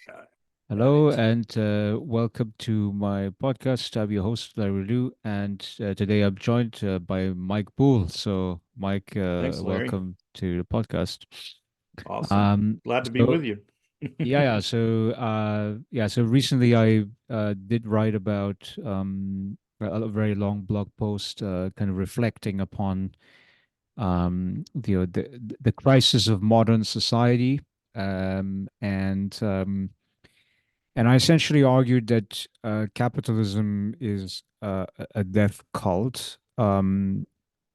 Uh, Hello it's and welcome to my podcast. I'm your host, Larry Liu, and today I'm joined by Mike Buhl. So, Mike, Thanks, Larry. welcome to the podcast. Awesome. Um, Glad to be so with you. so recently I did write about a very long blog post, kind of reflecting upon the crisis of modern society, and I essentially argued that capitalism is a death cult, and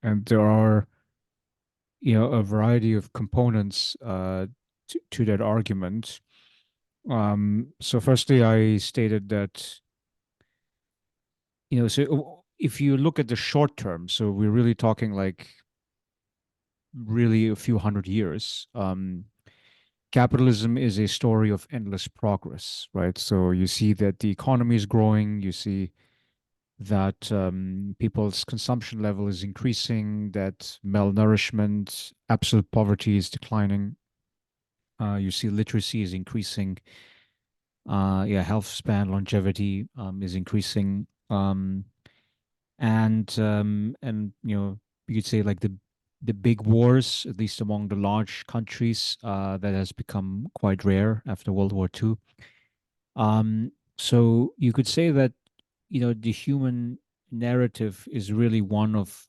there are, a variety of components to that argument. So, firstly, I stated that, if you look at the short term, so we're really talking like really a few hundred years. Capitalism is a story of endless progress, right? So you see that the economy is growing, you see that people's consumption level is increasing, that malnourishment, absolute poverty is declining. You see literacy is increasing. Health span, longevity is increasing. And you could say like the big wars, at least among the large countries, that has become quite rare after World War II. So you could say that the human narrative is really one of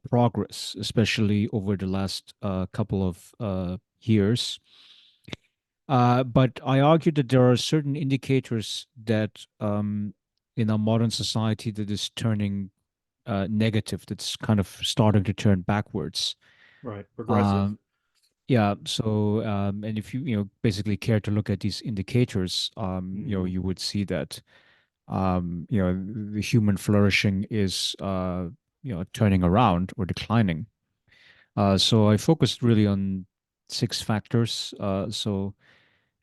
progress, especially over the last couple of years. But I argue that there are certain indicators that in our modern society that is turning negative, that's kind of starting to turn backwards. Right. Progressive. Um, and if you basically care to look at these indicators, Hmm. you would see that the human flourishing is, turning around or declining. So I focused really on six factors.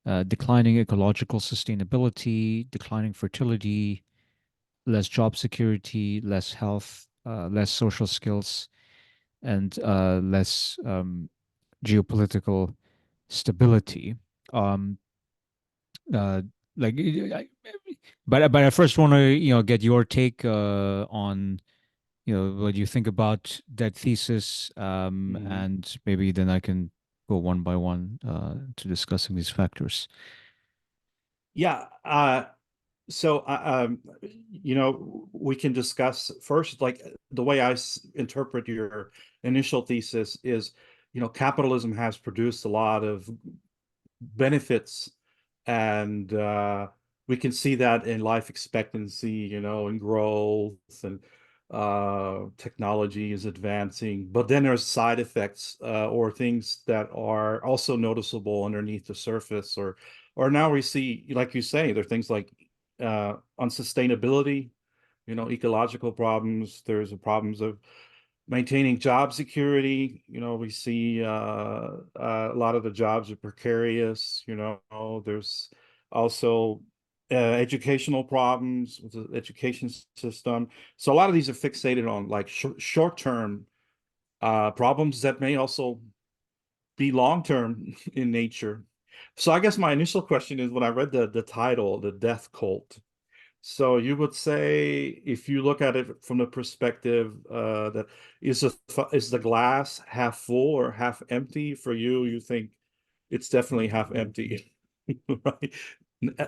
Declining ecological sustainability, declining fertility, less job security, less health, less social skills, and less geopolitical stability. Um, uh, like, but I first want to get your take on what you think about that thesis, Hmm. and maybe then I can go one by one to discussing these factors. Yeah. We can discuss first, like the way interpret your initial thesis is, capitalism has produced a lot of benefits, and we can see that in life expectancy, and growth, and technology is advancing. But then there's side effects, or things that are also noticeable underneath the surface, or now we see, like you say, there are things like unsustainability, ecological problems. There's the problems of maintaining job security. We see a lot of the jobs are precarious. There's also educational problems with the education system. So a lot of these are fixated on like short-term problems that may also be long-term in nature. So I guess my initial question is, when I read the title, The Death Cult, so you would say, if you look at it from the perspective that is the glass half full or half empty for you? You think it's definitely half empty, right?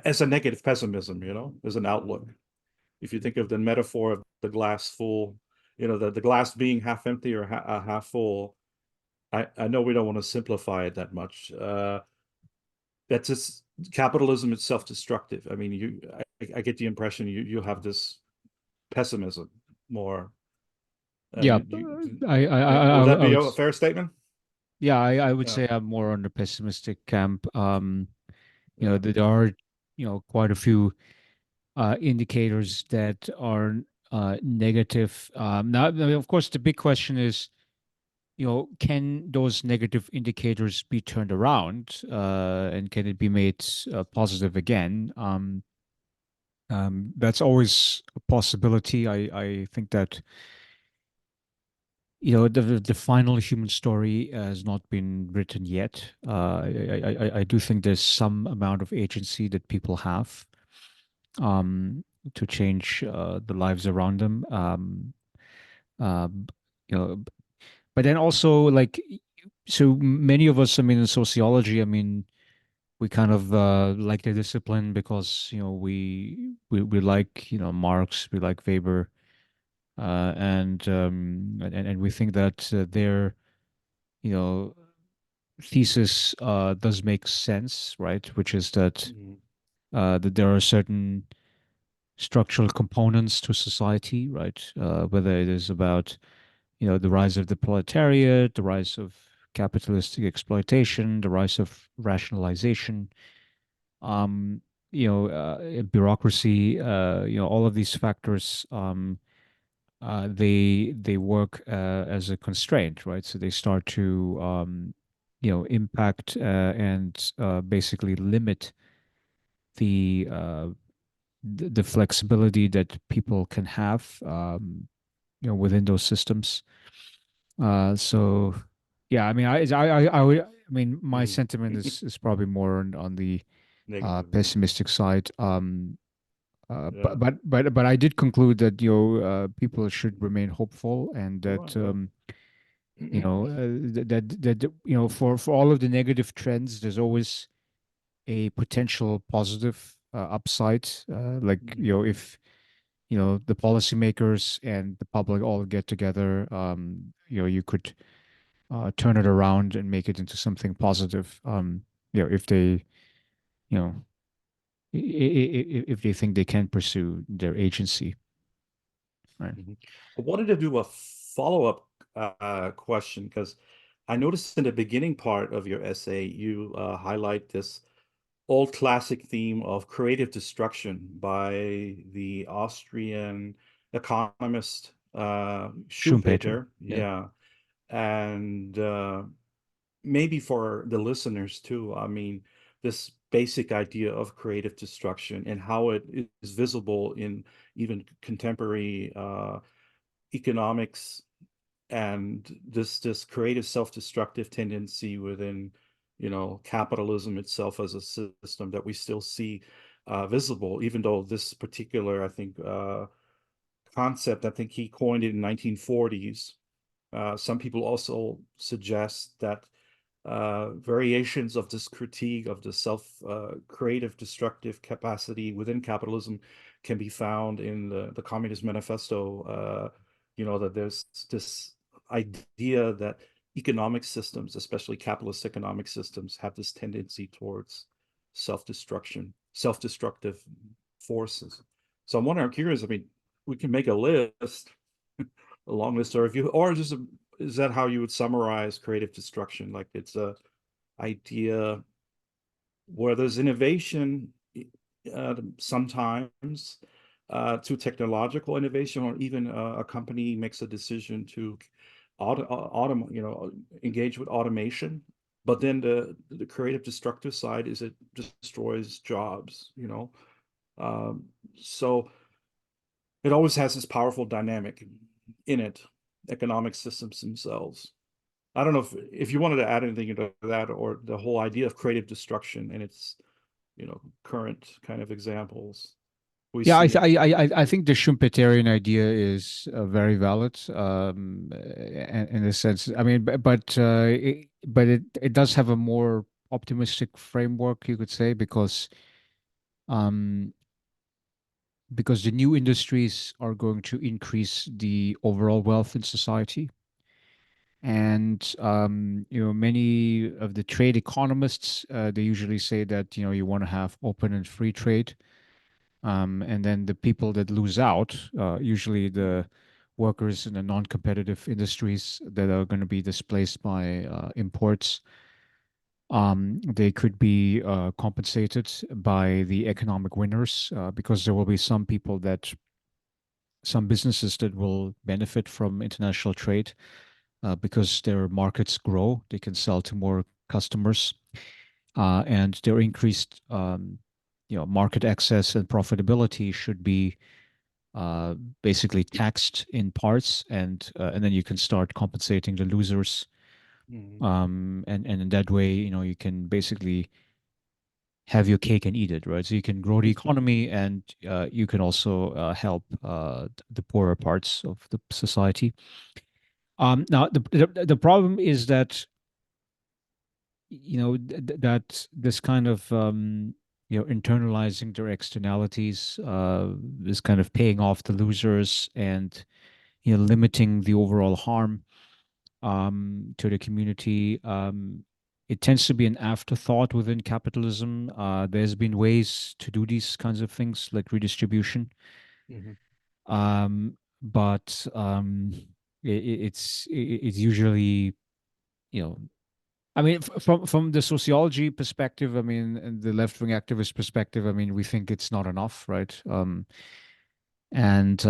As a negative pessimism, as an outlook. If you think of the metaphor of the glass full, the glass being half empty or half full. I know we don't want to simplify it that much. That's just capitalism is self-destructive. I mean, I get the impression you have this pessimism more. Yeah, Yeah, would that I be would, a fair statement? yeah, I would Yeah, say I'm more on the pessimistic camp. yeah. There are, quite a few indicators that are negative. Now, I mean, of course, the big question is, can those negative indicators be turned around, and can it be made positive again? That's always a possibility. I think that the final human story has not been written yet. I do think there's some amount of agency that people have um, to change the lives around them. Uh, b- you know, but then also like so many of us, I mean, in sociology, I mean, we kind of like the discipline because we like Marx, we like Weber, and we think that their you know thesis does make sense, right? Which is Mhm. that there are certain structural components to society, right? Whether it is about the rise of the proletariat, the rise of capitalistic exploitation, the rise of rationalization, um, bureaucracy, all of these factors, they work as a constraint, right? So they start to impact and basically limit the uh, the flexibility that people can have, within those systems. So yeah, I mean, I mean, my Mhm. sentiment is probably more on the Negative, yeah. pessimistic side. Yeah. But I did conclude that people should remain hopeful, and Sure, that yeah. for all of the negative trends, there's always a potential positive upside. Like Mhm. if the policymakers and the public all get together, you could turn it around and make it into something positive. If they you know if they think they can pursue their agency, right? Mhm. I wanted to do a follow-up question because I noticed in the beginning part of your essay, you highlight this old classic theme of creative destruction by the Austrian economist Schumpeter, Schumpeter. yeah. Yeah. And maybe for the listeners too, I mean, this basic idea of creative destruction and how it is visible in even contemporary economics and this creative self-destructive tendency within capitalism itself as a system that we still see visible, even though this particular I think concept, I think he coined it in 1940s. Some people also suggest that variations of this critique of the self creative destructive capacity within capitalism can be found in the Communist Manifesto. That there's this idea that economic systems, especially capitalist economic systems, have this tendency towards self-destruction, self-destructive forces. So I'm curious, I mean, we can make a list, a long list, or if you, or just is that how you would summarize creative destruction? Like it's a idea where there's innovation sometimes to technological innovation, or even a company makes a decision to engage with automation. But then the creative destructive side is it destroys jobs. Um, so it always has this powerful dynamic in it, economic systems themselves. I don't know if you wanted to add anything into that or the whole idea of creative destruction and its, current kind of examples. We Yeah, see it. I think the Schumpeterian idea is very valid, in a sense. I mean, but it does have a more optimistic framework, you could say, um, because the new industries are going to increase the overall wealth in society. And many of the trade economists, they usually say that you want to have open and free trade. And then the people that lose out, usually the workers in the non-competitive industries that are going to be displaced by imports, they could be compensated by the economic winners, because there will be some businesses that will benefit from international trade, because their markets grow, they can sell to more customers, and their increased market access and profitability should be uh, basically taxed in parts, and then you can start compensating the losers. Mhm. And in that way, you can basically have your cake and eat it, right? So you can grow the economy, and you can also help the poorer parts of the society. Now, the problem is that that this kind of internalizing their externalities, this kind of paying off the losers, and limiting the overall harm to the community. It tends to be an afterthought within capitalism. There's been ways to do these kinds of things like redistribution, Mhm. but it's usually, you know I mean, from the sociology perspective, I mean, and the left wing activist perspective, I mean, we think it's not enough, right? And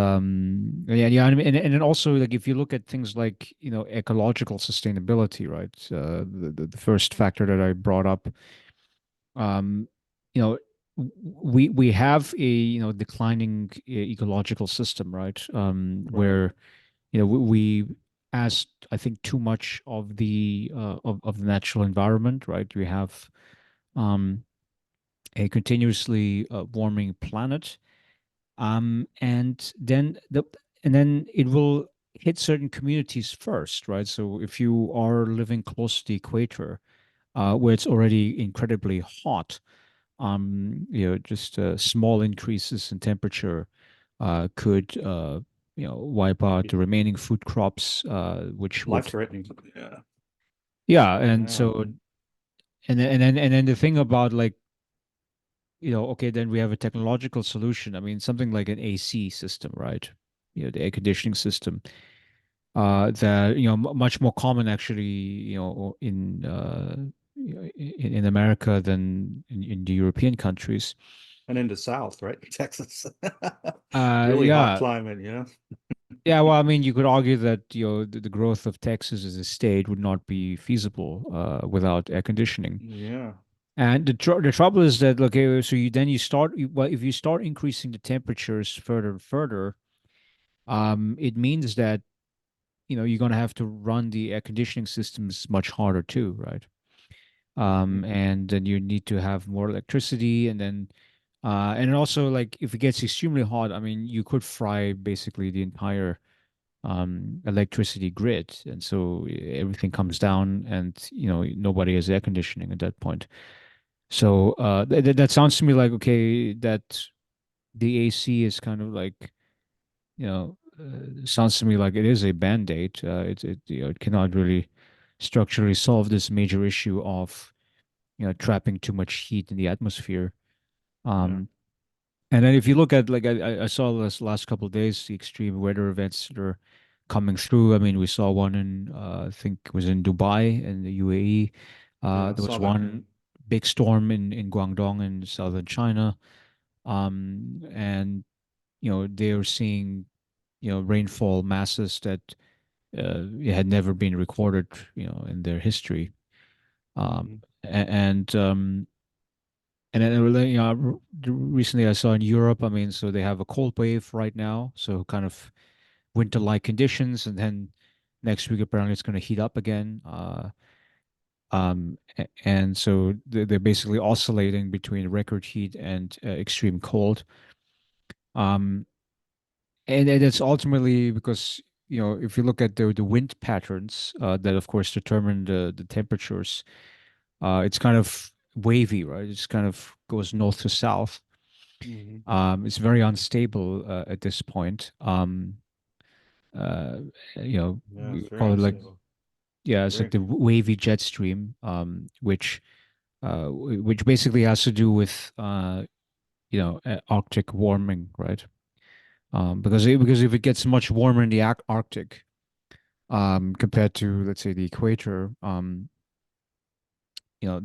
yeah, yeah, and then also, like, if you look at things like ecological sustainability, right? The first factor that I brought up, um, you know, we have a declining ecological system, right? Right. Where we asked, I think, too much of the natural environment, right? We have um, a continuously warming planet, and then it will hit certain communities first, right? So if you are living close to the equator, where it's already incredibly hot, just small increases in temperature could wipe out the remaining food crops, which Life would, threatening. Yeah. yeah. And Yeah. so, and then the thing about, like, okay, then we have a technological solution. I mean, something like an AC system, right? The air conditioning system, that much more common, actually, in America than in the European countries. And in the South, right? Texas. Really hot Yeah. climate, yeah. Yeah, well, I mean, you could argue that the growth of Texas as a state would not be feasible without air conditioning. Yeah. And the trouble is that, okay, so well, if you start increasing the temperatures further and further, it means that you're going to have to run the air conditioning systems much harder too, right? Mhm. And then you need to have more electricity, and also, like, if it gets extremely hot, I mean, you could fry basically the entire electricity grid, and so everything comes down, and nobody has air conditioning at that point. So that sounds to me like, okay, that the AC is kind of like, sounds to me like it is a band-aid. It cannot really structurally solve this major issue of trapping too much heat in the atmosphere. Yeah. Um, And then if you look at, like, I saw this last couple of days, the extreme weather events that are coming through. I mean, we saw one in I think it was in Dubai in the UAE. Yeah, I There saw was that. one big storm in Guangdong in southern China. And they're seeing rainfall masses that had never been recorded in their history. Um, Mhm. and then, recently I saw in Europe, I mean, so they have a cold wave right now, so kind of winter-like conditions, and then next week apparently it's going to heat up again. And so they're basically oscillating between record heat and extreme cold. Um, and it's ultimately because, if you look at the wind patterns that of course determine the temperatures, it's kind of wavy, right? It's kind of goes north to south. Mhm. It's very unstable at this point. Uh, Yeah, it's we very call it, like, unstable. yeah, it's like Very. the wavy jet stream, which basically has to do with Arctic warming, right? Because if it gets much warmer in the Arctic, compared to, let's say, the equator, then you know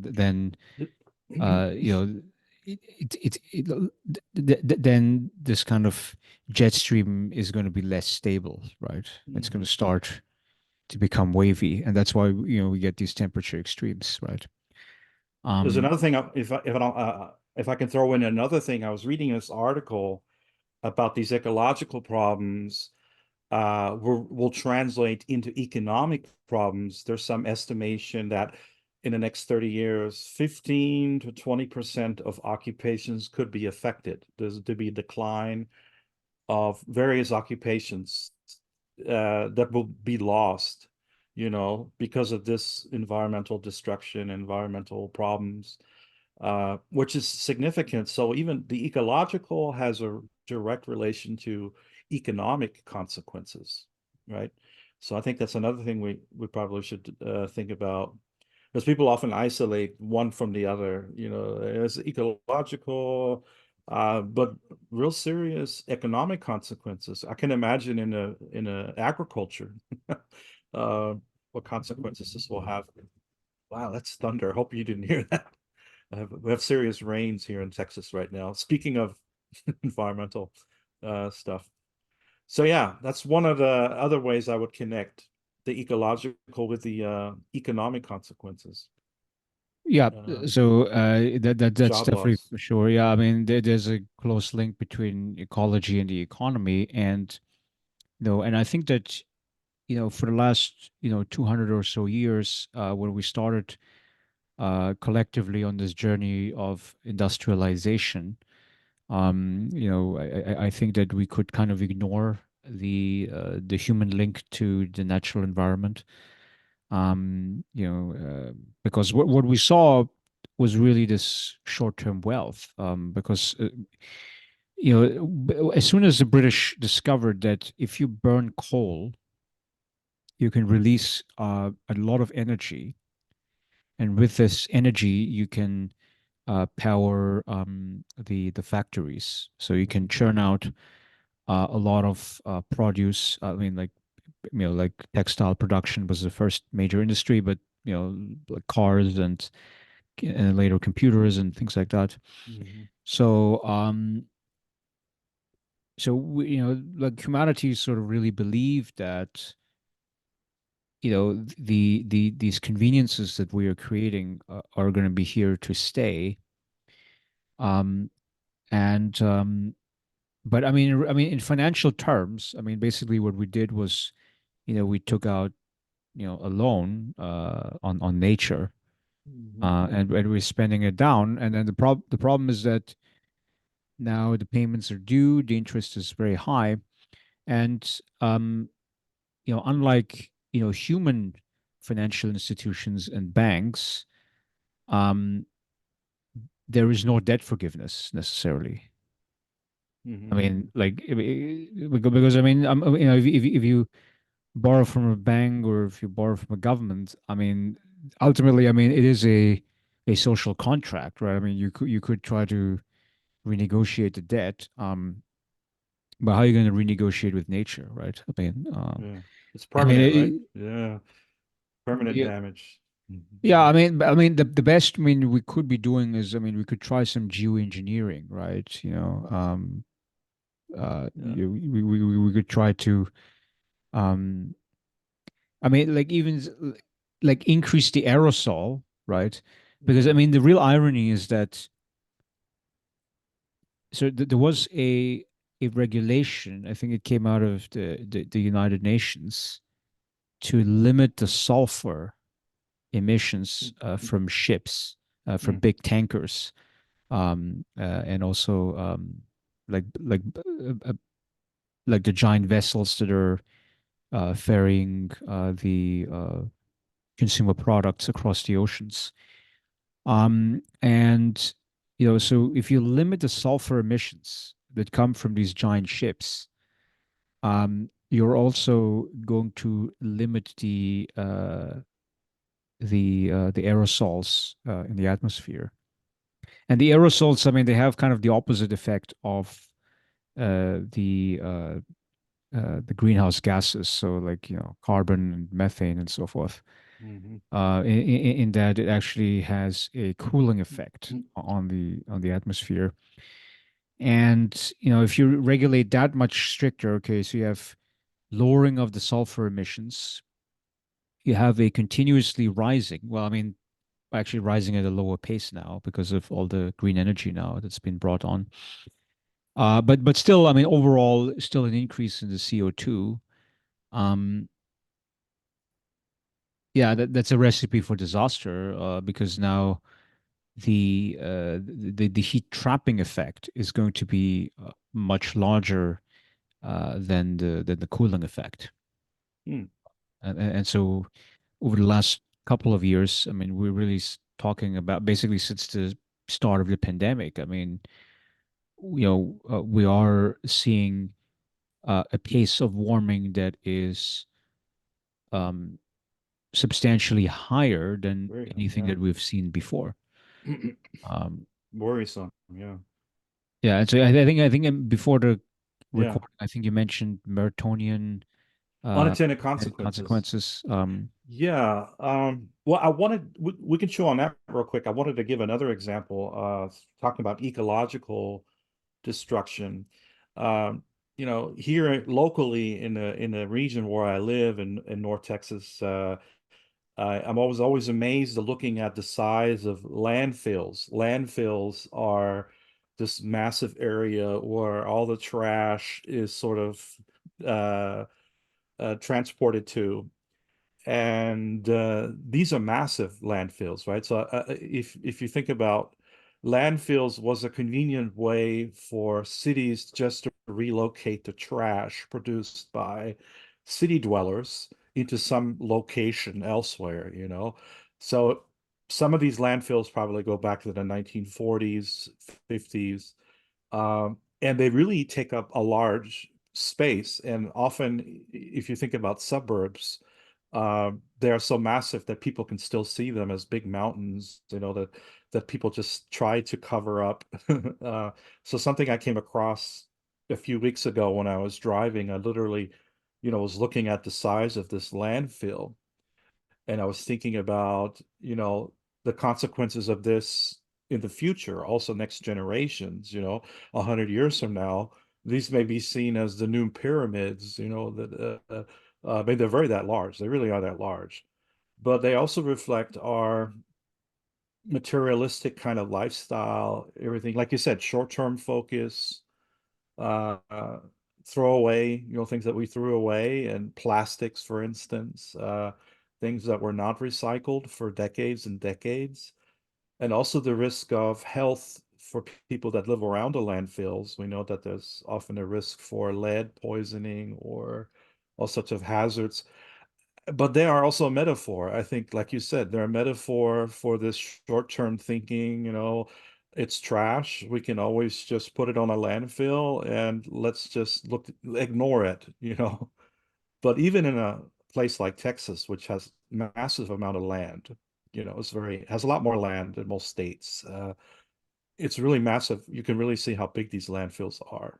then this kind of jet stream is going to be less stable, right? It's going Mhm. to start to become wavy, and that's why we get these temperature extremes, right? There's um another thing, if I can throw in another thing, I was reading this article about these ecological problems will translate into economic problems. There's some estimation that in the next 30 years, 15 to 20% of occupations could be affected. There's to be a decline of various occupations that will be lost, because of this environmental destruction, environmental problems, which is significant. So even the ecological has a direct relation to economic consequences, right? So I think that's another thing we probably should think about, because people often isolate one from the other. As ecological, but real serious economic consequences. I can imagine in a agriculture, uh, what consequences this will have. Wow, that's thunder. I hope you didn't hear that. We have serious rains here in Texas right now. Speaking of environmental stuff. So yeah, that's one of the other ways I would connect the ecological with the economic consequences. Yeah, Uh, so that's Job definitely loss. for sure. Yeah, I mean there's a close link between ecology and the economy, and and I think that for the last 200 or so years, when we started collectively on this journey of industrialization, I think that we could kind of ignore the human link to the natural environment, because what we saw was really this short-term wealth, because as soon as the British discovered that if you burn coal, you can release a lot of energy, and with this energy, you can power the factories. So you can Mhm. churn out a lot of produce. I mean, like textile production was the first major industry, but like cars and later computers and things like that. Mhm. So like humanity sort of really believed that these conveniences that we are creating are going to be here to stay. Um, and But in financial terms, I mean, basically what we did was, we took out, a loan on nature, Mhm. and we're spending it down. And then the problem is that now the payments are due, the interest is very high, and unlike human financial institutions and banks, um, there is no debt forgiveness necessarily. I Mhm. mean, like because I mean, if you borrow from a bank or if you borrow from a government, I mean, ultimately, I mean, it is a social contract, right? I mean, you could try to renegotiate the debt, but how are you going to renegotiate with nature, right? Yeah. It's I mean, permanent, right? Yeah. Permanent yeah, damage. Mhm. yeah. I mean, the best I mean we could be doing is, I mean, we could try some geoengineering, right? Yeah. We could try to um I mean, like like increase the aerosol, right? Because I Mhm. mean, the real irony is that there was a regulation. I think it came out of the United Nations to limit the sulfur emissions from ships, from Mhm. big tankers, and also uh, uh, like the giant vessels that are ferrying the consumer products across the oceans. And so if you limit the sulfur emissions that come from these giant ships, you're also going to limit the aerosols in the atmosphere. And the aerosols, I mean, they have kind of the opposite effect of the greenhouse gases, so like carbon and methane and so forth. Mhm. In that it actually has a cooling effect on the atmosphere. And if you regulate that much stricter, okay, so you have lowering of the sulfur emissions, you have a continuously rising, well, I mean, actually rising at a lower pace now because of all the green energy now that's been brought on. But still, I mean, overall, still an increase in the CO2. Um, yeah, that's a recipe for disaster, because now the heat trapping effect is going to be much larger than the cooling effect. Hmm, And so over the last couple of years, I mean, we're really talking about basically since the start of the pandemic. I mean, we are seeing a pace of warming that is um, substantially higher than very high, anything yeah. that we've seen before. Um, Worrisome, yeah. yeah, and so I think before the Yeah. recording, I think you mentioned Meritonian Unintended and consequences. consequences. Yeah. Well, we can chew on that real quick. I wanted to give another example, talking about ecological destruction. Um, here locally in the region where I live in North Texas, I'm always amazed at looking at the size of landfills. Landfills are this massive area where all the trash is sort of uh, transported to. And these are massive landfills, right? So if you think about landfills was a convenient way for cities just to relocate the trash produced by city dwellers into some location elsewhere, you know. So some of these landfills probably go back to the 1940s, 50s, and they really take up a large space. And often, if you think about suburbs, they are so massive that people can still see them as big mountains, that people just try to cover up. So something I came across a few weeks ago when I was driving, I literally, was looking at the size of this landfill, and I was thinking about, the consequences of this in the future, also next generations, 100 years from now, these may be seen as the new pyramids, that I mean, they're very that large. They really are that large, but they also reflect our materialistic kind of lifestyle, everything, like you said, short-term focus, uh, uh, throw away, things that we threw away, and plastics, for instance, things that were not recycled for decades and decades, and also the risk of health for people that live around the landfills. We know that there's often a risk for lead poisoning or all sorts of hazards. But they are also a metaphor. I think, like you said, they're a metaphor for this short-term thinking, it's trash. We can always just put it on a landfill and let's just ignore it. But even in a place like Texas, which has massive amount of land, has a lot more land than most states. It's really massive. You can really see how big these landfills are.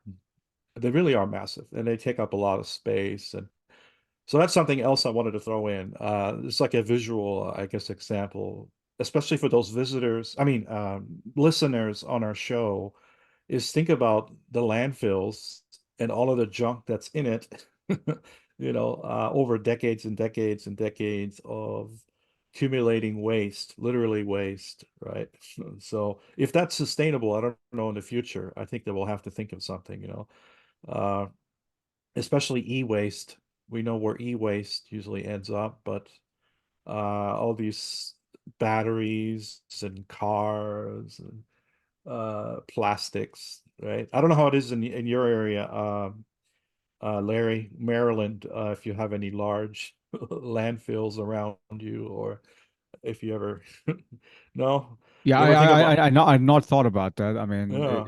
They really are massive, and they take up a lot of space. And so that's something else I wanted to throw in. It's like a visual, I guess, example, especially for those visitors, I mean, listeners on our show, is think about the landfills and all of the junk that's in it, over decades and decades and decades of accumulating waste, literally waste, right? So if that's sustainable, I don't know in the future. I think that we'll have to think of something. Uh, Especially e-waste. We know where e-waste usually ends up, but all these batteries and cars and plastics, right? I don't know how it is in your area, Larry, Maryland, if you have any large landfills around you, or if you ever, no, Yeah, you ever think about, I've not thought about that. I mean, yeah,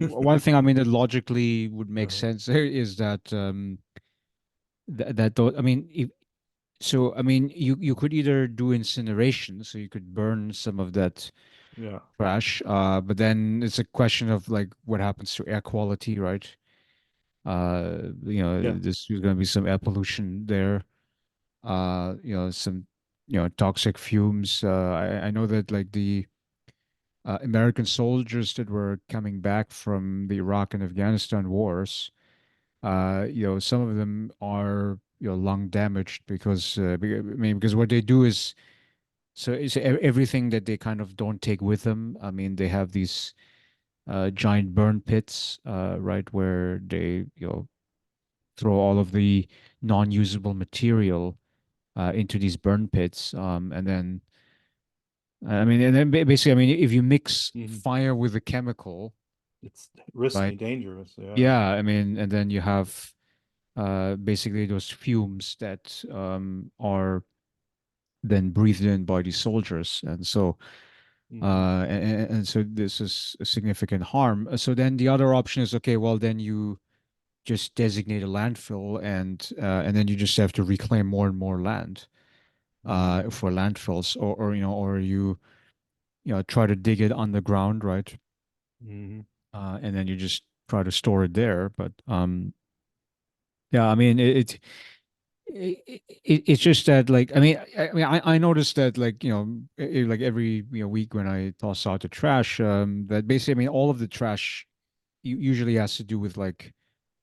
one thing I mean that logically would make uh, sense there is that I mean, so I mean, you could either do incineration, so you could burn some of that yeah, trash, but then it's a question of like what happens to air quality, right? yeah, There's going to be some air pollution there. Some toxic fumes. I know that like the American soldiers that were coming back from the Iraq and Afghanistan wars, some of them are lung damaged because I mean because what they do is so it's everything that they kind of don't take with them. I mean they have these giant burn pits, right, where they, throw all of the non-usable material into these burn pits. And then, I mean, and then basically, I mean, if you mix Mhm. fire with a chemical, It's risky, right? dangerous. Yeah. Yeah, I mean, and then you have basically those fumes that are then breathed in by the soldiers, and so Hmm. and so this is a significant harm. So then the other option is okay. Well, then you just designate a landfill, and then you just have to reclaim more and more land Hmm. for landfills, or or you try to dig it underground, right? Hmm. And then you just try to store it there. But yeah, I mean it's just that, like, I noticed that, like, like every week when I toss out the trash, that basically, I mean, all of the trash usually has to do with like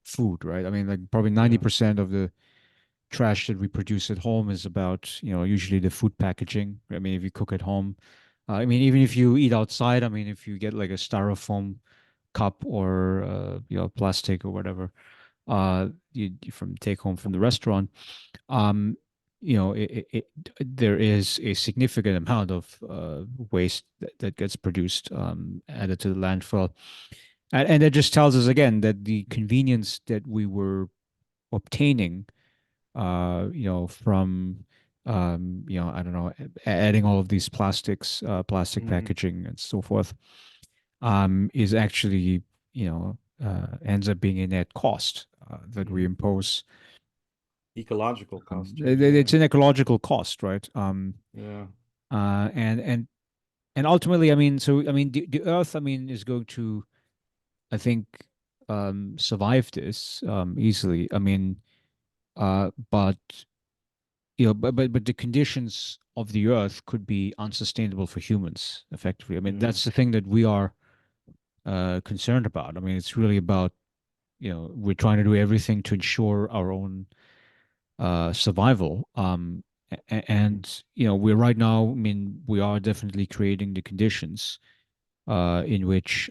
food, right? I mean, like probably Yeah. 90% of the trash that we produce at home is about, usually the food packaging. I mean, if you cook at home, I mean, even if you eat outside, I mean, if you get like a styrofoam cup or plastic or whatever, from take home from the restaurant, um, there is a significant amount of waste that gets produced, added to the landfill, and it just tells us again that the convenience that we were obtaining, from, I don't know, adding all of these plastic Hmm. packaging and so forth, is actually, ends up being a net cost that we Hmm. impose. Ecological cost too. It's Yeah. an ecological cost, right? Yeah. Uh, and and and ultimately, I mean, so I mean, the Earth, I mean, is going to, I think, survive this easily. I mean, but but the conditions of the Earth could be unsustainable for humans, effectively. I mean, Yeah. that's the thing that we are concerned about. I mean, it's really about, we're trying to do everything to ensure our own survival. Hmm. And we're right now. I mean, we are definitely creating the conditions in which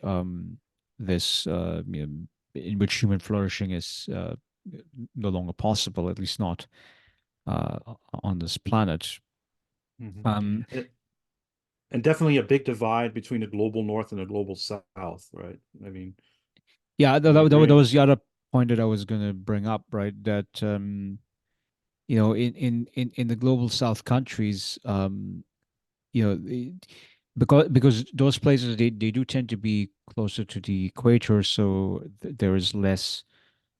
this in which human flourishing is no longer possible, at least not uh, on this planet. Hmm. Um, And definitely a big divide between the global north and the global south, right? I mean, yeah, you that agree? was the other point that I was going to bring up, right? That in the global South countries, you know, the- because those places, they do tend to be closer to the equator, so there is less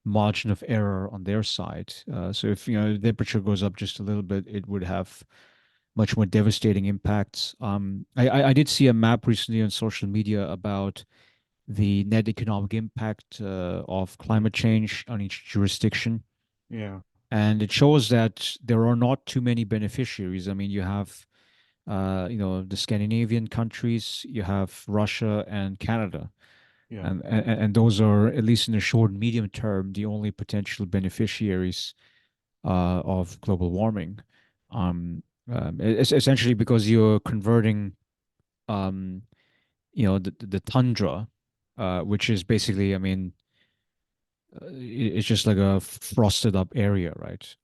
margin of error on their side. So if the temperature goes up just a little bit, it would have much more devastating impacts. I did see a map recently on social media about the net economic impact of climate change on each jurisdiction. Yeah. And it shows that there are not too many beneficiaries. I mean, you have, the Scandinavian countries, you have Russia and Canada. Yeah. And those are, at least in the short and medium term, the only potential beneficiaries of global warming. It's essentially because you're converting, um, the tundra, which is basically, I mean, it's just like a frosted up area, right?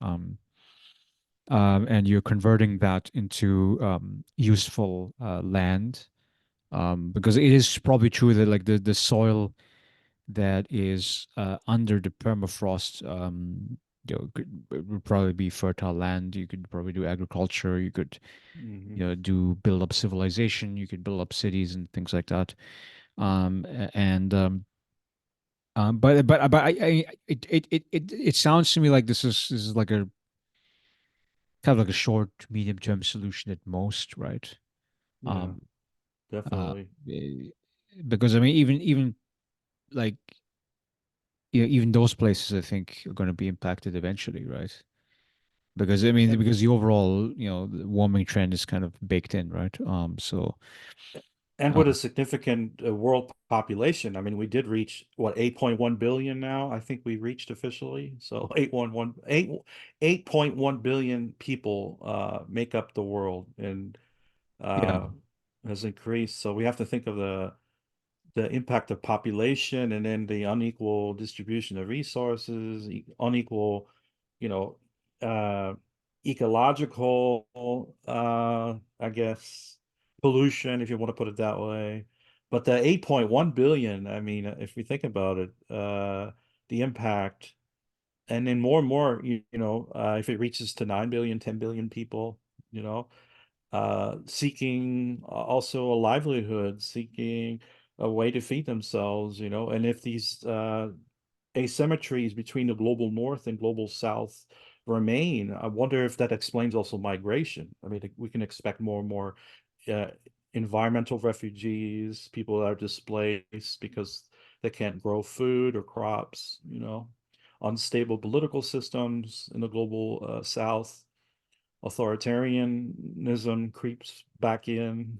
And you're converting that into useful land, because it is probably true that, like, the soil that is under the permafrost, would probably be fertile land. You could probably do agriculture. You could, Hmm. do build up civilization. You could build up cities and things like that. And but it sounds to me like this is like a kind of like a short medium term solution at most, right? Yeah. Um, uh, Definitely. eh, because I mean, even like, even those places, I think, are going to be impacted eventually, right? Because I mean, And because the overall, the warming trend is kind of baked in, right? So, and uh, with a significant world population, I mean, we did reach what 8.1 billion now. I think we reached officially. So 8.1 billion people make up the world and yeah, uh has increased. So we have to think of the impact of population and then the unequal distribution of resources, unequal, you know, uh, ecological, I guess, pollution, if you want to put it that way. But the 8.1 billion, I mean, if we think about it, the impact, and then more and more, if it reaches to 9 billion, 10 billion people, you know, seeking also a livelihood, seeking a way to feed themselves, and if these asymmetries between the global north and global south remain, I wonder if that explains also migration. I mean, we can expect more and more uh, environmental refugees, people that are displaced because they can't grow food or crops, unstable political systems in the global south, authoritarianism creeps back in.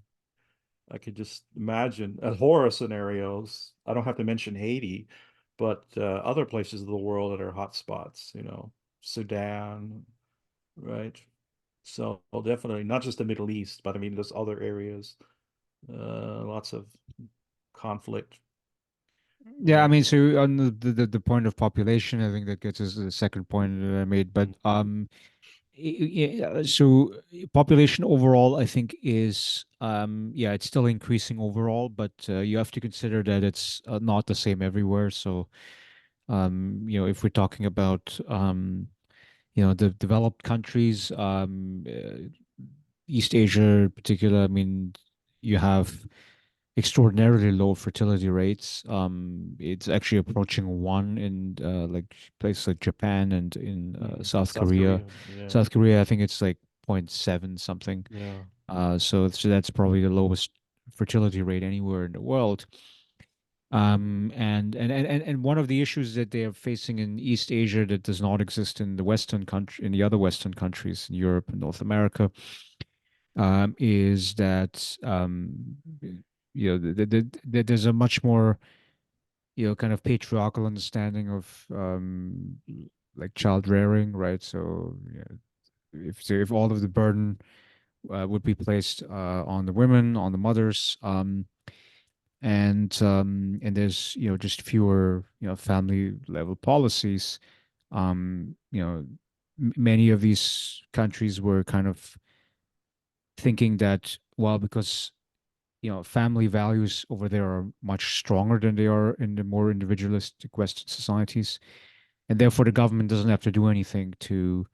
I could just imagine horror scenarios. I don't have to mention Haiti, but other places of the world that are hot spots, Sudan, right? So well, definitely not just the Middle East, but I mean, there's other areas, lots of conflict, Yeah, I right? mean, so on the point of population, I think that gets us to the second point that I made. But Mhm. so population overall, I think is yeah, it's still increasing overall, but you have to consider that it's not the same everywhere. So if we're talking about the developed countries, East Asia in particular, I mean, you have extraordinarily low fertility rates. It's actually approaching one in like places like Japan and in South South Korea. Korea, yeah, South Korea, I think it's like point 0.7 something. yeah. So that's probably the lowest fertility rate anywhere in the world. And one of the issues that they are facing in East Asia that does not exist in the other Western countries in Europe and North America, is that there's a much more kind of patriarchal understanding of like child rearing, right? So if all of the burden would be placed on the women, on the mothers, and there's just fewer family level policies. Many of these countries were kind of thinking that, well, because family values over there are much stronger than they are in the more individualistic Western societies, and therefore the government doesn't have to do anything to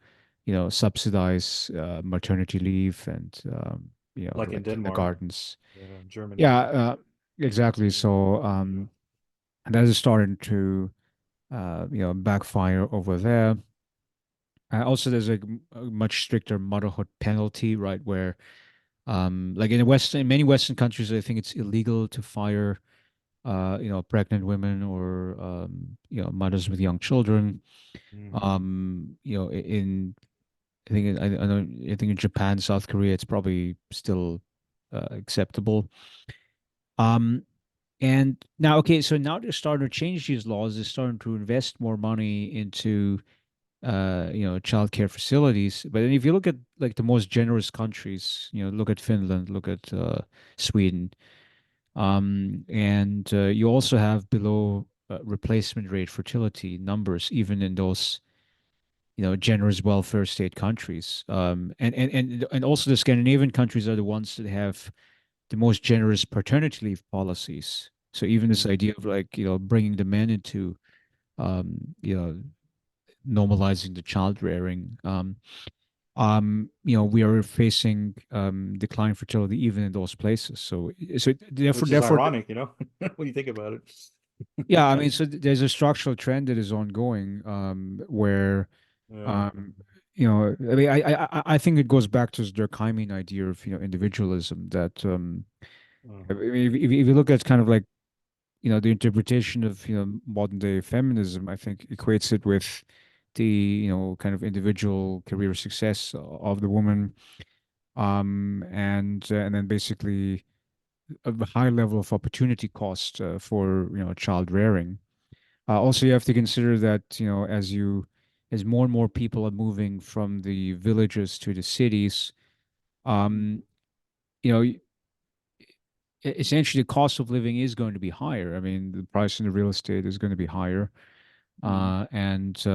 subsidize maternity leave and Like in like Denmark, kindergartens. yeah, Germany, Yeah, exactly. So yeah. that is starting to backfire over there. Also, there's a much stricter motherhood penalty, right? Where like in many Western countries, I think it's illegal to fire pregnant women or mothers with young children. Mm. In I know I think in Japan, South Korea, it's probably still acceptable. Um, and now, okay, so now they're starting to change these laws. They're starting to invest more money into childcare facilities. But then if you look at like the most generous countries, look at Finland, look at Sweden, and you also have below replacement rate fertility numbers, even in those generous welfare state countries. And also the Scandinavian countries are the ones that have the most generous paternity leave policies. So even this Mm. idea of like bringing the men into um, you know normalizing the child rearing. We are facing decline fertility even in those places. So therefore, Which is therefore, ironic, when you think about yeah, I it. mean, so there's a structural trend that is ongoing, where, Yeah. um, I mean, I think it goes back to the Durkheimian idea of, individualism that, I Uh-huh. mean, if you look at kind of like, the interpretation of, modern day feminism, I think equates it with the, kind of individual career success of the woman, and then basically a high level of opportunity cost for child rearing. Also, you have to consider that as more and more people are moving from the villages to the cities, um, you know essentially the cost of living is going to be higher. I mean, the price in the real estate is going to be higher, Mhm. and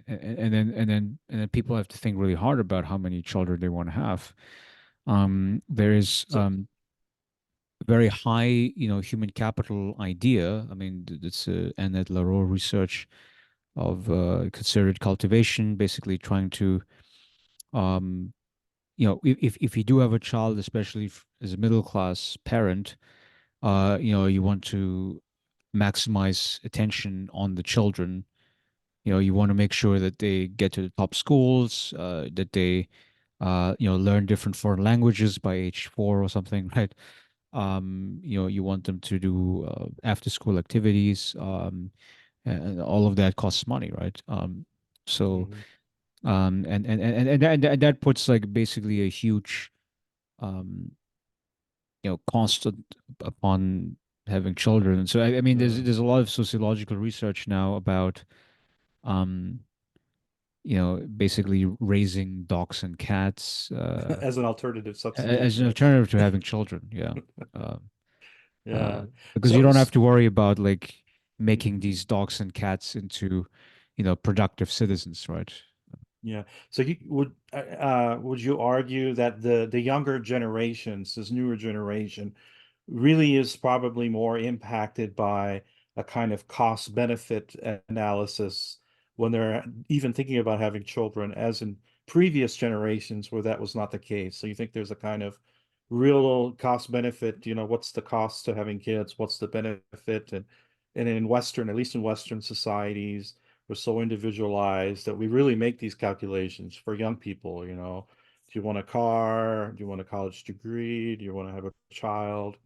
and then people have to think really hard about how many children they want to have. There is So very high, human capital idea. I mean, it's Annette Lareau research of considered cultivation, basically trying to, um, if you do have a child, especially as a middle class parent, you want to maximize attention on the children. You want to make sure that they get to the top schools, that they, learn different foreign languages by age 4 or something, right? You want them to do after school activities, and all of that costs money, right? So, mhm. and that puts like basically a huge, um, cost upon having children. So, I mean, there's Yeah. there's a lot of sociological research now about, um, basically raising dogs and cats, As an alternative as substitute, an right? alternative to having children. Yeah. Uh, Yeah. because you So, don't have to worry about like making mhm. these dogs and cats into, productive citizens, right? Yeah. So you would you argue that the younger generations, this newer generation, really is probably more impacted by a kind of cost benefit analysis when they're even thinking about having children, as in previous generations where that was not the case. So you think there's a kind of real cost benefit, what's the cost to having kids, what's the benefit, and in Western, at least in Western societies, we're so individualized that we really make these calculations for young people, Do you want a car? Do you want a college degree? Do you want to have a child?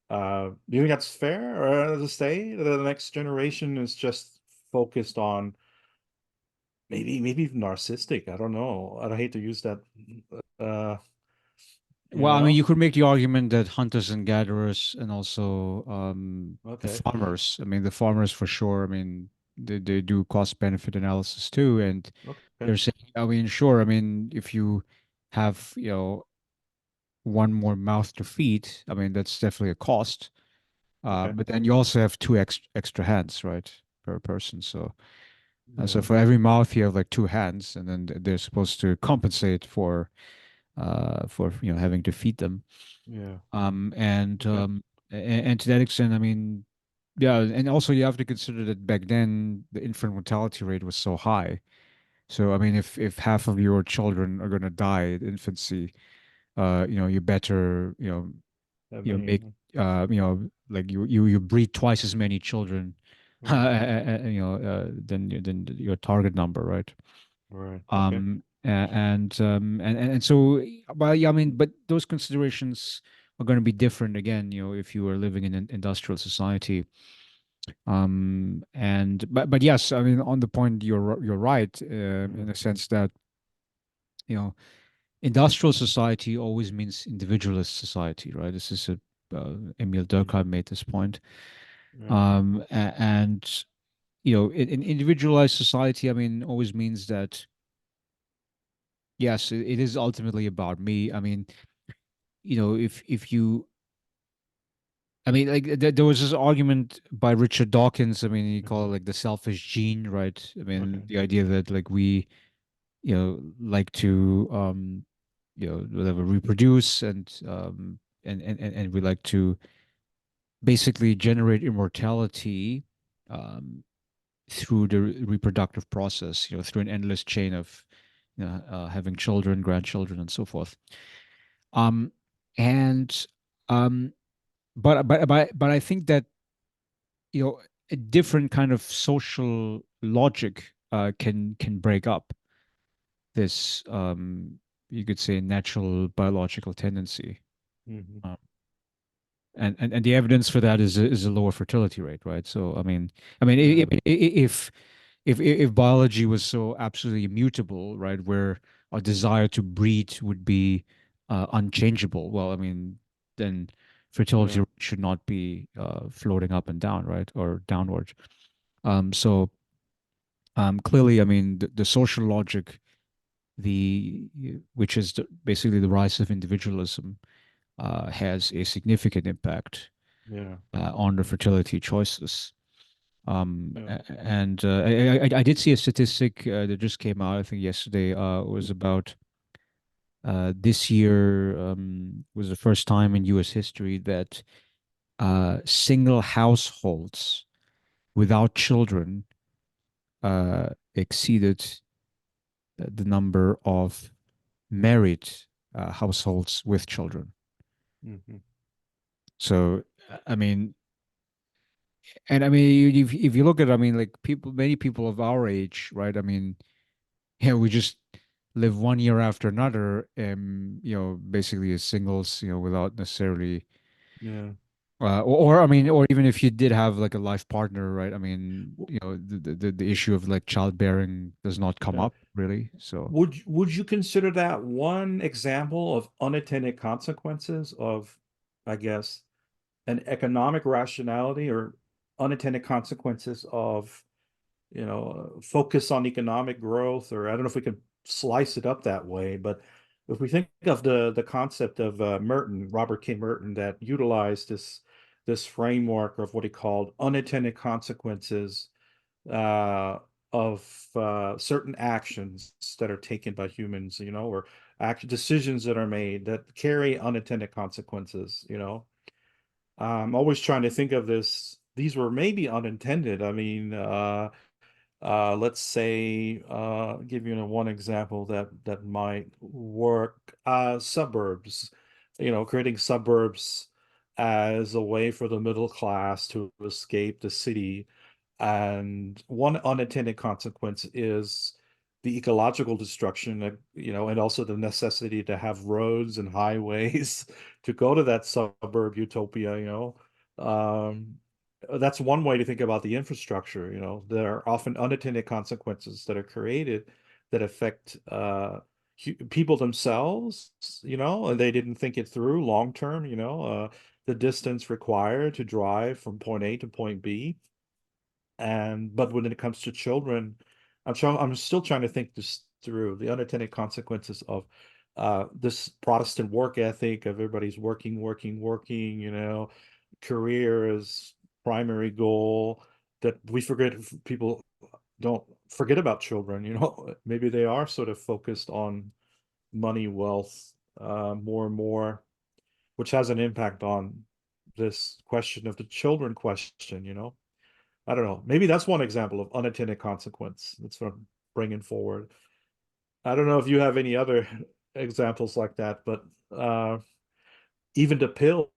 Do you think that's fair to say that the next generation is just focused on maybe even narcissistic? I don't know. I hate to use that. Uh, you Well, I mean, know? you could make the argument that hunters and gatherers and also the Okay. farmers, I mean, the farmers for sure, I mean, they do cost benefit analysis too. And Okay. they're saying, I mean, sure, I mean, if you have, one more mouth to feed, I mean, that's definitely a cost. Okay. But then you also have two extra hands, right, per person. So Yeah. for every mouth, you have like two hands, and then they're supposed to compensate for having to feed them. Yeah. Um, and Okay. um, and to that extent, I mean, yeah, and also you have to consider that back then the infant mortality rate was so high. So I mean, if half of your children are going to die at infancy, you better I make mean, like you breed twice as many children, right. than your target number, right? Right. Okay. And so, well, yeah, I mean, but those considerations are going to be different again, if you are living in an industrial society. And but yes, I mean, on the point, you're right, in Mhm. the sense that, you know industrial society always means individualist society, right? This is a Emil Yeah. Durkheim made this point. Yeah. And in individualized society, I mean, always means that yes, it is ultimately about me. I mean, if you, I mean, like there was this argument by Richard Dawkins. I mean, he called Mhm. it like the selfish gene, right? I mean, Okay. the idea that like we, like to whatever, reproduce, and we like to basically generate immortality, um, through the reproductive process, through an endless chain of, having children, grandchildren, and so forth. Um, and um, but I think that, a different kind of social logic can break up this, you could say, natural biological tendency. Mhm. Um, and the evidence for that is a lower fertility rate, right? So I mean, Yeah. if biology was so absolutely immutable, right, where our desire to breed would be unchangeable, well, I mean, then fertility Yeah. rate should not be floating up and down, right, or downward. So clearly, I mean, the social logic, the which is basically the rise of individualism, has a significant impact Yeah. on the fertility choices. Yeah. And I did see a statistic that just came out, I think yesterday, was about this year was the first time in U.S. history that single households without children exceeded the number of married households with children. Hmm. So, I mean, and I mean, if you look at, I mean, like people, many people of our age, right? I mean, yeah, we just live one year after another, basically as singles, without necessarily, Yeah. I mean, or even if you did have like a life partner, right? I mean, the issue of like childbearing does not come Yeah. up really. So, Would you consider that one example of unintended consequences of, I guess, an economic rationality or unintended consequences of, focus on economic growth, or I don't know if we can slice it up that way, but if we think of the concept of Merton, Robert K. Merton, that utilized this framework of what he called unintended consequences uh, of certain actions that are taken by humans, or act decisions that are made that carry unintended consequences, I'm always trying to think of this. These were maybe unintended. I mean, let's say, give you one example that might work. Suburbs, creating suburbs as a way for the middle class to escape the city. And one unintended consequence is the ecological destruction, and also the necessity to have roads and highways to go to that suburb utopia, Um, that's one way to think about the infrastructure. There are often unintended consequences that are created that affect people themselves, and they didn't think it through long term, the distance required to drive from point A to point B. And but when it comes to children, I'm still trying to think this through, the unintended consequences of this Protestant work ethic of everybody's working, working, working, career is primary goal, that we forget. People don't forget about children, maybe they are sort of focused on money, wealth, more and more, which has an impact on this question of the children question, I don't know. Maybe that's one example of unintended consequence. That's what I'm bringing forward. I don't know if you have any other examples like that, but even the pill,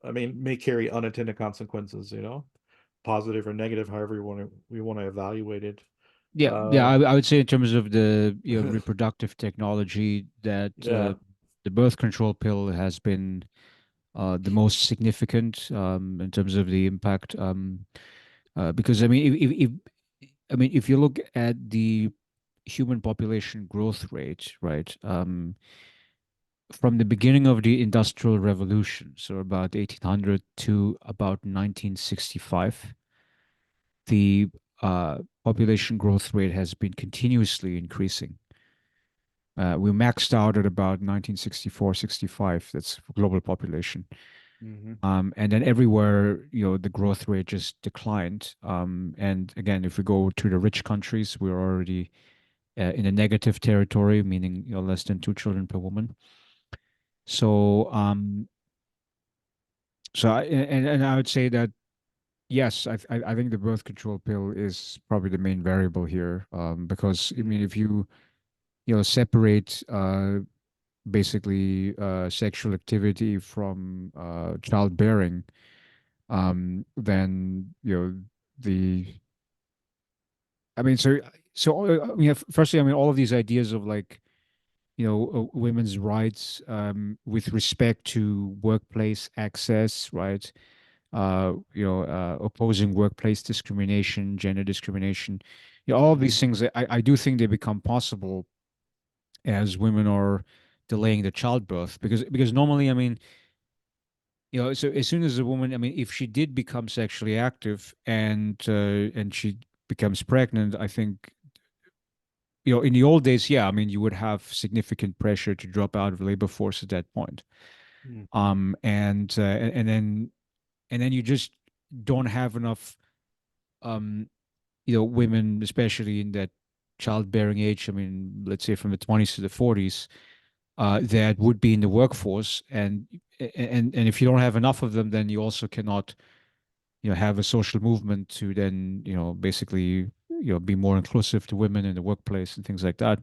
I mean, may carry unintended consequences, positive or negative, however we want to evaluate it. yeah, Uh, I would say in terms of the reproductive technology that yeah. the birth control pill has been the most significant in terms of the impact. Because I mean, if you look at the human population growth rate, right, from the beginning of the Industrial Revolution, so about 1800 to about 1965, the population growth rate has been continuously increasing. We maxed out at about 1964, 65. That's for global population. Hmm. And then everywhere, the growth rate just declined. And again, if we go to the rich countries, we're already in a negative territory, meaning less than two children per woman. So, and I would say that yes, I think the birth control pill is probably the main variable here, because I mean, if you separate basically sexual activity from childbearing, then the I mean, I mean, firstly, I mean, all of these ideas of like women's rights with respect to workplace access, right? Opposing workplace discrimination, gender discrimination, all of these Hmm. things. I do think they become possible as women are delaying the childbirth, because normally, I mean, so as soon as a woman, I mean, if she did become sexually active and she becomes pregnant, I think in the old days, yeah, I mean, you would have significant pressure to drop out of labor force at that point. Mm-hmm. And then you just don't have enough um women, especially in that childbearing age. I mean, let's say from the 20s to the 40s, that would be in the workforce, and if you don't have enough of them, then you also cannot have a social movement to then basically be more inclusive to women in the workplace and things like that.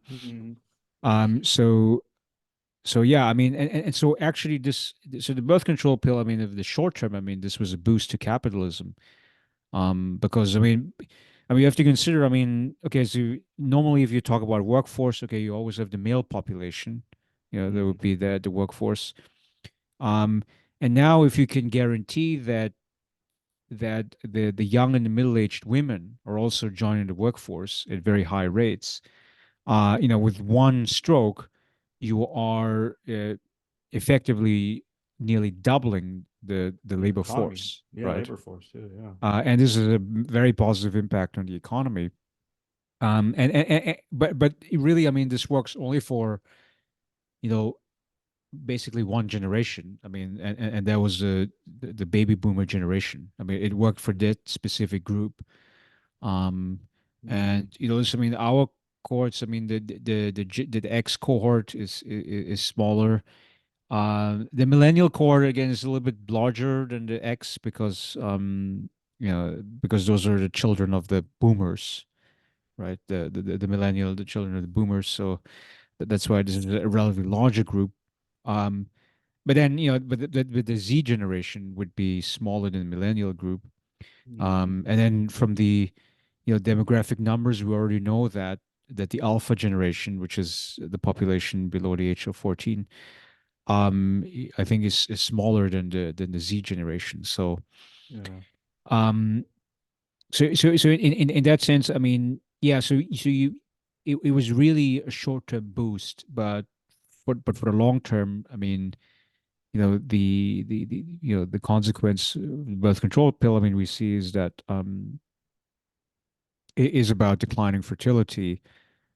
Mm-hmm. So yeah, I mean, and so actually so the birth control pill, I mean, of the short term, I mean, this was a boost to capitalism. Because I mean, you have to consider, I mean, okay, so normally if you talk about workforce, okay, you always have the male population, there would be the workforce. Um, and now if you can guarantee that the young and the middle-aged women are also joining the workforce at very high rates, with one stroke, you are effectively nearly doubling the The labor economy. force, Yeah, right? labor force too. Yeah. And this is a very positive impact on the economy. But really, I mean, this works only for you know basically one generation. I mean, and that was the baby boomer generation. I mean, it worked for that specific group. Um, Mm-hmm. and I mean, our cohorts. I mean, the X cohort is smaller. The millennial cohort again is a little bit larger than the X because those are the children of the boomers, right? The millennial, the children of the boomers. So that's why this is a relatively larger group. Um, but then but the Z generation would be smaller than the millennial group. Mm-hmm. And then from the demographic numbers, we already know that the alpha generation, which is the population below the age of 14, I think is smaller than the Z generation. Yeah. Um, so in that sense, I mean, yeah. So it was really a short term boost, but for the long term, I mean, the consequence of the birth control pill. I mean, we see is that it is about declining fertility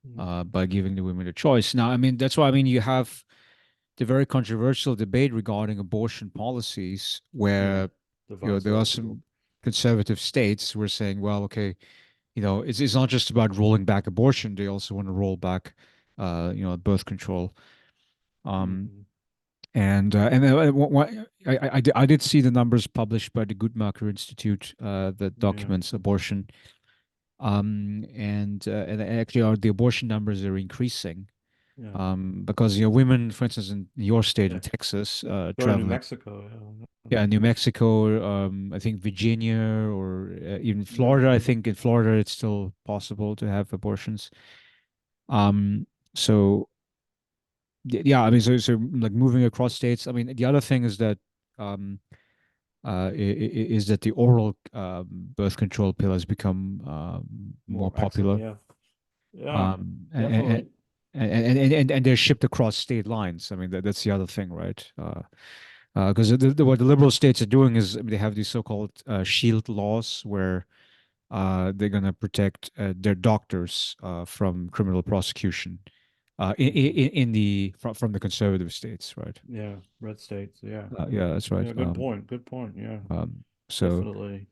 Mm-hmm. by giving the women a choice. Now, I mean, that's why I mean you have the very controversial debate regarding abortion policies, Yeah. where Divides a there lot are of people. some conservative states who are saying, well, okay, it's not just about rolling back abortion; they also want to roll back, birth control. Um, Mm-hmm. I did see the numbers published by the Guttmacher Institute that Yeah. documents abortion. And actually, the abortion numbers are increasing. Yeah. Because women, for instance, in your state in Yeah. Texas, Go to New traveling, Mexico. Yeah. yeah, New Mexico, I think Virginia, or even Florida. I Mm-hmm. think in Florida it's still possible to have abortions. Um, so yeah, I mean, so like moving across states. I mean, the other thing is that um, is that the oral birth control pill has become more More accent. popular. Yeah. Yeah. Um, and, Definitely. and they're shipped across state lines. I mean, that's the other thing, right? Because what the liberal states are doing is, I mean, they have these so-called shield laws where they're going to protect their doctors from criminal prosecution Mm-hmm. in from the conservative states, right? Yeah. Red states. Yeah. Yeah, that's right. Yeah. Good point. Good point. Yeah. So Definitely.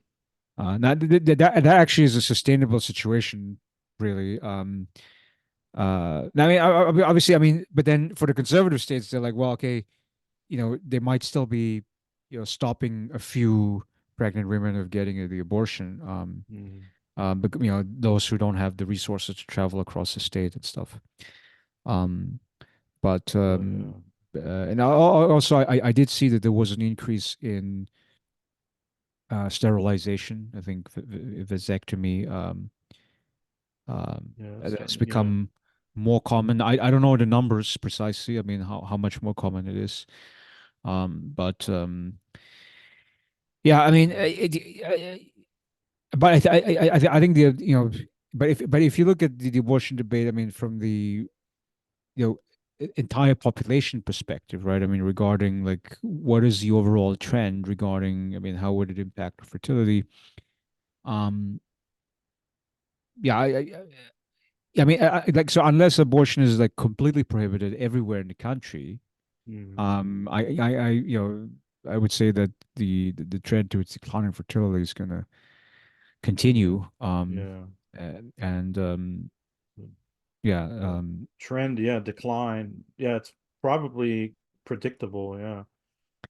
now that actually is a sustainable situation, really. I mean, obviously, I mean, but then for the conservative states, they're like, well, okay, they might still be, stopping a few pregnant women of getting the abortion. Mm-hmm. But those who don't have the resources to travel across the state and stuff. Um, but Oh yeah. and also, I did see that there was an increase in sterilization. I think vasectomy Yeah. It's has starting. Yeah. become more common. I don't know the numbers precisely. I mean, how much more common it is. But yeah, I mean, but I think but if you look at the abortion debate, I mean, from the you know entire population perspective, right? I mean, regarding like what is the overall trend regarding, I mean, how would it impact fertility? Um, yeah, I mean, like, so unless abortion is like completely prohibited everywhere in the country, Mm, I would say that the trend towards declining fertility is going to continue. yeah. And yeah, Uh, Trend, yeah, decline. Yeah, it's probably predictable, yeah.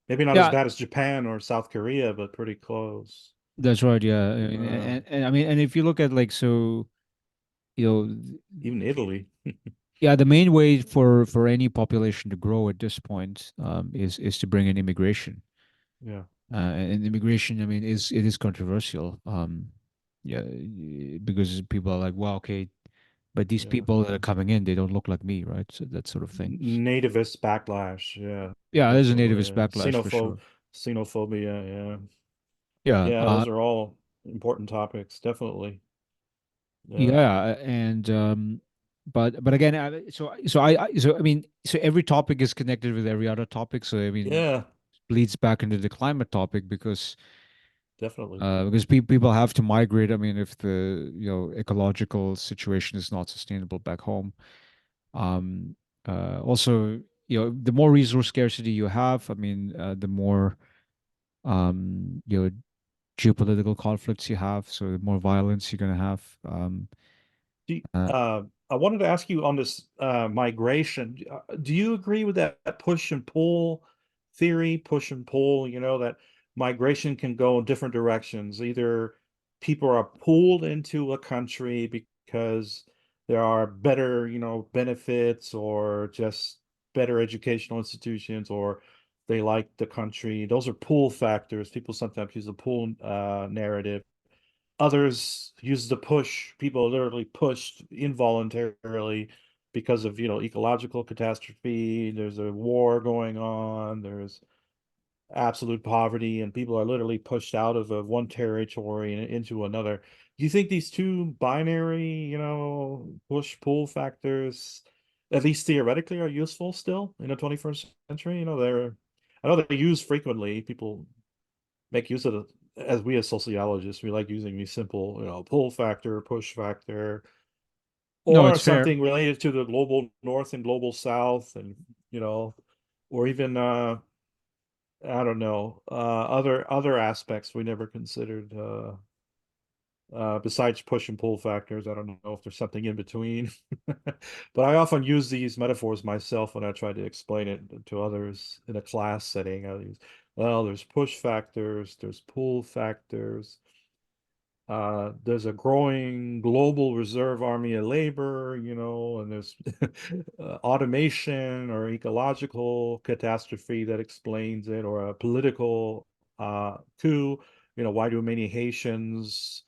Maybe not as yeah, bad as Japan or South Korea, but pretty close. that's right. Yeah, I mean, Uh, and I mean, and if you look at like so, you know, Even Italy. yeah, the main way for any population to grow at this point is to bring in immigration. Yeah, And immigration, I mean, is it is controversial. Yeah, because people are like, well, okay, but these yeah. people that are coming in, they don't look like me, right? So that sort of thing. Nativist backlash, yeah, Yeah, there's a definitely. nativist backlash for sure. Xenophobia, yeah. Yeah, Yeah, those are all important topics, definitely. Yeah. yeah, and but again, so I mean, so every topic is connected with every other topic. So I mean, Yeah, bleeds back into the climate topic definitely. because people have to migrate. I mean, if the ecological situation is not sustainable back home, um, also the more resource scarcity you have, I mean, the more you know geopolitical conflicts you have, so the more violence you're gonna have. Do you- Uh, I wanted to ask you on this migration. Do you agree with that push and pull theory? Push and pull, that migration can go in different directions. Either people are pulled into a country because there are better, benefits or just better educational institutions, or they like the country. Those are pull factors. People sometimes use the pull narrative. Others use the push. People are literally pushed involuntarily because of, ecological catastrophe. There's a war going on. There's absolute poverty, and people are literally pushed out of one territory and into another. Do you think these two binary, push-pull factors, at least theoretically, are useful still in the 21st century? I know they're used frequently. People make use of as we as sociologists, we like using these simple, pull factor, push factor, no, or it's fair. something related to the global north and global south, and or even I don't know, other aspects we never considered besides push and pull factors. I don't know if there's something in between. But I often use these metaphors myself when I try to explain it to others in a class setting. I use, well, there's push factors, there's pull factors. There's a growing global reserve army of labor, and there's automation or ecological catastrophe that explains it, or a political coup. Why do many Haitians,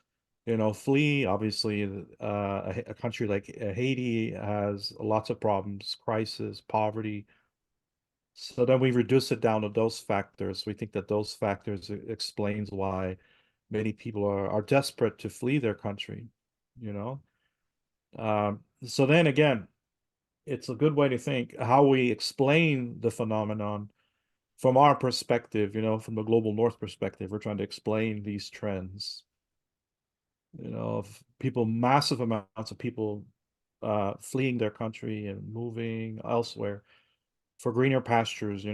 flee? Obviously, a country like Haiti has lots of problems, crisis, poverty. So then we reduce it down to those factors. We think that those factors explains why many people are desperate to flee their country, you know? So then again, it's a good way to think how we explain the phenomenon from our perspective, from the global north perspective. We're trying to explain these trends, of people, massive amounts of people fleeing their country and moving elsewhere for greener pastures,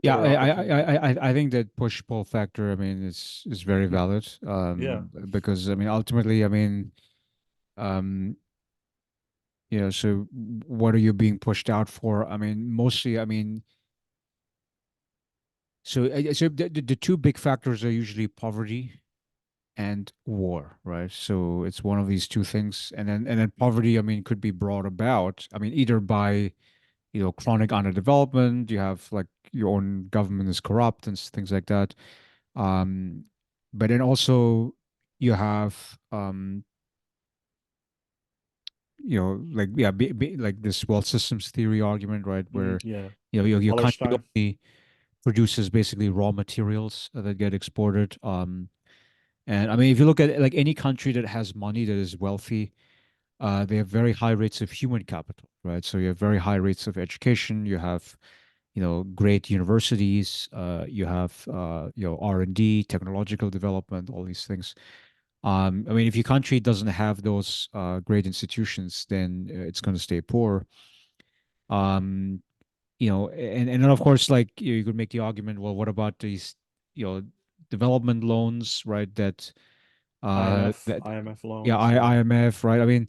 Yeah, better opportunity. I think that push pull factor, I mean, is very valid. Yeah. Because I mean, ultimately, I mean, um, so what are you being pushed out for? I mean, mostly, I mean, so the two big factors are usually poverty and war, right? So it's one of these two things, and then poverty, I mean, could be brought about, I mean, either by chronic underdevelopment, you have like your own government is corrupt and things like that. Um, but then also you have like yeah, like this wealth systems theory argument, right? Where Yeah. your country Wallerstein. only produces basically raw materials that get exported. And I mean, if you look at like any country that has money that is wealthy, they have very high rates of human capital, right? So you have very high rates of education. You have great universities. You have R&D, technological development, all these things. I mean, if your country doesn't have those great institutions, then it's going to stay poor. Um, and then of course, like you could make the argument, well, what about these, you know, development loans, right? That IMF yeah, loans, yeah, IMF, right? I mean,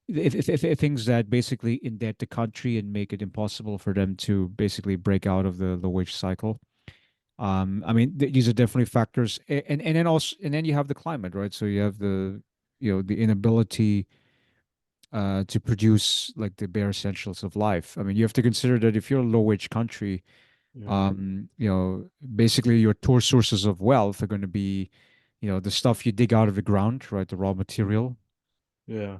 if things that basically indebt the country and make it impossible for them to basically break out of the wage cycle. I mean, these are definitely factors, and then also, and then you have the climate, right? So you have the inability to produce like the bare essentials of life. I mean, you have to consider that if you're a low wage country, yeah, basically your core sources of wealth are going to be, the stuff you dig out of the ground, right? The raw material, yeah,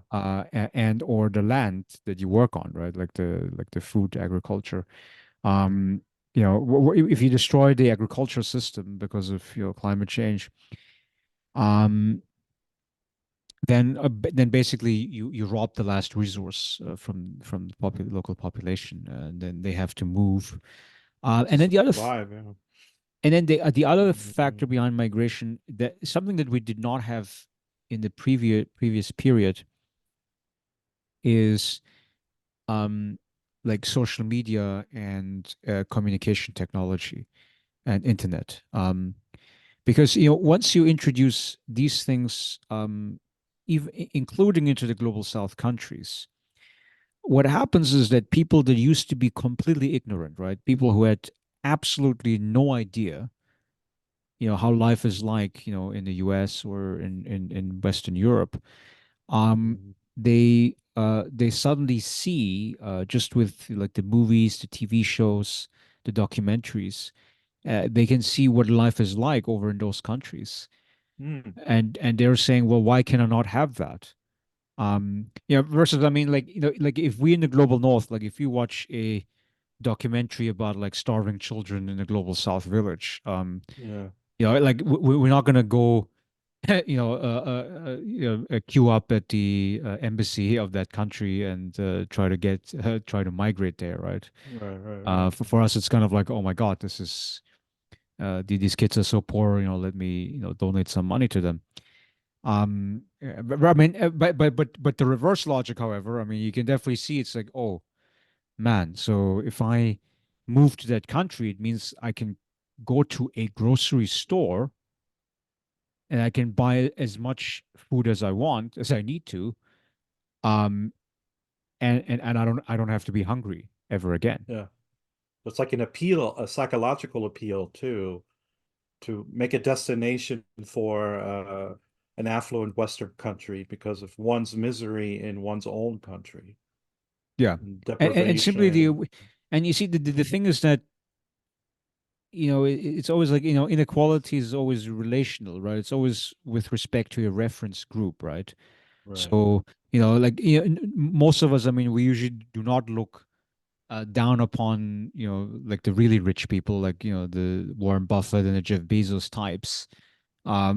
and or the land that you work on, right? Like the food agriculture. Um, if you destroy the agricultural system because of climate change, um, then basically you rob the last resource from the local population, and then they have to move. to And then survive, yeah. the other Mhm. factor behind migration, that something that we did not have in the previous period, is um like social media and communication technology and internet. Because once you introduce these things, even including into the global south countries, what happens is that people that used to be completely ignorant, right? People who had absolutely no idea, how life is like, in the US or in Western Europe, um, Mhm. they suddenly see, just with like the movies, the TV shows, the documentaries, they can see what life is like over in those countries, Mm. and they're saying, well, why can I not have that? Versus, I mean, like, like if we in the global north, like if you watch a documentary about like starving children in the global south village, Yeah, like we're not gonna go queue up at the embassy of that country and try to migrate there, right? right, right, right. For us, it's kind of like, oh my God, this is these kids are so poor, let me donate some money to them. I mean, but the reverse logic, however, I mean, you can definitely see it's like, oh man, so if I move to that country, it means I can go to a grocery store and I can buy as much food as I want, as I need to, um, and I don't have to be hungry ever again. Yeah. It's like an appeal, a psychological appeal too, to make a destination for an affluent Western country because of one's misery in one's own country Yeah, and and simply deprivation. and you see the thing is that it's always like inequality is always relational, right? It's always with respect to a reference group, right? Right. So like most of us, I mean, we usually do not look down upon like the really rich people, like the Warren Buffett and the Jeff Bezos types. But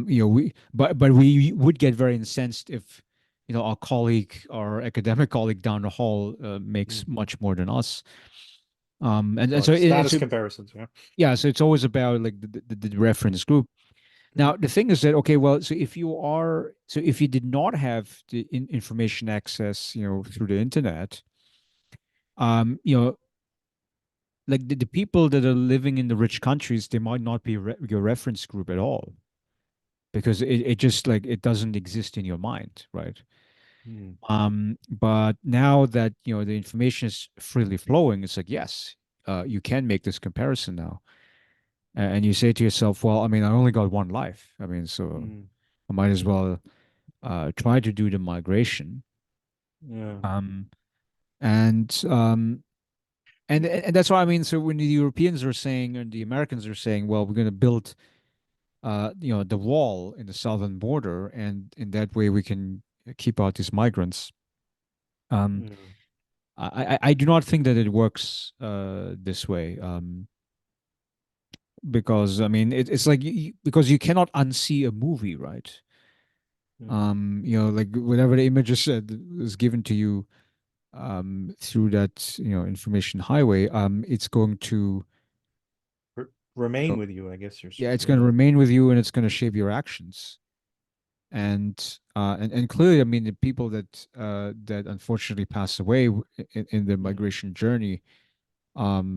we would get very incensed if our colleague, our academic colleague down the hall, makes Hmm. much more than us. And so Right. Status comparisons. Yeah. yeah, so it's always about like the reference group. Now the thing is that, okay, well, so if you did not have the information access, through the internet, um, you know, like the people that are living in the rich countries, they might not be your reference group at all, because it just like it doesn't exist in your mind, right? Hmm. But now that the information is freely flowing, it's like, yes, you can make this comparison now. And you say to yourself, well, I mean, I only got one life. I mean, so Hmm. I might as well try to do the migration. Yeah. Um, and and that's why, I mean, so when the Europeans are saying and the Americans are saying, well, we're going to build the wall in the southern border, and in that way we can keep out these migrants. Um, Yeah. I do not think that it works this way. Because I mean, it's like because you cannot unsee a movie, right? Yeah. Like whatever the image is given to you through that information highway, it's going to Remain uh, with you, I guess you're yeah, saying. it's going to Yeah. remain with you, and it's going to shape your actions. And clearly, I mean, the people that unfortunately pass away in the Yeah. migration journey,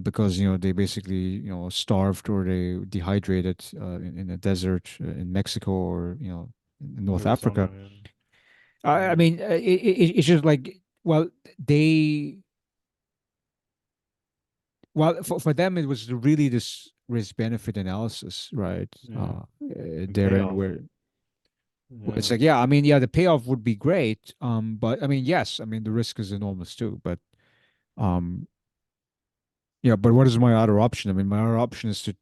because they basically starved or they dehydrated in a desert in Mexico or in North Arizona, Africa. yeah. I Yeah. mean, it's just like, well, they, well, for them, it was really this risk benefit analysis, right? Yeah. And Therein payoff. where it's Yeah. like, yeah, I mean, yeah, the payoff would be great, but I mean, yes, I mean, the risk is enormous too, but um, yeah, but what is my other option? I mean, my other option is to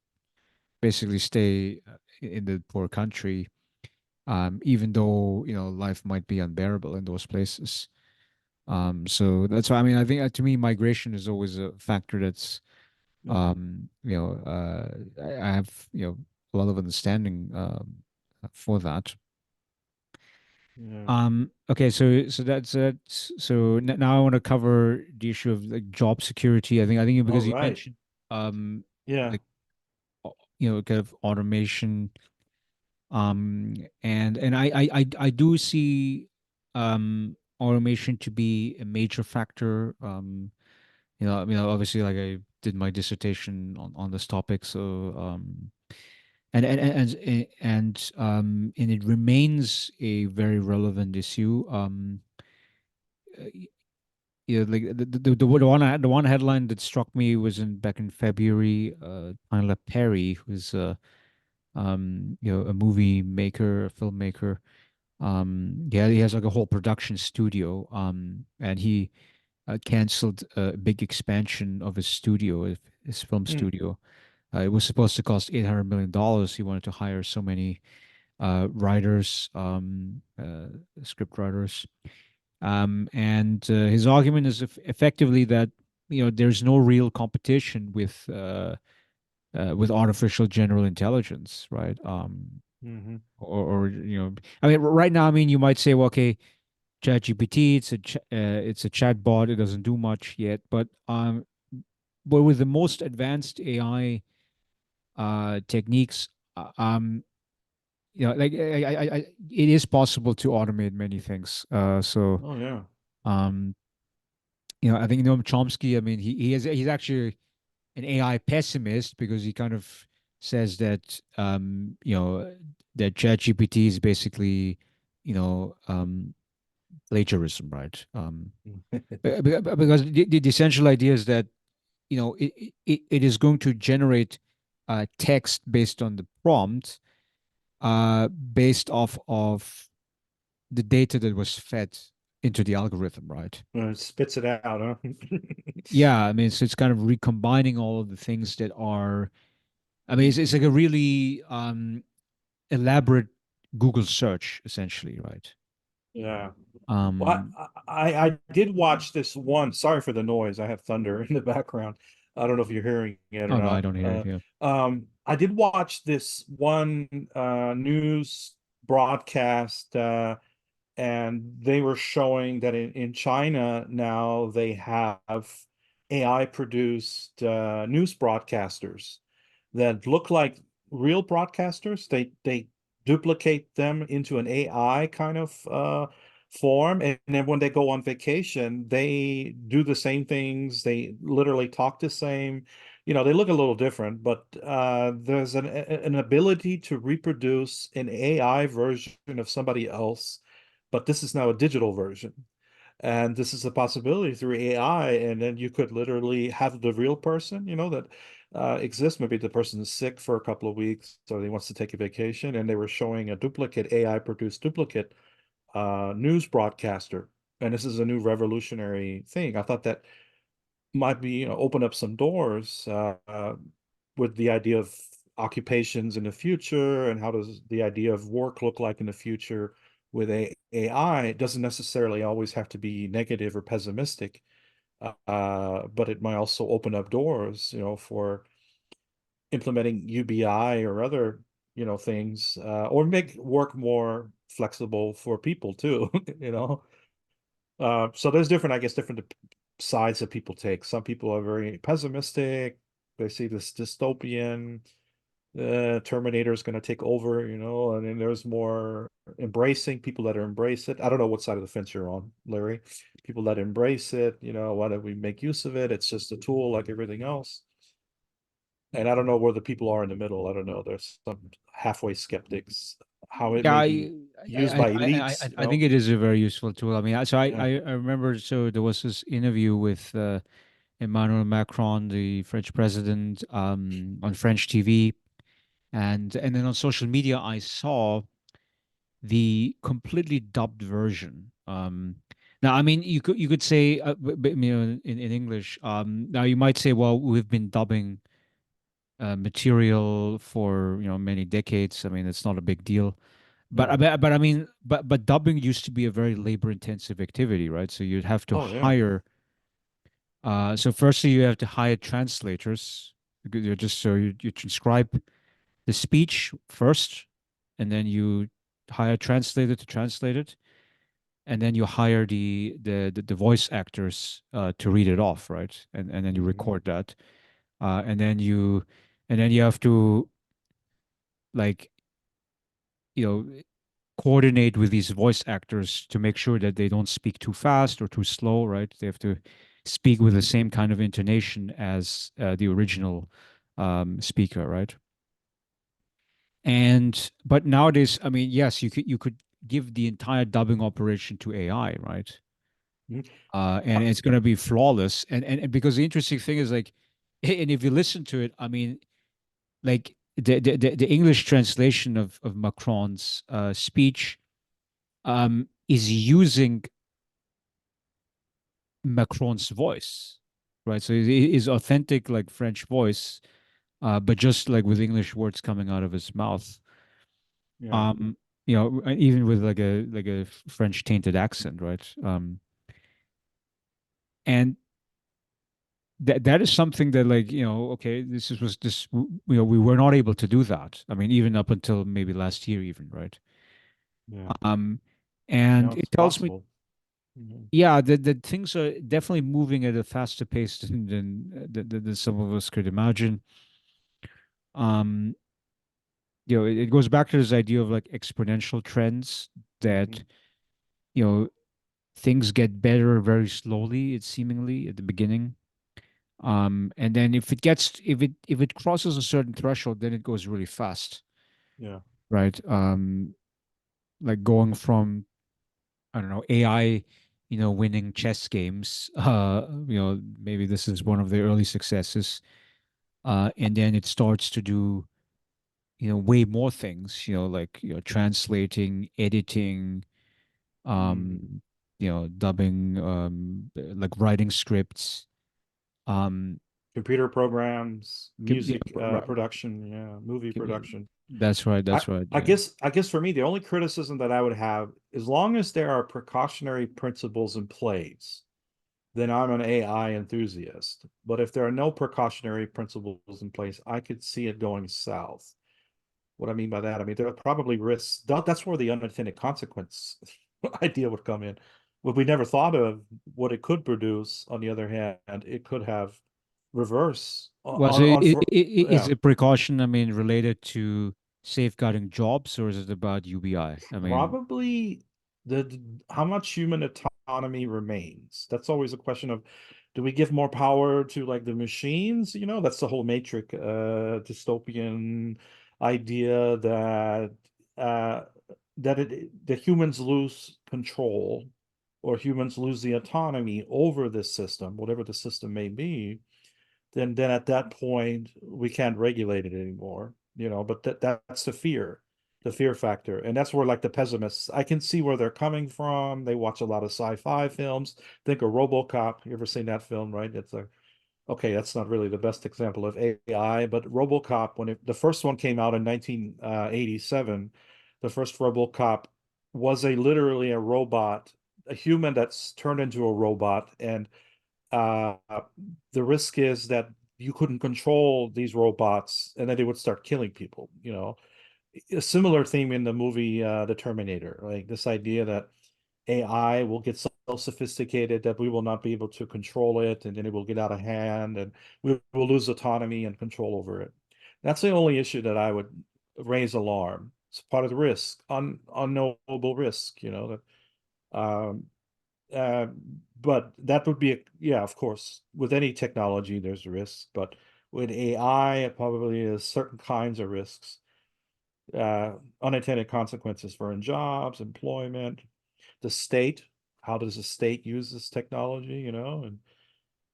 basically stay in the poor country, even though life might be unbearable in those places. So that's why, I mean, I think to me migration is always a factor that's Hmm. I have a lot of understanding for that. Yeah. Okay, so now I want to cover the issue of like job security. I think All because you right. mentioned um Yeah. like kind of automation. And I do see automation to be a major factor. I mean, obviously, like I did my dissertation on this topic, so and it remains a very relevant issue. Uh, like the one headline that struck me was in back in February. Tyler Perry, who's a movie maker, a filmmaker. Yeah, he has like a whole production studio. And he canceled a big expansion of his studio, his film Hmm. studio. It was supposed to cost $800 million. He wanted to hire so many writers, script writers. And his argument is effectively that there's no real competition with artificial general intelligence, right? Hmm. Or I mean, right now, I mean, you might say, well, okay, ChatGPT, it's a chat bot. It doesn't do much yet, but with the most advanced AI techniques, like it is possible to automate many things. Oh yeah. Um, I think Noam Chomsky. I mean, he's actually an AI pessimist because he kind of says that that ChatGPT is basically plagiarism, right? Because the essential idea is that it is going to generate text based on the prompt, based off of the data that was fed into the algorithm, right? It spits it out, huh? Yeah, I mean, so it's kind of recombining all of the things that are. I mean, it's like a really elaborate Google search, essentially, right? Yeah. Well, Um, I did watch this one. Sorry for the noise. I have thunder in the background. I don't know if you're hearing it or oh no, I not. don't hear it here. I did watch this one news broadcast, and they were showing that in China now they have AI produced news broadcasters that look like real broadcasters. They duplicate them into an AI kind of form, and then when they go on vacation, they do the same things. They literally talk the same. They look a little different, but there's an ability to reproduce an AI version of somebody else, but this is now a digital version. And this is a possibility through AI. And then you could literally have the real person, that exists. Maybe the person is sick for a couple of weeks, or he wants to take a vacation, and they were showing a duplicate, AI produced duplicate news broadcaster. And this is a new revolutionary thing. I thought that might be, open up some doors with the idea of occupations in the future, and how does the idea of work look like in the future with AI. It doesn't necessarily always have to be negative or pessimistic, but it might also open up doors, for implementing UBI or other, things, or make work more flexible for people too, you know. So there's different, I guess, different sides that people take. Some people are very pessimistic. They see this dystopian, Terminator is going to take over, and then there's more embracing people that embrace it. I don't know what side of the fence you're on, Larry. People that embrace it, why don't we make use of it? It's just a tool like everything else. And I don't know where the people are in the middle. I don't know. There's some halfway skeptics, how it Yeah, may be used by elites, I think it is a very useful tool. I mean, Yeah. I remember, so there was this interview with Emmanuel Macron, the French president, on French TV, and then on social media, I saw the completely dubbed version. Now, I mean, you could say, in English. Now you might say, well, we've been dubbing material for many decades. I mean, it's not a big deal. Yeah. But I mean, but dubbing used to be a very labor intensive activity, right? So you'd have to Oh, yeah. hire. So firstly, you have to hire translators. You're just so you transcribe the speech first, and then you hire a translator to translate it, and then you hire the voice actors to read it off, right? And then you Hmm. record that, and then you have to, like, you know coordinate with these voice actors to make sure that they don't speak too fast or too slow, right? They have to speak with the same kind of intonation as the original speaker, right? And but nowadays, I mean, yes, you could give the entire dubbing operation to AI, right? And it's going to be flawless. And because the interesting thing is, like, and if you listen to it, I mean, like the English translation of Macron's speech is using Macron's voice, right? So it is authentic, like French voice, but just like with English words coming out of his mouth. Yeah. Um, even with like a French tainted accent, right? And that is something that, like, okay, this is was this we were not able to do that. I mean, even up until maybe last year, even, right? Yeah. Um, Now and it's it tells me, possible. Mhm. yeah, that things are definitely moving at a faster pace than some of us could imagine. Um, it goes back to this idea of like exponential trends that, Mhm. you know, things get better very slowly, it's seemingly at the beginning. And then if it crosses a certain threshold, then it goes really fast, Yeah. right? Like going from, I don't know, AI, winning chess games. Maybe this is one of the early successes. And then it starts to do, way more things, like, translating, editing, Mm. um, dubbing, like writing scripts. Um, Computer programs, yeah, music production, yeah, movie yeah, production. that's right. I That's right. I Yeah. guess I guess for me, the only criticism that I would have, as long as there are precautionary principles in place, then I'm an AI enthusiast. But if there are no precautionary principles in place, I could see it going south. What I mean by that, I mean there are probably risks. That's where the unintended consequence idea would come in. What we never thought of what it could produce. On the other hand, it could have reverse Well, so on for is yeah. it precaution, I mean, related to safeguarding jobs, or is it about UBI? I mean, Probably how much human autonomy remains. That's always a question of, do we give more power to like the machines? That's the whole Matrix dystopian idea that uh the humans lose control, or humans lose the autonomy over this system, whatever the system may be. Then at that point we can't regulate it anymore. But that's the fear factor. And that's where, like, the pessimists, I can see where they're coming from. They watch a lot of sci-fi films. Think of RoboCop. You ever seen that film? Right? It's a Okay, that's not really the best example of AI, but RoboCop, the first one came out in 1987, the first RoboCop was literally a robot, a human that's turned into a robot. And uh, the risk is that you couldn't control these robots, and then they would start killing people. A similar theme in the movie The Terminator, like this idea that AI will get so sophisticated that we will not be able to control it, and then it will get out of hand, and we will lose autonomy and control over it. That's the only issue that I would raise alarm. It's part of the risk, unknowable risk, that, uh, but that would be, yeah, of course, with any technology, there's risks, but with AI, it probably is certain kinds of risks, unintended consequences for in jobs, employment, the state. How does the state use this technology, and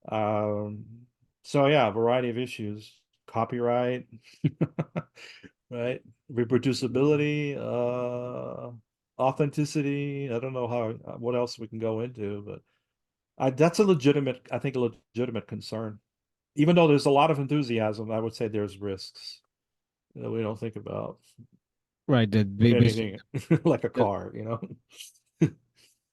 um, so yeah, a variety of issues, copyright, right? Reproducibility, authenticity. I don't know what else we can go into, but that's I think a legitimate concern. Even though there's a lot of enthusiasm, I would say there's risks that we don't think about Right. That with basically, anything like a car.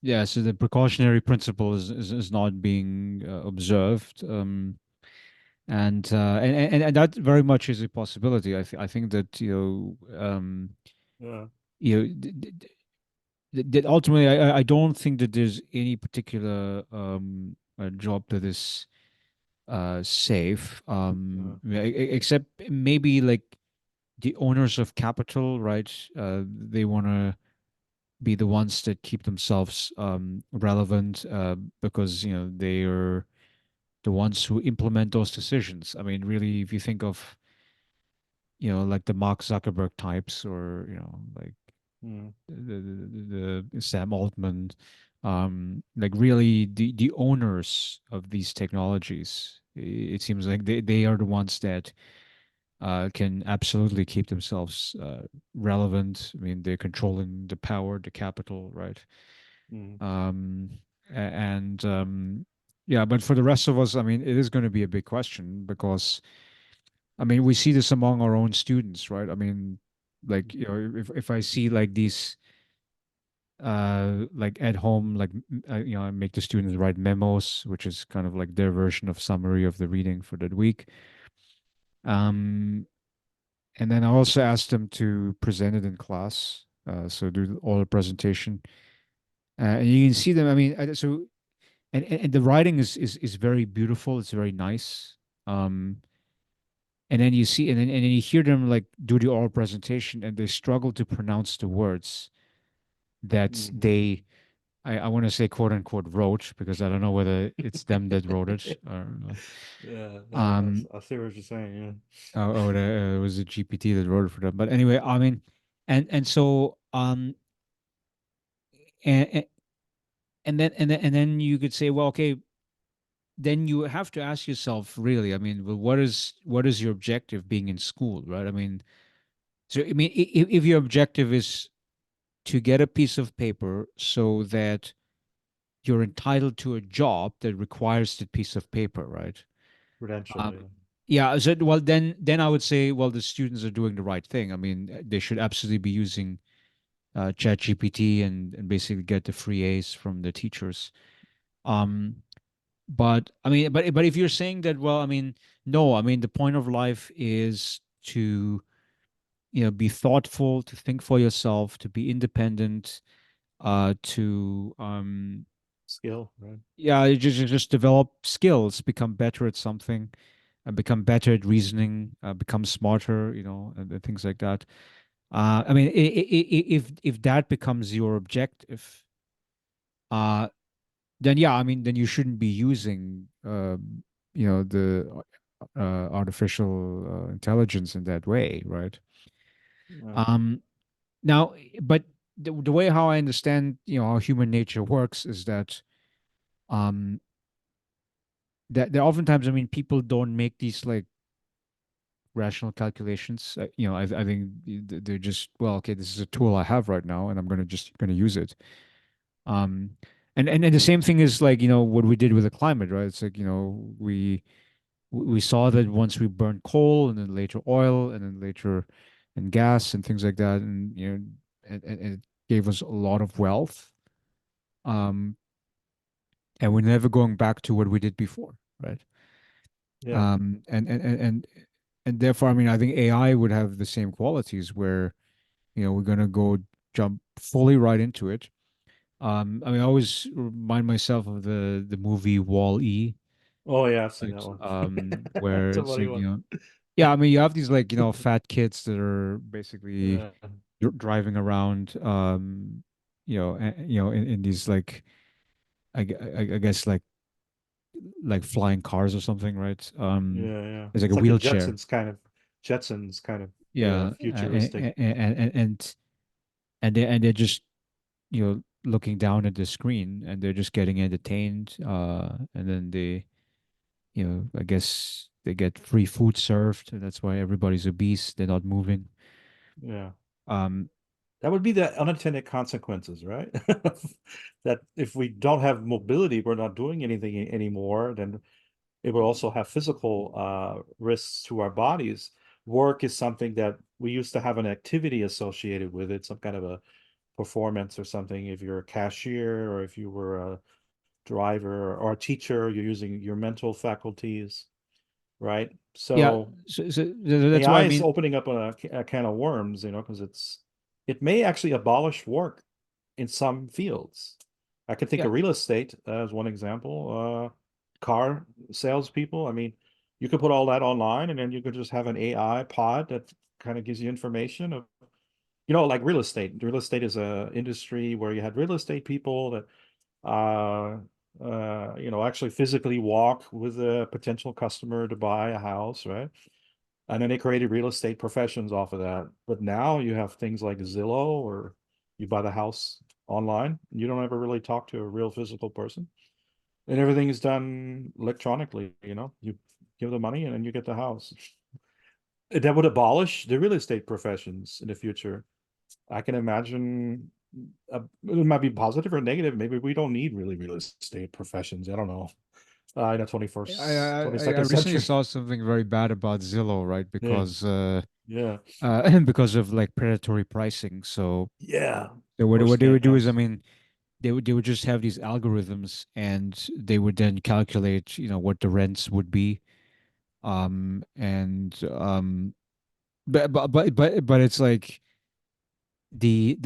yeah. So the precautionary principle is not being observed. And that very much is a possibility. I think that Yeah. that ultimately I don't think that there's any particular job that is safe, Yeah. except maybe like the owners of capital, right? They want to be the ones that keep themselves relevant, because they are the ones who implement those decisions. I mean, really, if you think of like the Mark Zuckerberg types, or like Mm. the Sam Altman, like really the owners of these technologies. It seems like they are the ones that can absolutely keep themselves relevant. I mean, they're controlling the power, the capital, right? Mm. Um, and yeah, but for the rest of us, I mean, it is going to be a big question because I mean, we see this among our own students, right? I mean, like if I see like these like at home, like I make the students write memos, which is kind of like their version of summary of the reading for that week. Um, and then I also asked them to present it in class, so do the oral presentation. And you can see them. I mean, so and the writing is very beautiful. It's very nice. Um, and then you see, and then you hear them like do the oral presentation, and they struggle to pronounce the words that Hmm. they I want to say quote unquote wrote, because I don't know whether it's them that wrote it or Yeah, yeah, um I see what you're saying. it was a GPT that wrote it for them. But anyway, I mean, and so and and then you could say, well, okay, then you have to ask yourself, really, I mean, well, what is your objective being in school, right? I mean, so I mean, if your objective is to get a piece of paper so that you're entitled to a job that requires that piece of paper, right? Prudential, Um, yeah. yeah. So, well, then I would say, well, the students are doing the right thing. I mean, they should absolutely be using ChatGPT and basically get the free A's from the teachers. Um, but I mean, but if you're saying that, well, I mean, no, I mean, the point of life is to be thoughtful, to think for yourself, to be independent, to Skill, right? yeah, you just develop skills, become better at something, and become better at reasoning, become smarter, and things like that. I mean, if that becomes your objective, uh, then yeah, I mean, then you shouldn't be using, the artificial intelligence in that way, right? Yeah. Um, Now, but the way how I understand, how human nature works is that um that oftentimes, I mean, people don't make these like rational calculations. I think they're just, well, okay, this is a tool I have right now, and I'm gonna use it. Um, and the same thing is like what we did with the climate, right? It's like we saw that once we burned coal, and then later oil, and then later and gas and things like that, and and it gave us a lot of wealth. Um, and we're never going back to what we did before, right? Yeah. And therefore, I mean, I think AI would have the same qualities where we're gonna go jump fully right into it. I mean, I always remind myself of the movie Wall E, Oh yeah, I've seen right? that one. Where That's a it's funny like one. Yeah, I mean, you have these like, fat kids that are basically Yeah, driving around, in these like, I guess like flying cars or something, right? yeah, yeah. It's like a It's like a wheelchair. Jetsons kind of Yeah, futuristic. and they're just looking down at the screen and they're just getting entertained. And then I guess they get free food served, and that's why everybody's obese. They're not moving. Yeah. Um, That would be the unintended consequences, right? That if we don't have mobility, we're not doing anything anymore, then it will also have physical risks to our bodies. Work is something that we used to have an activity associated with it, some kind of a performance or something. If you're a cashier or if you were a driver or a teacher, you're using your mental faculties, right? yeah, So so that's why AI I is mean, opening up a can of worms, because it may actually abolish work in some fields. I can think yeah, of real estate as one example. Car salespeople. I mean, you could put all that online, and then you could just have an AI pod that kind of gives you information of, like real estate. Real estate is a industry where you had real estate people that actually physically walk with a potential customer to buy a house, right? And then they created real estate professions off of that. But now you have things like Zillow, or you buy the house online. You don't ever really talk to a real physical person. And everything is done electronically, you give the money and then you get the house. That would abolish the real estate professions in the future. I can imagine it might be positive or negative. Maybe we don't need really real estate professions. I don't know. In the I, 21st, I I 22nd recently century. saw something very bad about Zillow, right? Yeah. Because Yeah. because of like predatory pricing. So Yeah. Or what they would do is, I scams. mean, they would just have these algorithms, and they would then calculate, what the rents would be. And but it's like the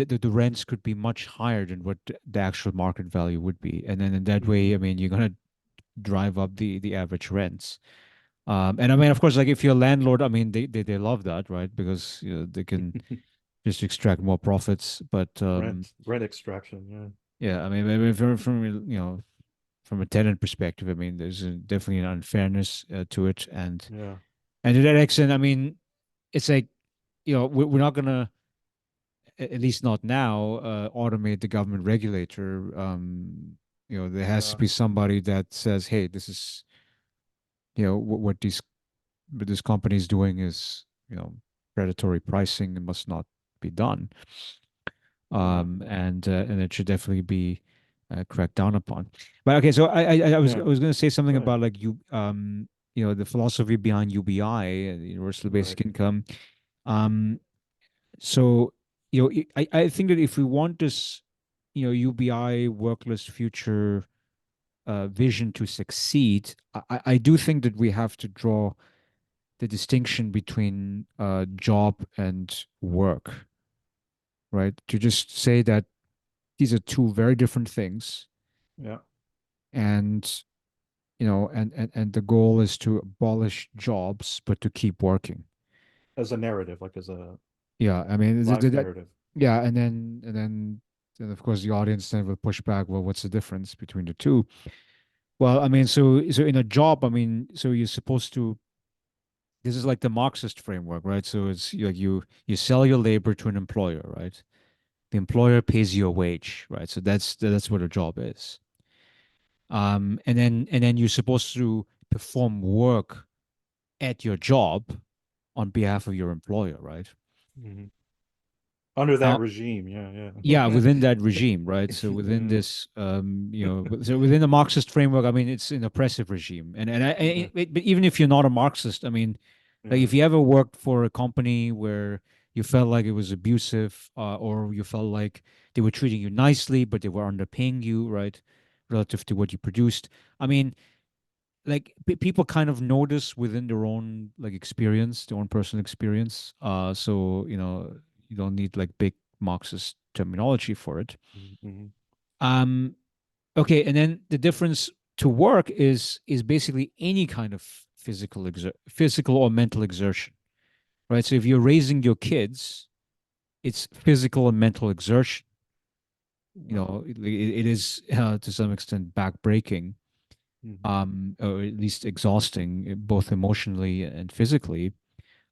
rents could be much higher than what the actual market value would be, and then in that way, Mhm. I mean, you're gonna drive up the average rents. And I mean, of course, like if you're a landlord, I mean, they love that, right? Because they can just extract more profits. But Rent extraction. Yeah. yeah, I mean, from from a tenant perspective, I mean, there's definitely an unfairness to it, Yeah. and to that extent, I mean, it's like we're not gonna, at least not now, automate the government regulator. There has to Yeah. be somebody that says, hey, this is what this company is doing is predatory pricing and must not be done. Yeah. And it should definitely be cracked down upon. But okay, so I Yeah. was going to say something Go ahead. about like the philosophy behind UBI, universal Right. basic income. Um, so I think that if we want this UBI workless future vision to succeed, I do think that we have to draw the distinction between job and work, right? To just say that these are two very different things, Yeah. and and the goal is to abolish jobs but to keep working. As a narrative, like as a Yeah, I mean life narrative. yeah, and then of course the audience then will push back. Well, what's the difference between the two? Well, I mean, so in a job, I mean, so you're supposed to. This is like the Marxist framework, right? So it's like you sell your labor to an employer, right? The employer pays you a wage, right? So that's what a job is. And then you're supposed to perform work at your job on behalf of your employer, right? Mhm. Under that Uh, regime. Yeah. yeah, Yeah. within that regime, right? So within Yeah. this, so within the Marxist framework, I mean, it's an oppressive regime, Yeah. but even if you're not a Marxist, I mean, like Yeah. if you ever worked for a company where you felt like it was abusive, or you felt like they were treating you nicely, but they were underpaying you, right, relative to what you produced. I mean, like people kind of notice within their own like experience, their own personal experience. So you don't need like big Marxist terminology for it. Mhm. Um, okay, and then the difference to work is basically any kind of physical or mental exertion, right? So if you're raising your kids, it's physical and mental exertion. You Yeah. know, it is to some extent backbreaking, Mhm. or at least exhausting, both emotionally and physically.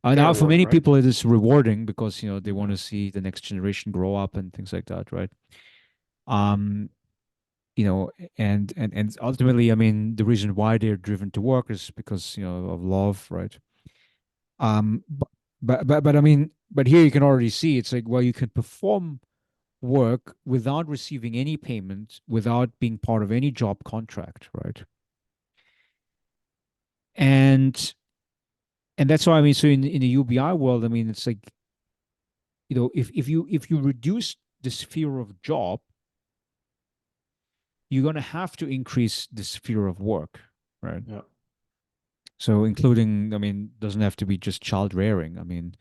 Care Now, for work, many right? people, it is rewarding because they want Yeah. to see the next generation grow up and things like that, right? Um, you know, and ultimately, I mean, the reason why they're driven to work is because of love, right? Um, but but I mean, but here you can already see it's like, well, you can perform work without receiving any payment, without being part of any job contract, right? And and that's why I mean, so in the UBI world, I mean, it's like, if you reduce the sphere of job, you're going to have to increase the sphere of work, right? Yeah. So including, I mean, doesn't have to be just child rearing. I mean,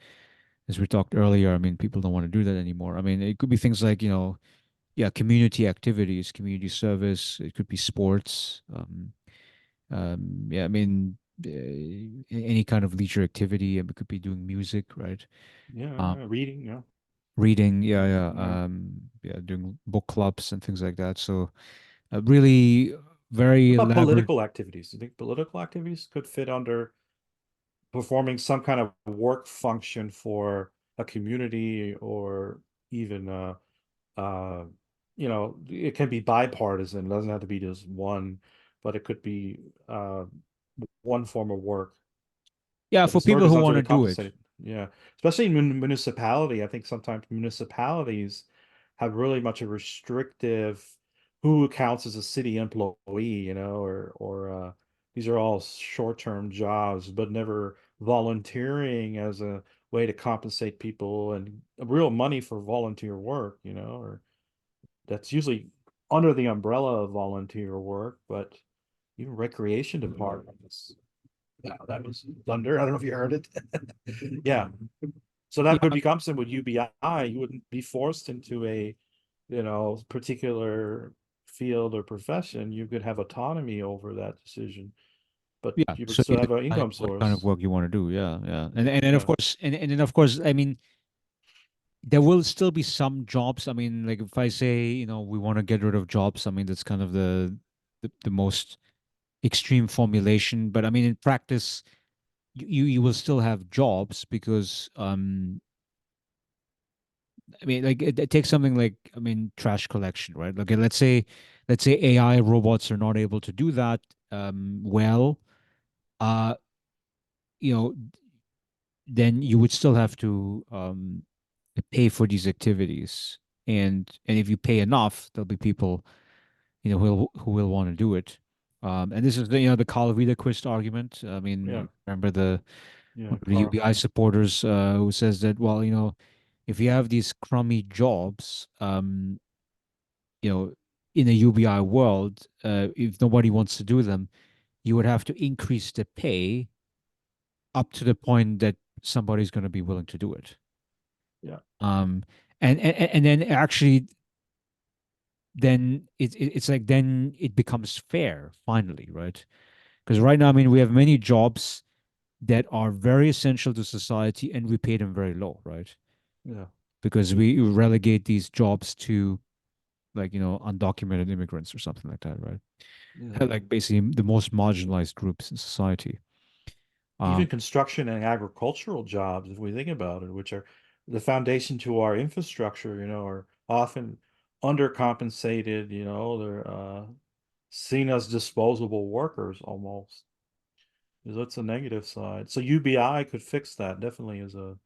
as we talked earlier, I mean, people don't want to do that anymore. I mean, it could be things like, yeah, community activities, community service. It could be sports. Yeah, I mean, any kind of leisure activity. And it could be doing music, right? Yeah. Um, Yeah. Reading. Yeah. reading, yeah, Yeah. yeah, doing book clubs and things like that. So, really What very about elaborate. political activities? Do you think political activities could fit under performing some kind of work function for a community or even uh it can be bipartisan, it doesn't have to be just one, but it could be one form of work Yeah, if for this work people is who want unduly to do it. compensated. Yeah, especially in municipality. I think sometimes municipalities have really much a restrictive who counts as a city employee, or these are all short-term jobs, but never volunteering as a way to compensate people and real money for volunteer work, or that's usually under the umbrella of volunteer work, but even recreation departments. Yeah, that was thunder. I don't know if you heard it. Yeah. So that could Yeah, become something with UBI. You wouldn't be forced into a, particular field or profession. You could have autonomy over that decision, but yeah. you would So still you have an decide income what kind of source. work you want to do. Yeah, yeah. And then of Yeah. course, and then of course, I mean, there will still be some jobs. I mean, like if I say, we want to get rid of jobs, I mean, that's kind of the most extreme formulation. But I mean, in practice, you will still have jobs because, I mean, like it takes something like, I mean, trash collection, right? Okay, let's say AI robots are not able to do that, well, uh, you know, then you would still have to pay for these activities. And if you pay enough, there'll be people, who will want to do it. And this is the Carl Wiederquist argument. I Yeah. mean, remember the Yeah. one of the Carl. UBI supporters, who says that, well, if you have these crummy jobs, you know, in a UBI world, if nobody wants to do them, you would have to increase the pay up to the point that somebody's going to be willing to do it. Yeah. Um, and then actually, then it's like, then it becomes fair finally, right? Because right now, I mean, we have many jobs that are very essential to society, and we pay them very low, right? Yeah. Because we relegate these jobs to, like, undocumented immigrants or something like that, right? Yeah. Like basically the most marginalized groups in society. Even Um, construction and agricultural jobs, if we think about it, which are the foundation to our infrastructure, are often undercompensated, they're seen as disposable workers almost. That's a negative side. So UBI could fix that, definitely as a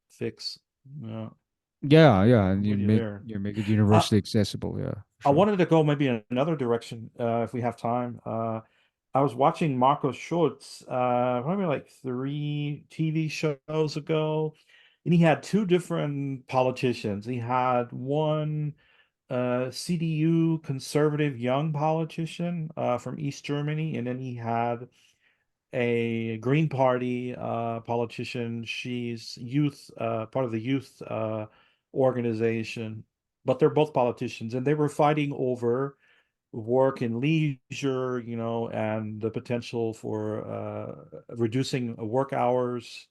fix. Yeah, yeah, yeah, and I'm you with you make there. you make it Uh, universally accessible. Yeah, for I sure. wanted to go maybe in another direction, if we have time. I was watching Marco Schultz, probably like three TV shows ago, and he had two different politicians. He had one CDU conservative young politician from East Germany, and then he had a Green Party politician. She's youth, part of the youth organization, but they're both politicians, and they were fighting over work and leisure, and the potential for reducing work hours.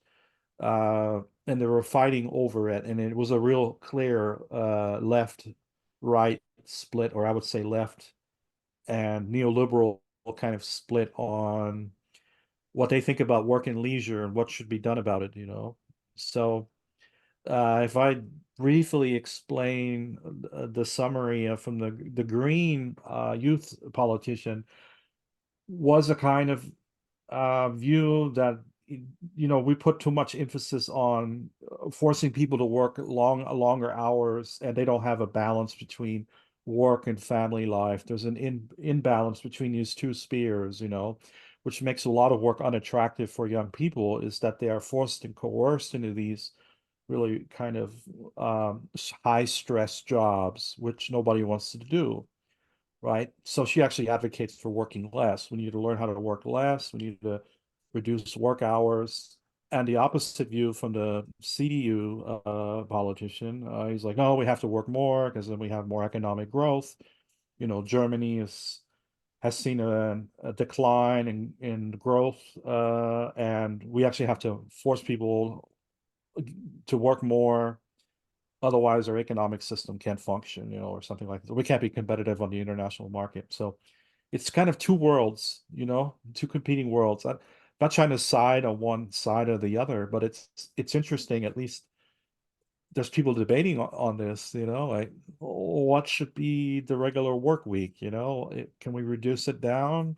And they were fighting over it, and it was a real clear left-right split, or I would say left and neoliberal kind of split on what they think about work and leisure and what should be done about it. So if I briefly explain the summary from the Green youth politician, was a kind of view that we put too much emphasis on forcing people to work longer hours, and they don't have a balance between work and family life. There's an imbalance between these two spheres, which makes a lot of work unattractive for young people, is that they are forced and coerced into these really kind of high stress jobs, which nobody wants to do, right? So she actually advocates for working less. We need to learn how to work less. We need to reduce work hours. And the opposite view from the CDU politician, he's like, no, we have to work more because then we have more economic growth. Germany has seen a decline in growth, and we actually have to force people to work more. Otherwise, our economic system can't function, or something like that. We can't be competitive on the international market. So it's kind of two worlds, two competing worlds. I'm not trying to side on one side or the other, but it's interesting. At least there's people debating on this, like, what should be the regular work week? Can we reduce it down?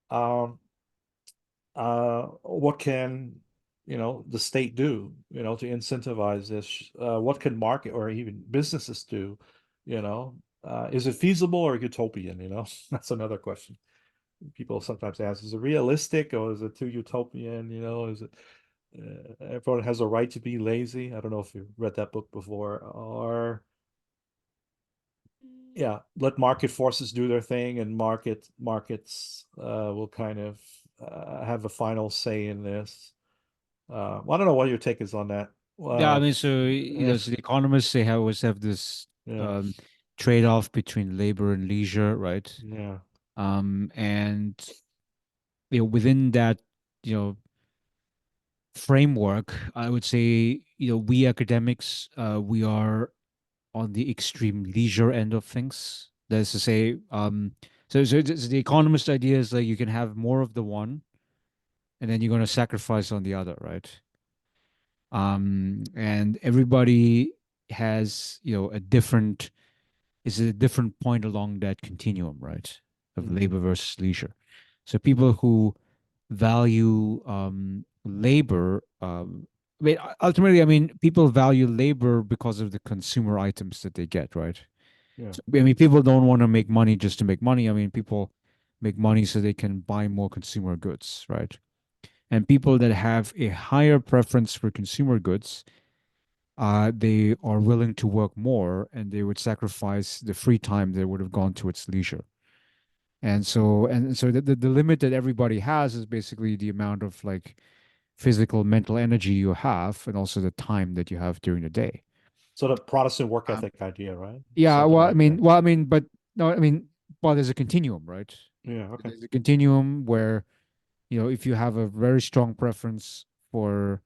Um, what can the state do, to incentivize this? What can market or even businesses do? Is it feasible or utopian? That's another question people sometimes ask. Is it realistic or is it too utopian? Is it everyone has a right to be lazy? I don't know if you've read that book before. Or yeah, let market forces do their thing, and markets will kind of have a final say in this. Well, I don't know what your take is on that. Yeah, I Uh, mean, so yeah, so the economists, they always have this yeah, um, trade-off between labor and leisure, right? yeah. And within that, you know, framework, I would say, we academics, we are on the extreme leisure end of things. That is to say, the economist idea is that you can have more of the one, and then you're going to sacrifice on the other, right? And everybody has, a different is a different point along that continuum, right? Of Hmm. labor versus leisure. So people who value labor, I mean, ultimately, I mean, people value labor because of the consumer items that they get, right? Yeah. So, I mean, people don't want to make money just to make money. I mean, people make money so they can buy more consumer goods, right? And people that have a higher preference for consumer goods, they are willing to work more and they would sacrifice the free time that would have gone to its leisure. And so the limit that everybody has is basically the amount of like physical, mental energy you have and also the time that you have during the day. So the Protestant work Um, ethic idea, right? yeah, Something like that. but no, I mean, well, there's a continuum, right? Yeah. Okay. There's a continuum where, if you have a very strong preference for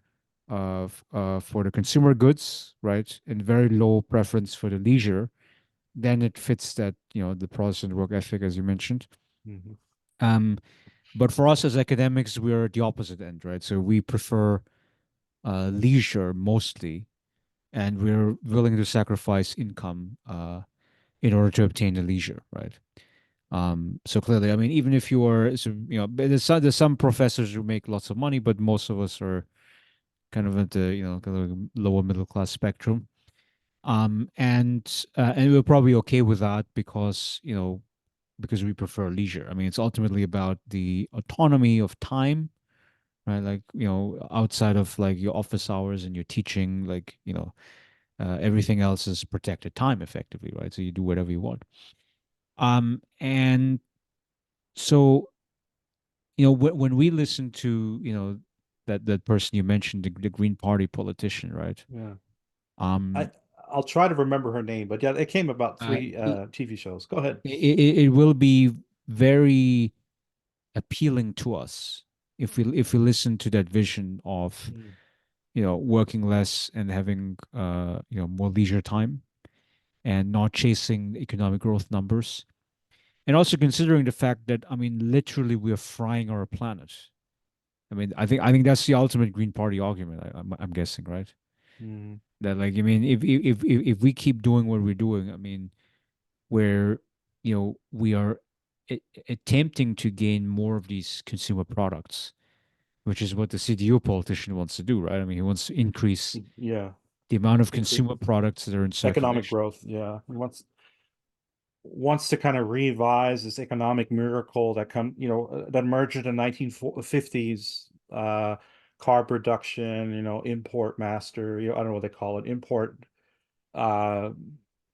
for the consumer goods, right, and very low preference for the leisure, then it fits that, the Protestant work ethic, as you mentioned. Hmm. Um, but for us as academics, we're at the opposite end, right? So we prefer leisure mostly, and we're willing to sacrifice income in order to obtain the leisure, right? So clearly, I mean, even if you are, so, but there's some professors who make lots of money, but most of us are kind of at the, kind of lower middle class spectrum. And we're probably okay with that because we prefer leisure. I mean, it's ultimately about the autonomy of time, right? Like, outside of like your office hours and your teaching, like, everything else is protected time effectively, right? So you do whatever you want. And so, when we listen to, that person you mentioned, the Green Party politician, right? Yeah. I Um, I'll try to remember her name, but yeah, it came about three it, TV shows. Go ahead. it will be very appealing to us if we listen to that vision of Mm, working less and having more leisure time and not chasing economic growth numbers. And also considering the fact that, I mean, literally we are frying our planet. I mean, I think that's the ultimate Green Party argument. I'm guessing, right? mm, That, like, I mean, if we keep doing what we're doing, I mean, where we are attempting to gain more of these consumer products, which is what the CDU politician wants to do, right? I mean, he wants to increase yeah, the amount of increase consumer products that are in economic circulation. growth. Yeah, wants to kind of revise this economic miracle that that emerged in the 1950s. Car production, import master. I don't know what they call it. Import, uh,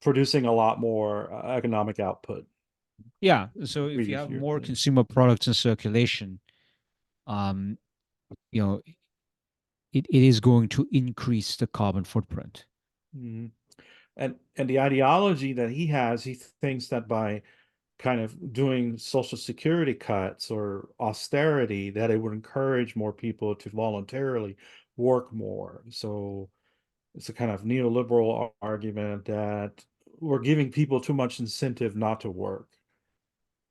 producing a lot more economic output. Yeah. So if you have more consumer products in circulation, um, you know, it is going to increase the carbon footprint. Mhm. And the ideology that he has, he thinks that by kind of doing social security cuts or austerity, that it would encourage more people to voluntarily work more. So it's a kind of neoliberal argument that we're giving people too much incentive not to work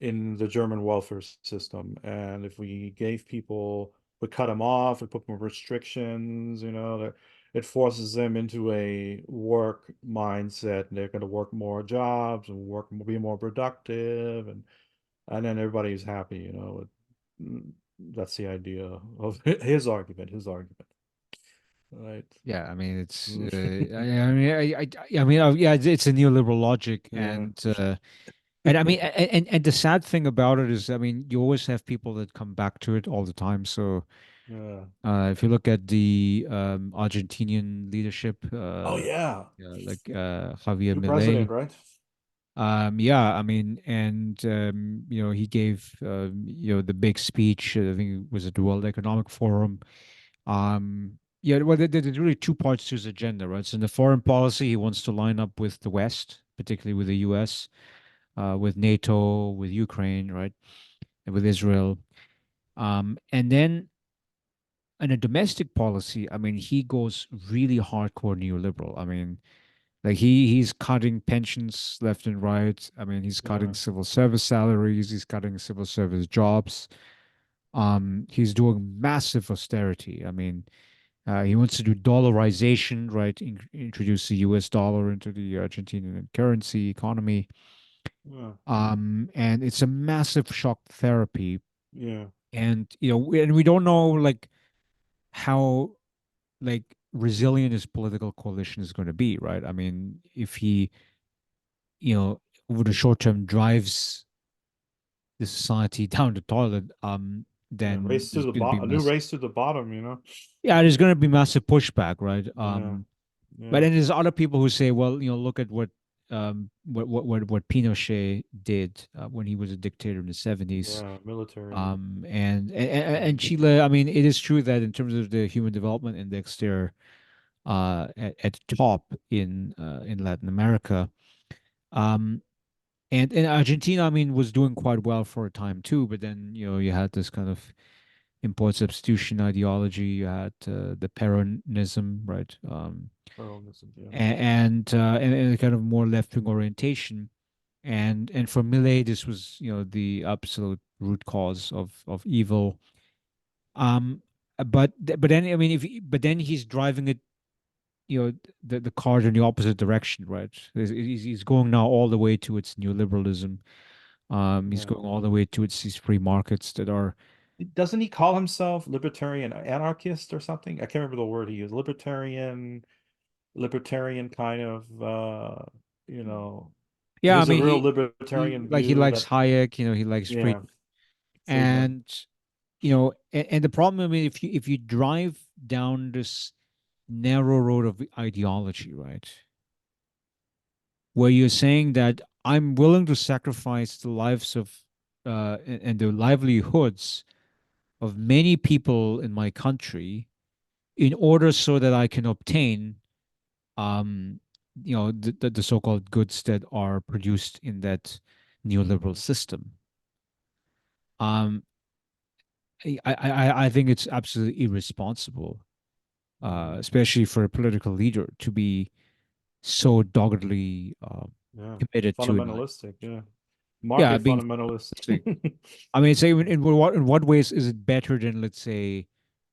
in the German welfare system. And if we gave people, we cut them off, we put more restrictions, that it forces them into a work mindset, and they're going to work more jobs and be more productive, and then everybody's happy, Mm, That's the idea of his argument, right? Yeah, I mean it's Mm. I mean I mean yeah, it's a neoliberal logic, Yeah. and I mean and the sad thing about it is, I mean, you always have people that come back to it all the time. So Yeah. if you look at the Argentinian leadership, Oh yeah. yeah, like Javier New president, Milei. right? Yeah, I mean, and he gave the big speech. I think it was at the World Economic Forum. Yeah, well, there's really two parts to his agenda, right? So in the foreign policy, he wants to line up with the West, particularly with the U.S., with NATO, with Ukraine, right, and with Israel. And then in a domestic policy, I mean, he goes really hardcore neoliberal. I mean, like he's cutting pensions left and right. I mean, he's cutting Yeah. civil service salaries. He's cutting civil service jobs. He's doing massive austerity. I mean, he wants to do dollarization, right? Introduce the U.S. dollar into the Argentinian currency economy. Yeah. And it's a massive shock therapy. Yeah. And and we don't know, like, how, like, resilient his political coalition is going to be, right? I mean, if he over the short term drives the society down the toilet, Yeah. then Race to there's the going to be bottom, a new massive, race to the bottom. yeah, there's going to be massive pushback, right? Yeah. But Yeah. then there's other people who say, well, look at what Pinochet did when he was a dictator in the 70s. Yeah. Military. And Chile, I mean, it is true that in terms of the Human Development Index, they're at the top in Latin America. Um, and Argentina, I mean, was doing quite well for a time too, but then you had this kind of import substitution ideology. You had the Peronism, right? Pluralism, yeah. And a kind of more left wing orientation. And for Millet, this was the absolute root cause of evil. Um, but then, I mean, but then he's driving it, the car in the opposite direction, right? He's going now all the way to its neoliberalism. He's Yeah. going all the way to its these free markets that are. Doesn't he call himself libertarian anarchist or something? I can't remember the word he used. Libertarian kind of, you know, Yeah, I he's a mean, real he libertarian like he view likes that, Hayek. He likes yeah, Friedman. Friedman. And and the problem, I mean, if you drive down this narrow road of ideology, right, where you're saying that I'm willing to sacrifice the lives of and the livelihoods of many people in my country in order so that I can obtain um the so-called goods that are produced in that neoliberal system. Um, I think it's absolutely irresponsible, Hmm. especially for a political leader to be so doggedly Yeah. committed to it. Like, Fundamentalistic. Yeah. yeah, Market being fundamentalist. like, I mean, say in what ways is it better than, let's say,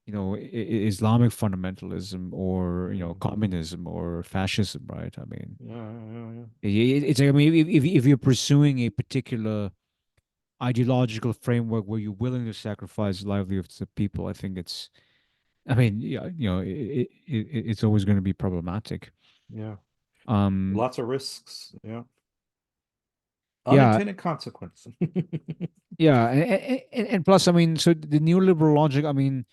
Islamic fundamentalism, or Hmm. communism or fascism, right? I mean, Yeah, yeah, yeah. it's like, I mean, if you're pursuing a particular ideological framework where you're willing to sacrifice livelihoods of people, I think it's, I mean, yeah, it's always going to be problematic. Yeah. Um, Lots of risks. Yeah. yeah, Unintended consequence. yeah, and plus, I mean, so the neoliberal logic, I mean,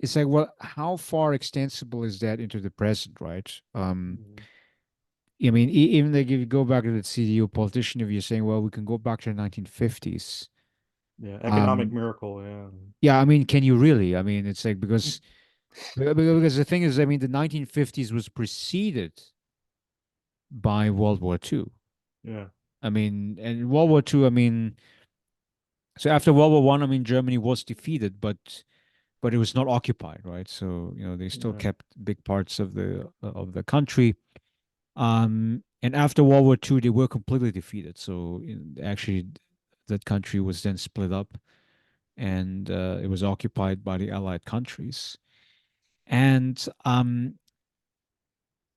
it's like, well, how far extensible is that into the present, right? Mhm. I mean, even like if you go back to the CDU politician, if you're saying, well, we can go back to the 1950s. Yeah. Economic Um, miracle. Yeah. yeah, I mean, can you really? I mean, it's like, because the thing is, I mean, the 1950s was preceded by World War II. Yeah. I mean, and World War II, I mean, so after World War One, I mean, Germany was defeated, but it was not occupied, right? So they still Yeah. kept big parts of the country. And after World War II, they were completely defeated. So actually, that country was then split up, and it was occupied by the Allied countries. And and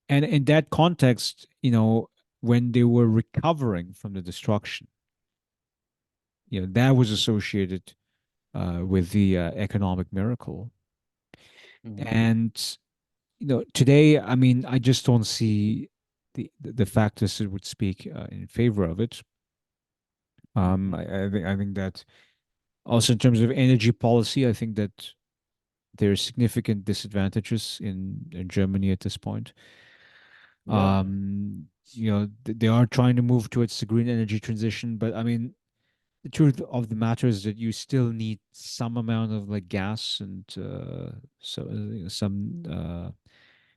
in that context, when they were recovering from the destruction, that was associated with the economic miracle. Hmm. And today, I mean, I just don't see the factors that would speak in favor of it. Hmm. I think that also in terms of energy policy, I think that there are significant disadvantages in Germany at this point. Yeah. They are trying to move towards the green energy transition, but I mean, the truth of the matter is that you still need some amount of like gas and some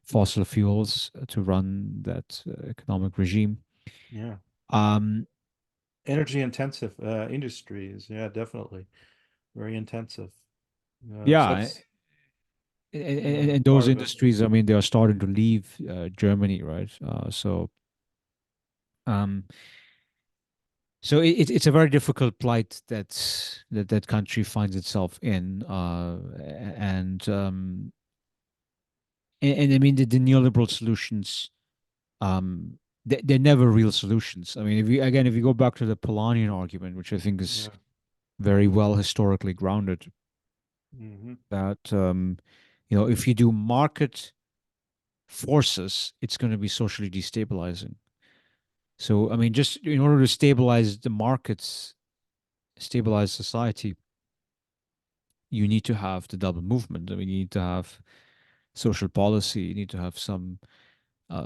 fossil fuels to run that economic regime. Yeah. Um, Energy intensive industries. Yeah, definitely. Very intensive. So yeah, that's and those part of it. industries, I mean, they are starting to leave Germany, right? Um, so it's a very difficult plight that country finds itself in, and I mean the neoliberal solutions, um, they're never real solutions. I mean, if you go back to the Polanyian argument, which I think is Yeah. very well historically grounded, Hmm. that if you do market forces, it's going to be socially destabilizing. So, I mean, just in order to stabilize the markets, stabilize society, you need to have the double movement. I mean, you need to have social policy, you need to have some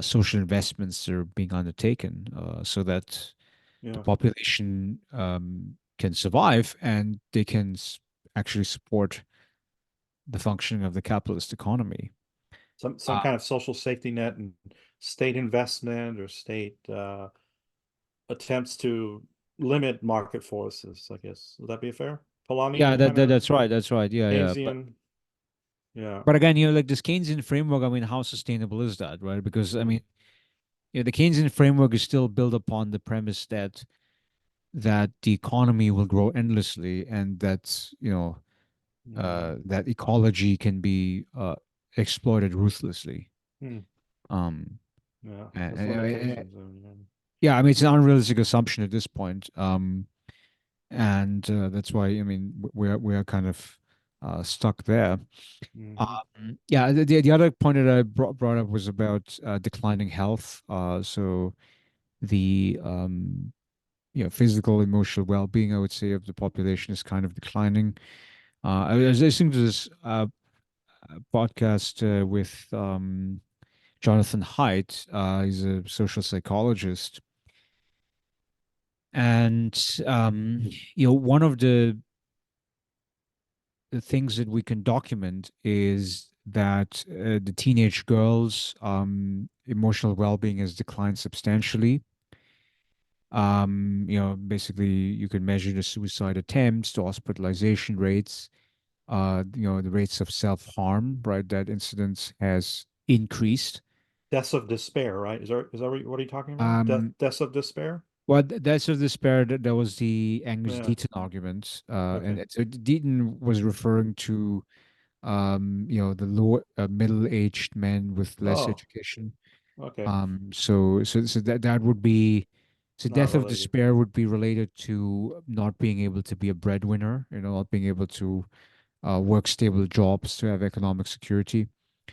social investments that are being undertaken so that the Yeah. population can survive and they can actually support the functioning of the capitalist economy. Some Uh, kind of social safety net and state investment or state attempts to limit market forces, I guess. Would that be fair? yeah, Polanyi that, kind that of that's right. That's right. Yeah, yeah. But Keynesian. Yeah. but again, like this Keynesian framework, I mean, how sustainable is that, right? Because I Mm, mean, the Keynesian framework is still built upon the premise that the economy will grow endlessly and that mm, that ecology can be exploited ruthlessly. mm. Um, Yeah. and, There's and- limitations. yeah, I mean, it's an unrealistic assumption at this point. And that's why I mean we are kind of stuck there. Hmm. Yeah, the other point that I brought up was about declining health. So the physical, emotional well-being, I would say, of the population is kind of declining. I was listening to this podcast with Jonathan Haidt. He's a social psychologist, and one of the things that we can document is that the teenage girls' emotional well-being has declined substantially. Basically, you can measure the suicide attempts, the hospitalization rates, the rates of self-harm, right? That incidence has increased. Deaths of despair, right? Is that what are you talking about? Um, Deaths of despair? well, that's of despair. That was the Angus Yeah. Deaton argument, Okay. and so Deaton was referring to the low middle-aged men with less Oh, education. okay. So that would be, so Not death of related. despair would be related to not being able to be a breadwinner, not being able to work stable jobs to have economic security.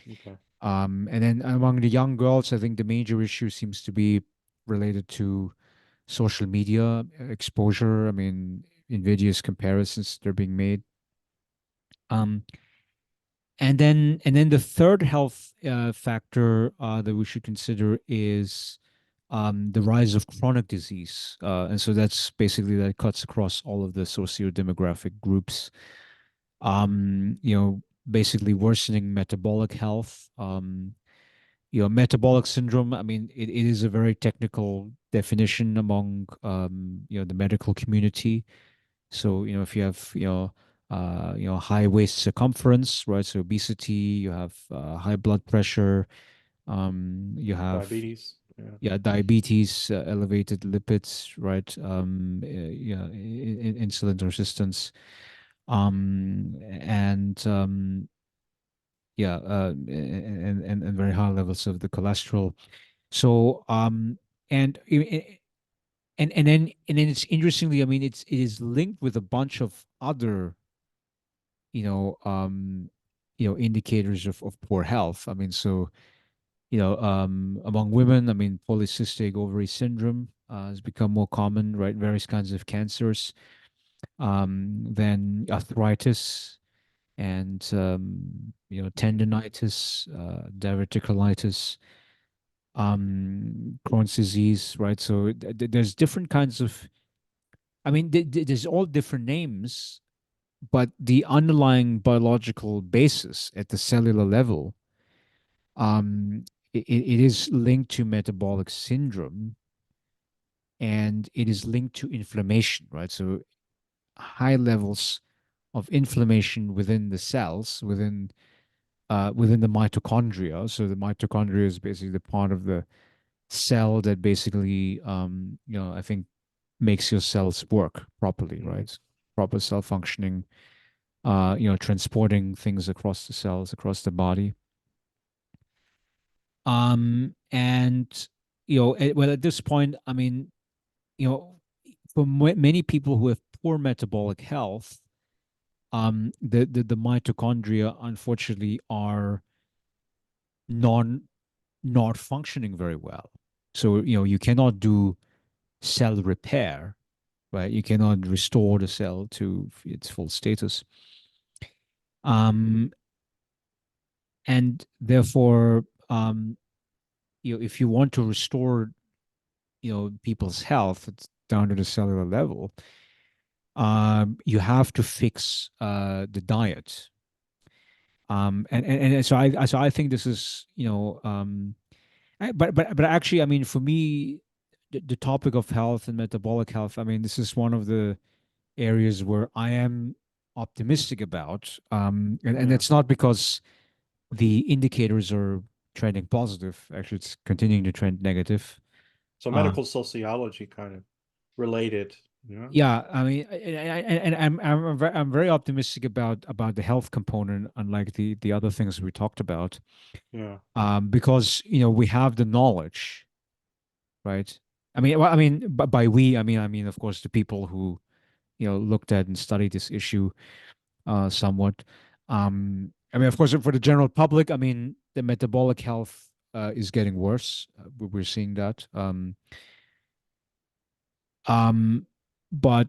Okay. And then among the young girls, I think the major issue seems to be related to social media exposure. I mean, invidious comparisons that are being made. Um, and then the third health factor that we should consider is the rise of chronic disease. And so that's basically that cuts across all of the socio-demographic groups. Basically worsening metabolic health. Metabolic syndrome, I mean, it is a very technical definition among, the medical community. So, if you have, high waist circumference, right? So obesity, you have high blood pressure, you have, Diabetes. Yeah. yeah, diabetes, elevated lipids, right? Insulin resistance, and yeah, and very high levels of the cholesterol. So, and and then it's interestingly, I mean, it is linked with a bunch of other, you know, um, indicators of poor health. I mean, so among women, I mean, polycystic ovary syndrome has become more common, right? Various kinds of cancers, then arthritis and Mm. tendonitis, diverticulitis, Crohn's disease, right? So there's different kinds of. I mean, there's all different names, but the underlying biological basis at the cellular level, it is linked to metabolic syndrome, and it is linked to inflammation, right? So high levels of inflammation within the cells, within the mitochondria. So the mitochondria is basically the part of the cell that basically, I think makes your cells work properly, Mm. right? Proper cell functioning, transporting things across the cells, across the body. And well, at this point, I mean, you know, for many people who have poor metabolic health, the mitochondria unfortunately are non not functioning very well. So you cannot do cell repair, right? You cannot restore the cell to its full status. Um, and therefore, if you want to restore, people's health down to the cellular level, you have to fix the diet. And so I think this is, but actually, I mean, for me, the topic of health and metabolic health, I mean, this is one of the areas where I am optimistic about. And Yeah. it's not because the indicators are trending positive. Actually, it's continuing to trend negative. So Uh, medical sociology kind of related. Yeah. yeah, I mean, and I'm very optimistic about the health component, unlike the other things we talked about, Yeah. because we have the knowledge, right? I mean, well, I mean, by we, I mean, of course, the people who looked at and studied this issue somewhat. I mean, of course, for the general public, I mean, the metabolic health is getting worse. We're seeing that. Um, but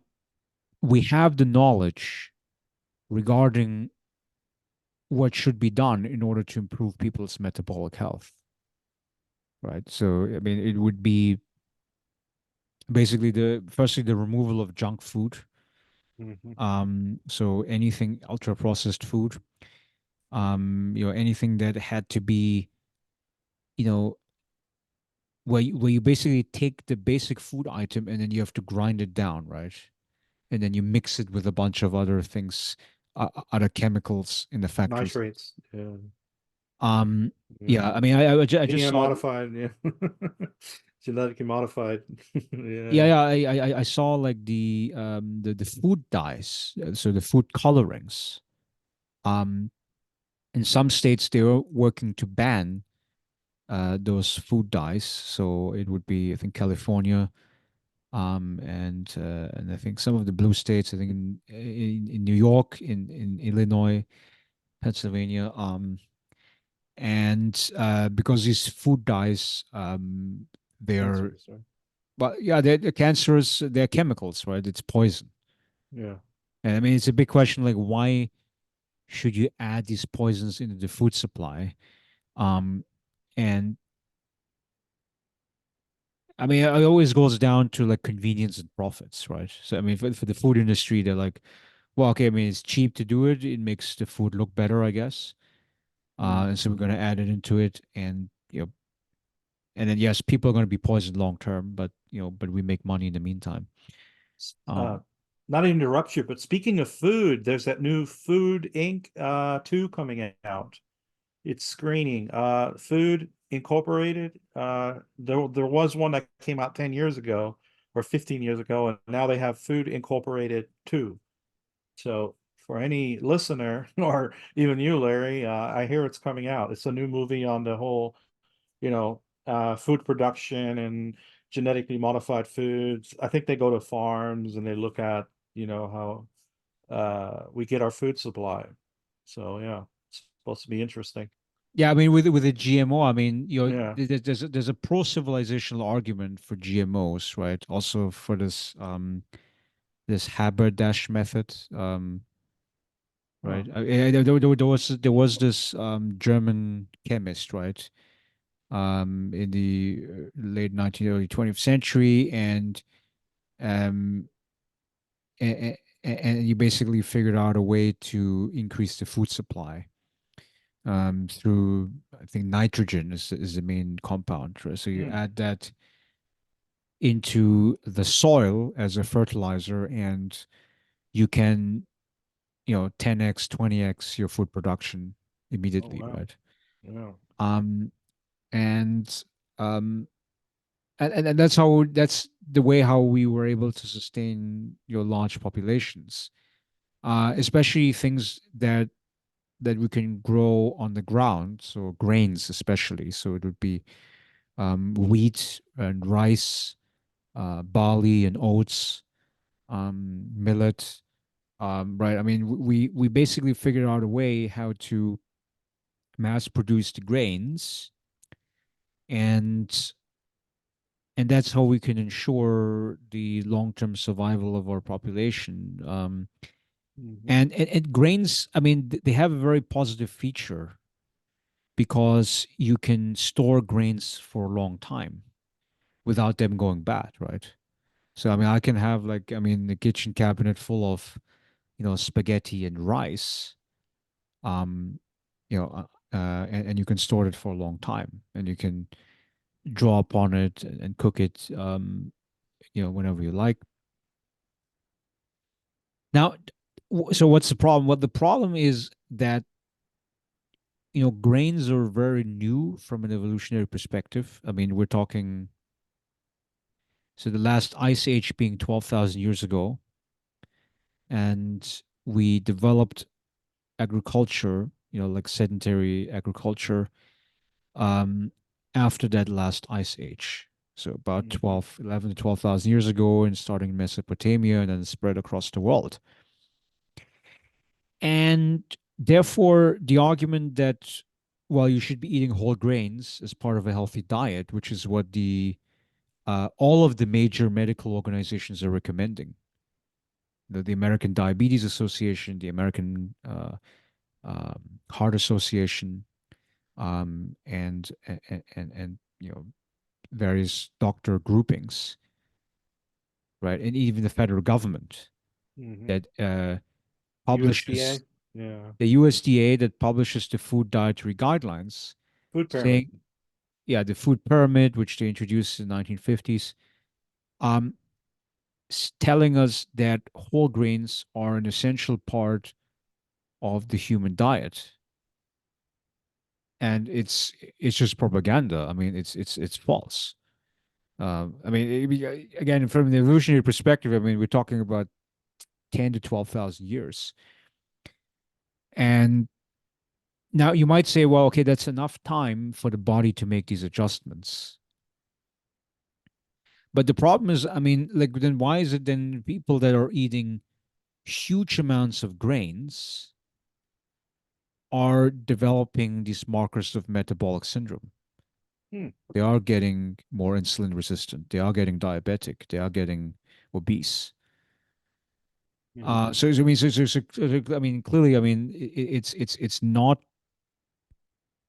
we have the knowledge regarding what should be done in order to improve people's metabolic health, right? So, I mean, it would be basically firstly the removal of junk food. Hmm. So anything ultra processed food. Anything that had to be, you know, where you basically take the basic food item and then you have to grind it down, right? And then you mix it with a bunch of other things, other chemicals in the factories. Nitrates. Yeah. Um, Yeah. yeah, I mean, I just GM saw, modified. Yeah. Genetically modified. yeah, Yeah. yeah, I saw like the food dyes, so the food colorings. Um, in some states they were working to ban those food dyes. So it would be, I think, California, and I think some of the blue states. I think in New York, in Illinois, Pennsylvania, and because these food dyes, they're Cancerous, right? but yeah, they're cancerous. They're chemicals, right? It's poison. Yeah. And I mean, it's a big question. Like, why should you add these poisons into the food supply? Um, and I mean, it always goes down to like convenience and profits, right? So I mean, for the food industry, they're like, well, okay, I mean, it's cheap to do it. It makes the food look better, I guess. Mm. And so we're going to add it into it, and and then yes, people are going to be poisoned long term, but but we make money in the meantime. Uh, Um, not to interrupt you, but speaking of food, there's that new Food Inc. 2 coming out. It's screening. Food Incorporated. There was one that came out 10 years ago or 15 years ago, and now they have Food Incorporated 2. So for any listener or even you, Larry, I hear it's coming out. It's a new movie on the whole, food production and genetically modified foods. I think they go to farms and they look at, how we get our food supply. So yeah, it's supposed to be interesting. yeah, I mean, with a GMO, I mean, Yeah. there's a pro civilizational argument for GMOs, right? Also for this haberdash method, Huh. right? There was this German chemist, right? In the late 19th, early 20th century, um, and you basically figured out a way to increase the food supply through, I think, nitrogen is the main compound. Right? So you Hmm. add that into the soil as a fertilizer, and you can 10x, 20x your food production Oh immediately, wow. right? Yeah. Um, and um, and that's the way how we were able to sustain your large populations, especially things that we can grow on the ground, so grains especially. So it would be wheat and rice, barley and oats, millet. Right. I mean, we basically figured out a way how to mass produce the grains, and that's how we can ensure the long-term survival of our population. Hmm. And grains, I mean, they have a very positive feature because you can store grains for a long time without them going bad, right? So I mean, I can have, like, I mean, the kitchen cabinet full of spaghetti and rice, um, and you can store it for a long time, and you can draw upon it and cook it, whenever you like. Now, so what's the problem? What the problem is that grains are very new from an evolutionary perspective. I mean, we're talking, so the last ice age being 12,000 years ago, and we developed agriculture, like sedentary agriculture, um, after that last ice age. So about Hmm. 12, 11 to 12,000 years ago, and starting in Mesopotamia and then spread across the world. And therefore, the argument that, well, you should be eating whole grains as part of a healthy diet, which is what the all of the major medical organizations are recommending. The American Diabetes Association, the American Heart Association, and various doctor groupings, right, and even the federal government Hmm. that publishes, USDA. Yeah. The USDA that publishes the food dietary guidelines Food pyramid. saying, yeah, the food pyramid, which they introduced in the 1950s, um, telling us that whole grains are an essential part of the human diet. And it's just propaganda. I mean, it's false. I mean, again, from the evolutionary perspective, I mean, we're talking about 10 to 12,000 years. And now you might say, well, okay, that's enough time for the body to make these adjustments. But the problem is, I mean, like, then why is it then people that are eating huge amounts of grains are developing these markers of metabolic syndrome? Hmm. They are getting more insulin resistant. They are getting diabetic. They are getting obese. Hmm. So I mean, I mean, clearly, I mean, it's not,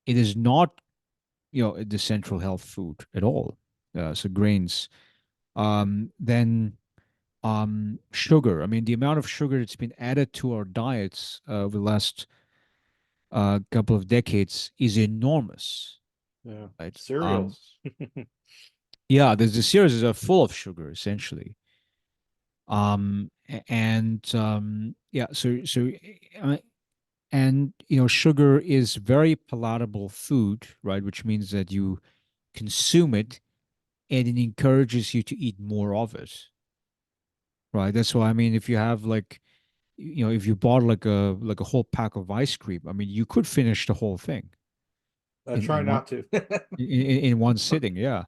it is not, the central health food at all. So grains, then sugar. I mean, the amount of sugar that's been added to our diets over the last couple of decades is enormous, Yeah. right? Cereals. Yeah, the cereals are full of sugar essentially. And yeah, uh, and sugar is very palatable food, right? Which means that you consume it and it encourages you to eat more of it, right? That's why, I mean, if you have like, if you bought like a whole pack of ice cream, I mean, you could finish the whole thing I in try in one not to. in one sitting, yeah.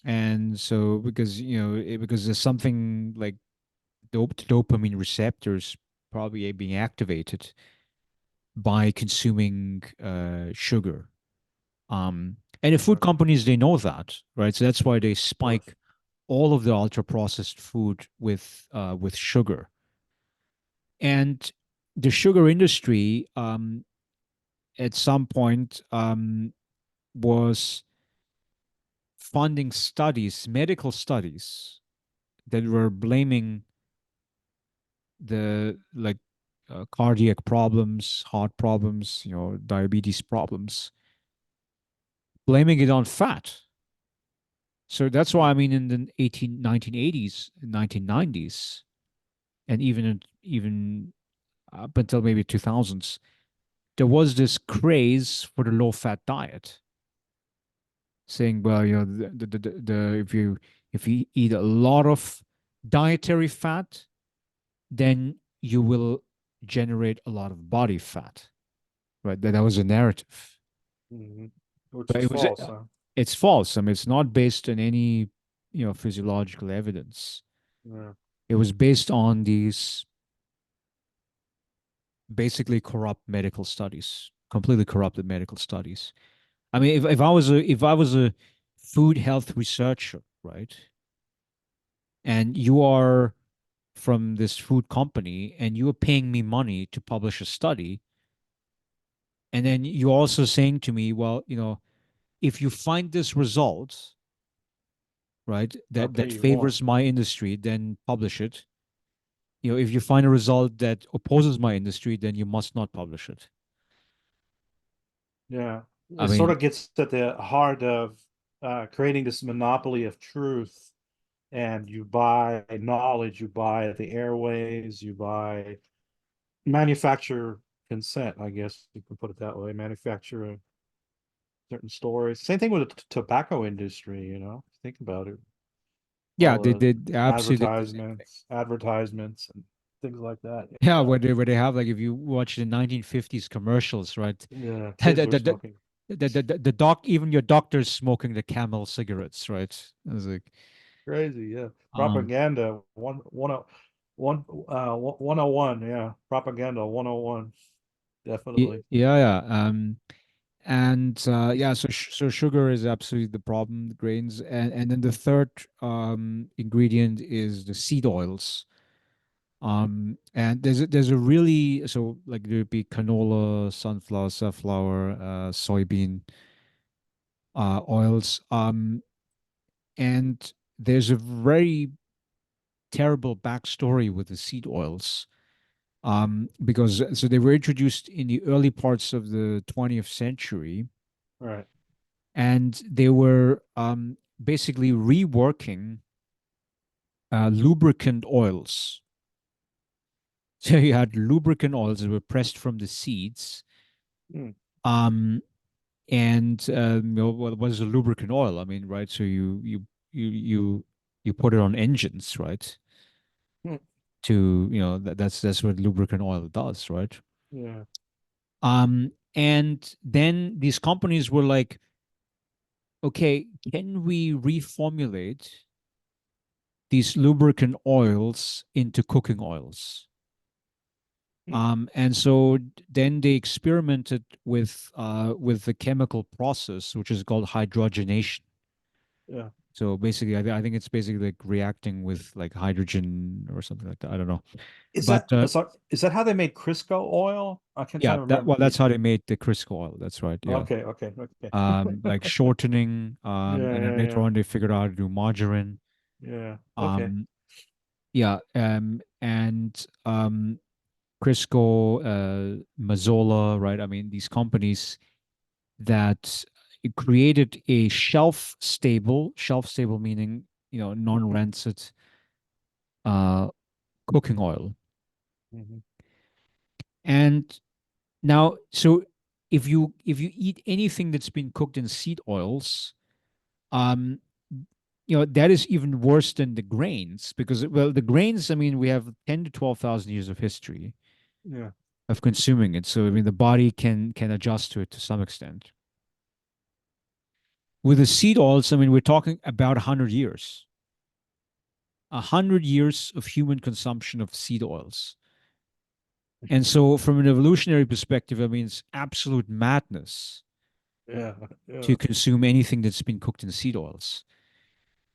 And so because because there's something like dopamine receptors probably being activated by consuming sugar. And the food Right. companies, they know that, right? So that's why they Of course. spike all of the ultra processed food with sugar. And the sugar industry, at some point, was funding studies, medical studies, that were blaming the like cardiac problems, heart problems, diabetes problems, blaming it on fat. So that's why, I Hmm. mean, in the 1980s, 1990s, and even up until maybe 2000s, there was this craze for the low fat diet, saying, well, if you eat a lot of dietary fat, then you will generate a lot of body fat, right? That was a narrative, Hmm. Which but is it was false, huh? it's false. I mean, it's not based on any physiological evidence. Yeah. It was based on these basically corrupt medical studies, completely corrupted medical studies. I mean, if I was a food health researcher, right, and you are from this food company and you are paying me money to publish a study, and then you're also saying to me, well, if you find this result, right, I'll that pay you more. favors my industry, then publish it. If you find a result that opposes my industry, then you must not publish it. Yeah. I It sort mean, of gets at the heart of creating this monopoly of truth. And you buy knowledge, you buy the airways, you buy manufacture consent, I guess you can put it that way. Manufacture certain stories. Same thing with the tobacco industry, think about it. yeah, All they the did absolutely the same thing. advertisements and things like that. Yeah, Yeah. where they have, like, if you watch the 1950s commercials, right? Yeah. the Kids the were the, smoking. the doc, even your doctor's smoking the Camel cigarettes, right? I was like, Crazy, yeah. um, Propaganda 101, yeah. Propaganda 101, definitely. yeah, yeah. And yeah, so sugar is absolutely the problem, the grains, and then the third ingredient is the seed oils. And there's a really, so like there'd be canola, sunflower, safflower, soybean oils. And there's a very terrible backstory with the seed oils. Because so they were introduced in the early parts of the 20th century, Right. and they were basically reworking lubricant oils. So you had lubricant oils that were pressed from the seeds. Mm, Um, and what is a lubricant oil? I mean, right? So you put it on engines, right? mm, To that's what lubricant oil does, right? yeah. And then these companies were like, okay, can we reformulate these lubricant oils into cooking oils? Mm, And so then they experimented with the chemical process, which is called hydrogenation. yeah. So basically, I think it's basically like reacting with like hydrogen or something like that. I don't know, Is but that sorry, is that how they made Crisco oil? I can yeah, kind of that remember. well, that's how they made the Crisco oil. That's right. Yeah, Okay, okay, okay. like shortening, Yeah, and then yeah, later yeah. on they figured out how to do margarine. Yeah. Okay. Um, yeah, and Crisco, Mazola, right? I mean, these companies that created a shelf stable meaning Hmm. non-rancid uh, cooking oil. Hmm. And now, so if you eat anything that's been cooked in seed oils, um, that is even worse than the grains because well, the grains, I mean, we have 10 to 12,000 years of history Yeah. of consuming it. So I mean, the body can adjust to it to some extent. With the seed oils, I mean, we're talking about 100 years. 100 years of human consumption of seed oils. And so, from an evolutionary perspective, I mean, it's absolute madness Yeah. Yeah. to consume anything that's been cooked in seed oils.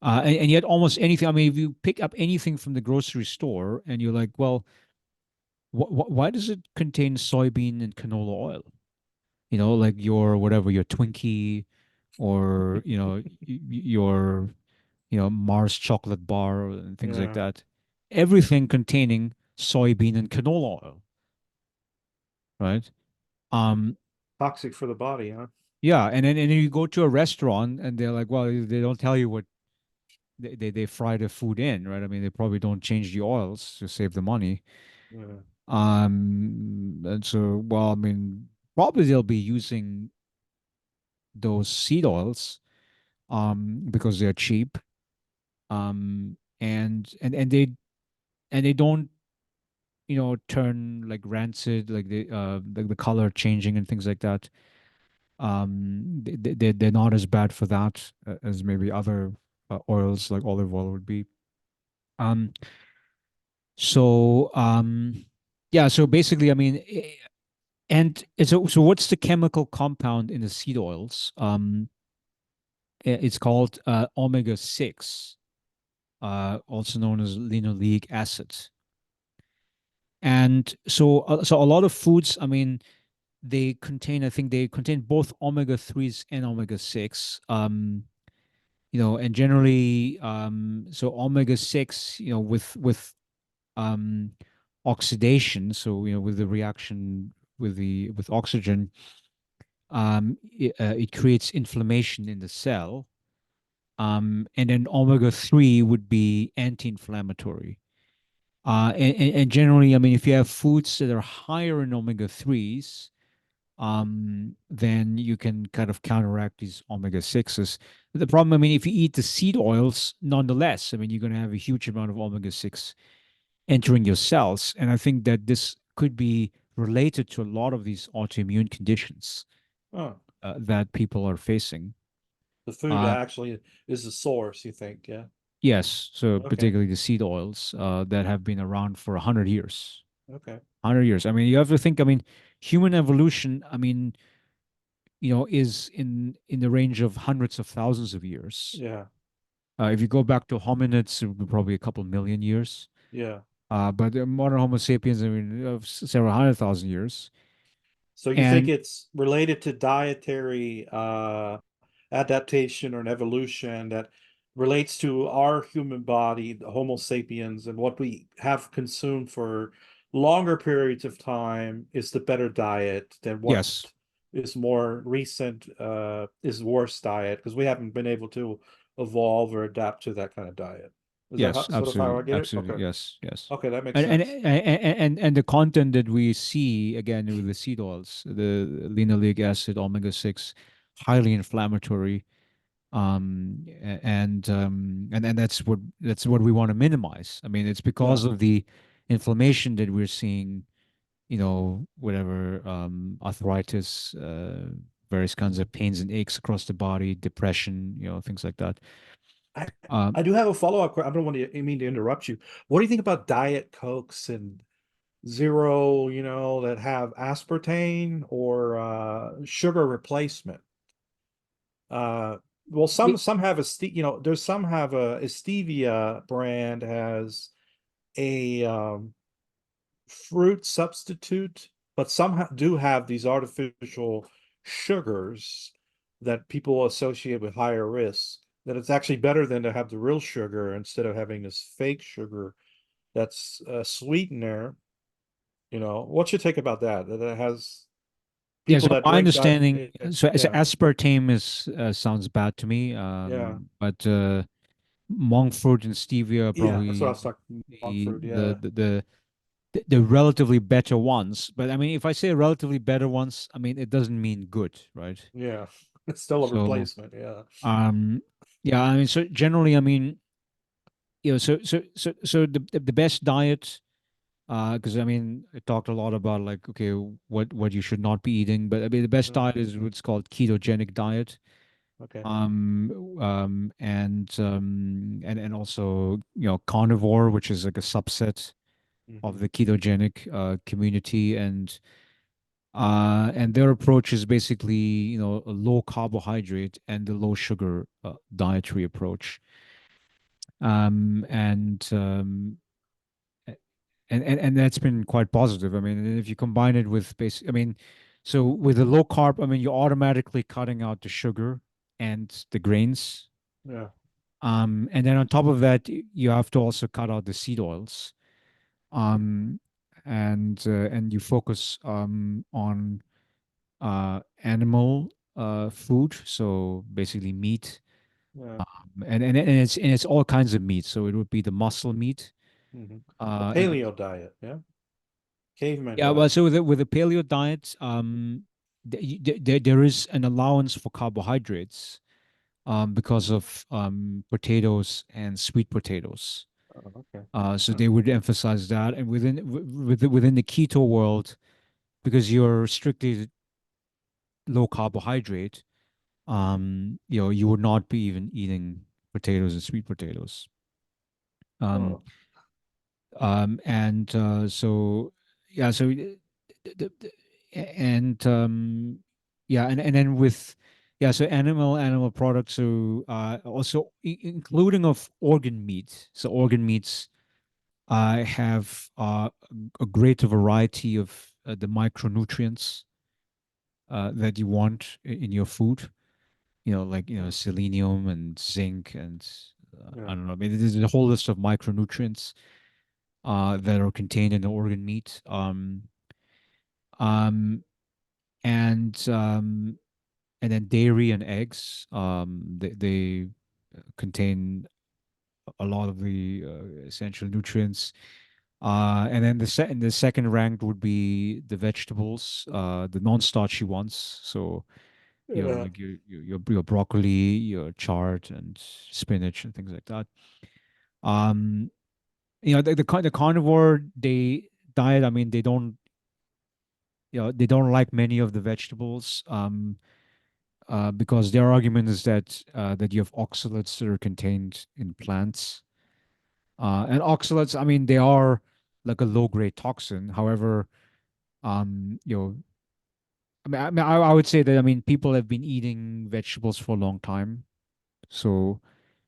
And yet, almost anything, I mean, if you pick up anything from the grocery store and you're like, well, why does it contain soybean and canola oil? Like your whatever, your Twinkie or, your, Mars chocolate bar and things like Yeah. that. Everything containing soybean and canola oil, right? Um, Toxic for the body, huh? yeah, and then you go to a restaurant and they're like, well, they don't tell you what they fry the food in, right? I mean, they probably don't change the oils to save the money. Yeah. And so, well, I mean, probably they'll be using those seed oils, because they're cheap, and they don't, turn like rancid, like the color changing and things like that. They're not as bad for that as maybe other oils like olive oil would be. Um, so yeah, so basically, I mean, so what's the chemical compound in the seed oils? It's called omega 6, also known as linoleic acid. And so a lot of foods, I mean, I think they contain both omega 3s and omega 6. And generally, so omega 6, with um, oxidation, so with the reaction with oxygen, it creates inflammation in the cell. And then omega 3 would be anti-inflammatory. And generally, I mean, if you have foods that are higher in omega 3s, then you can kind of counteract these omega 6s. The problem, I mean, if you eat the seed oils, nonetheless, I mean, you're going to have a huge amount of omega 6 entering your cells. And I think that this could be related to a lot of these autoimmune conditions Oh, that people are facing. the food Uh, actually is the source, you think? Yeah. yes, so Okay. particularly the seed oils that have been around for 100 years. Okay. 100 years. I mean, you have to think, I mean, human evolution, I mean, is in the range of hundreds of thousands of years. Yeah. If you go back to hominids, it would be probably a couple million years. Yeah. But the modern Homo sapiens, I mean, several 100,000 years. So you think And it's related to dietary adaptation or an evolution that relates to our human body, the Homo sapiens, and what we have consumed for longer periods of time is the better diet than what Yes, is more recent is worse diet because we haven't been able to evolve or adapt to that kind of diet. Is that yes, sort of how I absolutely, get it? absolutely, Okay. yes, yes. Okay, that makes And and sense. and and the content that we see again with the seed oils, the linoleic acid, omega-6, highly inflammatory, and that's what we want to minimize. I mean, it's Yeah. because of the inflammation that we're seeing, whatever, arthritis, various kinds of pains and aches across the body, depression, things like that. I um I do have a follow-up. I don't want to I mean to interrupt you. What do you think about Diet Cokes and Zero, that have aspartame or sugar replacement? Uh, well, y- some have there's some have a stevia brand has a fruit substitute, but some do have these artificial sugars that people associate with higher risk. That it's actually better than to have the real sugar instead of having this fake sugar that's a sweetener. What's your take about that? That it has yeah, people so that my drink that. understanding, so Yeah, aspartame is sounds bad to me, yeah, but monk fruit and stevia are yeah. That's what I probably was talking. Monk the fruit. the Yeah, the the the relatively better ones. But I mean, if I say relatively better ones, I mean it doesn't mean good, right? yeah. It's still a So, replacement. Yeah, um, yeah, I mean, so generally, I mean, so the best diet, because I mean, I talked a lot about like, okay, what you should not be eating, but I mean, the best yeah. diet is what's called ketogenic diet. Okay. And also, carnivore, which is like a subset Hmm. of the ketogenic community, and their approach is basically, a low carbohydrate and a low sugar dietary approach. Um, and um, and that's been quite positive. I mean, and if you combine it with I mean, so with the low carb, I mean, you're automatically cutting out the sugar and the grains. Yeah, And then on top of that, you have to also cut out the seed oils. Um, and you focus on animal food, so basically meat. yeah. And it's all kinds of meat. So it would be the muscle meat. Hmm. A And paleo diet. Yeah, caveman yeah, well, diet. so with the paleo diet, there is an allowance for carbohydrates, because of potatoes and sweet potatoes. Oh, okay. So Yeah, they would emphasize that, and within the keto world, because you're strictly low carbohydrate, you would not be even eating potatoes and sweet potatoes. Um, oh, and so yeah, so and yeah, and then with yeah, so animal products, so also including of organ meat. So organ meats have a greater variety of the micronutrients that you want in your food. Like yeah, selenium and zinc and I yeah, don't know. I mean, there's a whole list of micronutrients that are contained in the organ meat. Um, and and then dairy and eggs. They contain a lot of the essential nutrients. And then the second ranked would be the vegetables, the non-starchy ones. So yeah, like your broccoli, your chard, and spinach, and things like that. Um, the carnivore diet. I mean, they don't like many of the vegetables. Because their argument is that you have oxalates that are contained in plants. And oxalates, I mean, they are like a low-grade toxin. However, you know, I would say that, I mean, people have been eating vegetables for a long time. So,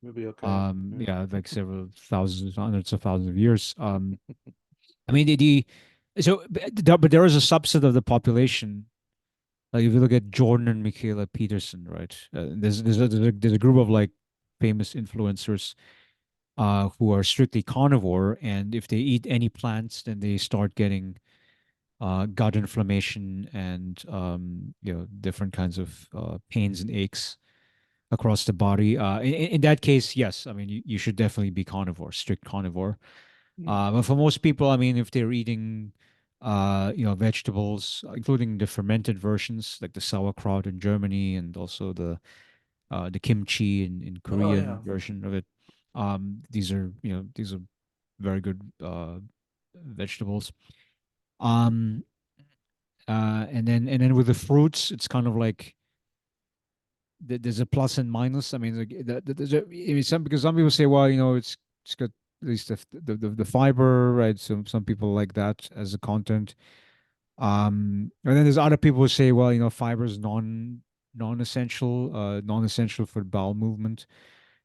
maybe okay. Yeah, yeah, like several thousands, hundreds of thousands of years. I mean, but there is a subset of the population. Like if you look at Jordan and Michaela Peterson, right? There's a group of like famous influencers who are strictly carnivore, and if they eat any plants, then they start getting gut inflammation and different kinds of pains and aches across the body. In that case, yes, I mean you should definitely be carnivore, strict carnivore. Mm. But for most people, I mean, if they're eating, vegetables, including the fermented versions like the sauerkraut in Germany and also the kimchi in Oh Korean yeah. version of it, these are very good vegetables. Um, and then with the fruits, it's kind of like there's a plus and minus. I mean, like, I mean, because some people say, well, it's got at least the fiber, right? Some people like that as a content. And then there's other people who say, well, fiber is non-essential for bowel movement,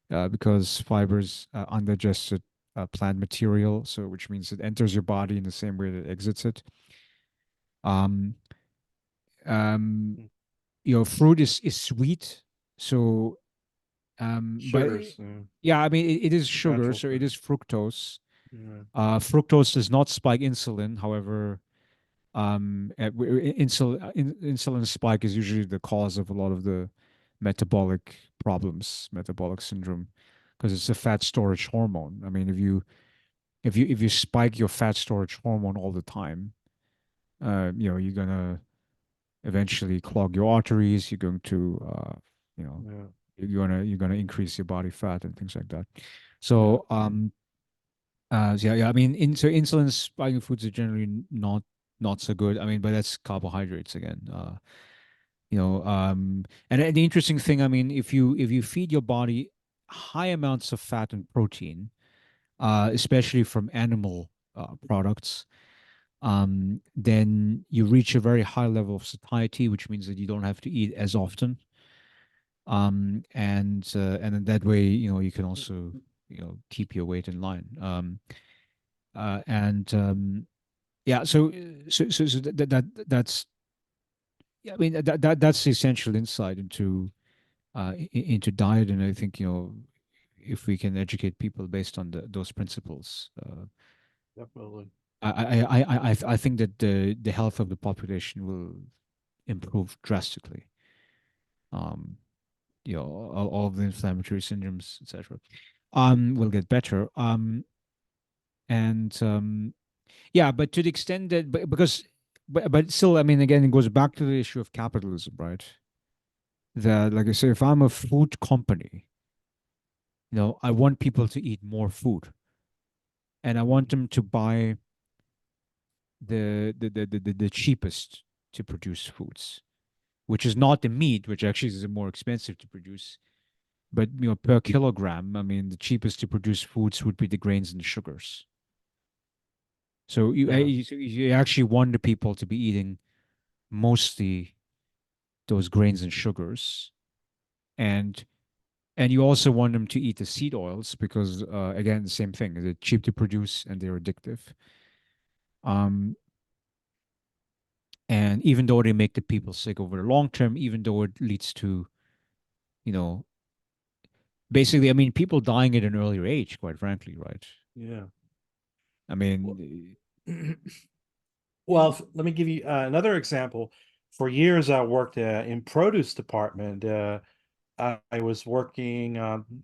because fiber is undigested plant material, so which means it enters your body in the same way that it exits it. Um, um, Mm. fruit is sweet, so but Sugars, yeah, I mean it is sugar, natural so it sugar. is fructose. Yeah. Fructose does not spike insulin. However, insulin spike is usually the cause of a lot of the metabolic problems, metabolic syndrome, because it's a fat storage hormone. I mean, if you spike your fat storage hormone all the time, you're gonna eventually clog your arteries. You're going to, you know, Yeah. you're gonna increase your body fat and things like that. Yeah. So, yeah, yeah. I mean, so insulin spiking foods are generally not so good. I mean, but that's carbohydrates again. And the interesting thing, I mean, if you feed your body high amounts of fat and protein, especially from animal products, then you reach a very high level of satiety, which means that you don't have to eat as often. And in that way, you can also, keep your weight in line. And Yeah, so that's yeah, I mean that's the essential insight into diet, and I think if we can educate people based on those principles, Definitely. I think that the health of the population will improve drastically. Um, all of the inflammatory syndromes, etc. Will get better. And Yeah, but to the extent that, but still, I mean, again, it goes back to the issue of capitalism, right? That, like I say, if I'm a food company, I want people to eat more food, and I want Mhm. them to buy the cheapest to produce foods, which is not the meat, which actually is more expensive to produce. But per kilogram, I mean, the cheapest to produce foods would be the grains and the sugars. So Yeah. you actually want the people to be eating mostly those grains and sugars, and you also want them to eat the seed oils because, again, the same thing. They're cheap to produce and they're addictive. Um, and even though they make the people sick over the long term, even though it leads to, you know, basically, I mean, people dying at an earlier age, quite frankly, right? Yeah. I Well, mean, well, let me give you another example. For years, I worked in produce department. I was working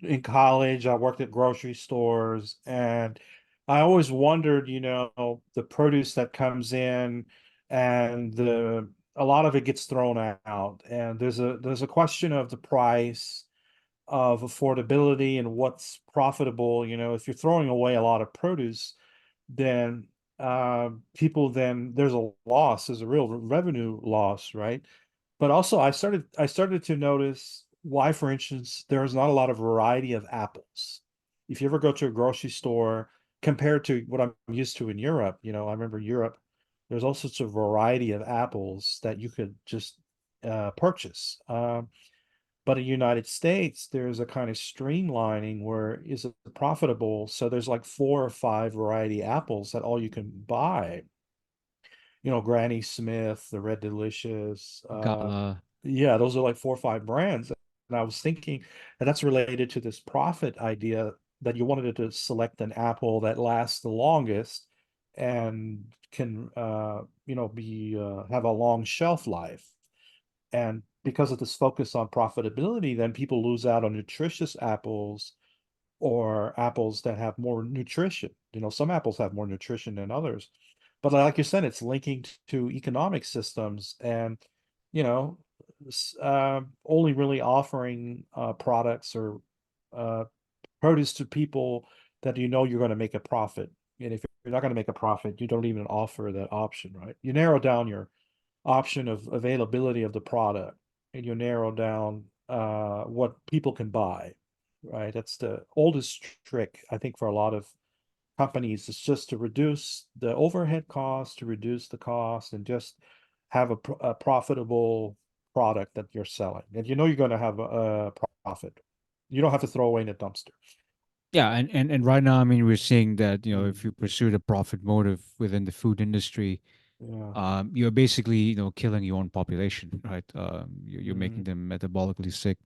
in college. I worked at grocery stores, and I always wondered, the produce that comes in, and the a lot of it gets thrown out. And there's a question of the price, of affordability, and what's profitable. If you're throwing away a lot of produce, then people then there's a loss, there's a real revenue loss, right? But also I started to notice why, for instance, there's not a lot of variety of apples. If you ever go to a grocery store compared to what I'm used to in Europe, I remember Europe, there's all sorts of variety of apples that you could just purchase. But in the United States, there's a kind of streamlining where is it profitable? So there's like four or five variety apples that all you can buy. Granny Smith, the Red Delicious. Gala. Yeah, those are like four or five brands. And I was thinking that that's related to this profit idea. that you wanted to select an apple that lasts the longest and can be have a long shelf life. And because of this focus on profitability, then people lose out on nutritious apples or apples that have more nutrition. Some apples have more nutrition than others. But like you said, it's linking to economic systems and, you know, only really offering products or uh, produce to people that you're going to make a profit. And if you're not going to make a profit, you don't even offer that option, right? You narrow down your option of availability of the product and you narrow down what people can buy, right? That's the oldest trick, I think, for a lot of companies. It's just to reduce the overhead cost, to reduce the cost, and just have a profitable product that you're selling. And you're going to have a profit. You don't have to throw away in a dumpster. Yeah, and right now, I mean, we're seeing that, Mm, if you pursue the profit motive within the food industry, yeah. you're basically, killing your own population, right? You're making Mm, them metabolically sick,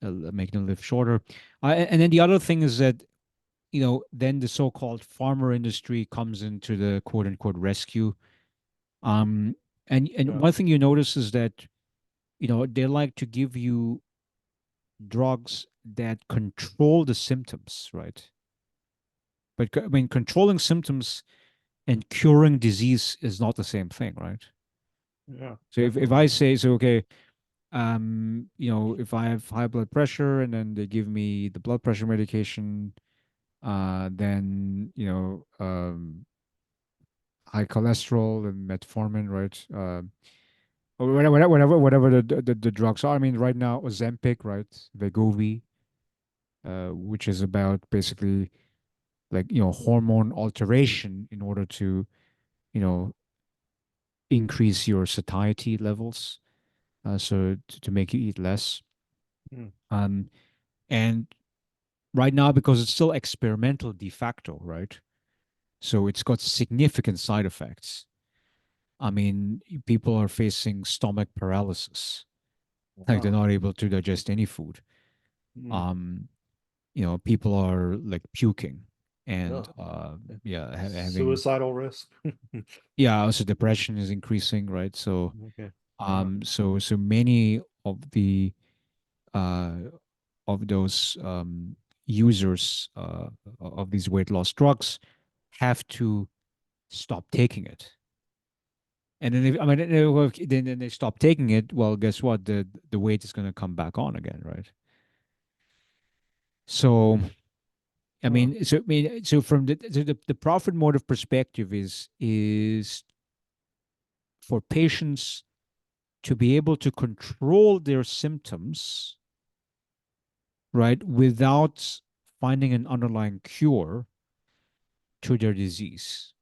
making them live shorter. And then the other thing is that, then the so-called farmer industry comes into the quote unquote rescue. Um, and yeah. one thing you notice is that, they like to give you drugs that control the symptoms, right? But I mean, controlling symptoms and curing disease is not the same thing, right? Yeah, So if definitely. I say, so okay, if I have high blood pressure and then they give me the blood pressure medication, then high cholesterol and metformin, right? Or whatever the drugs are. I mean, right now Ozempic, right? Wegovy, which is about basically like hormone alteration in order to you know increase your satiety levels, so to make you eat less. Mm, Um, and right now, because it's still experimental de facto, right? So it's got significant side effects. I mean, people are facing stomach paralysis, like they're wow. not able to digest any food. Mm, Um, people are like puking and yeah. yeah, having, Suicidal risk. yeah, also depression is increasing, right? So Okay. Yeah. so many of the uh of those users of these weight loss drugs have to stop taking it. And then, if, I mean, then they stop taking it. Well, guess what? The weight is going to come back on again, right? So, I Huh. mean, so from the profit motive perspective is for patients to be able to control their symptoms, right, without finding an underlying cure to their disease,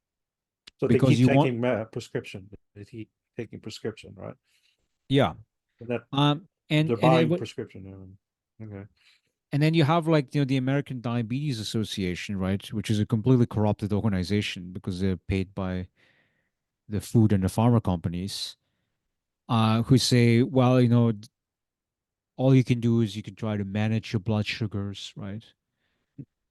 So they because keep you want, taking prescription. They keep taking prescription, right? yeah, And that and they're buying prescription. Okay. and then you have like the American Diabetes Association, right, which is a completely corrupted organization because they're paid by the food and the pharma companies, who say, well, all you can do is you can try to manage your blood sugars, right?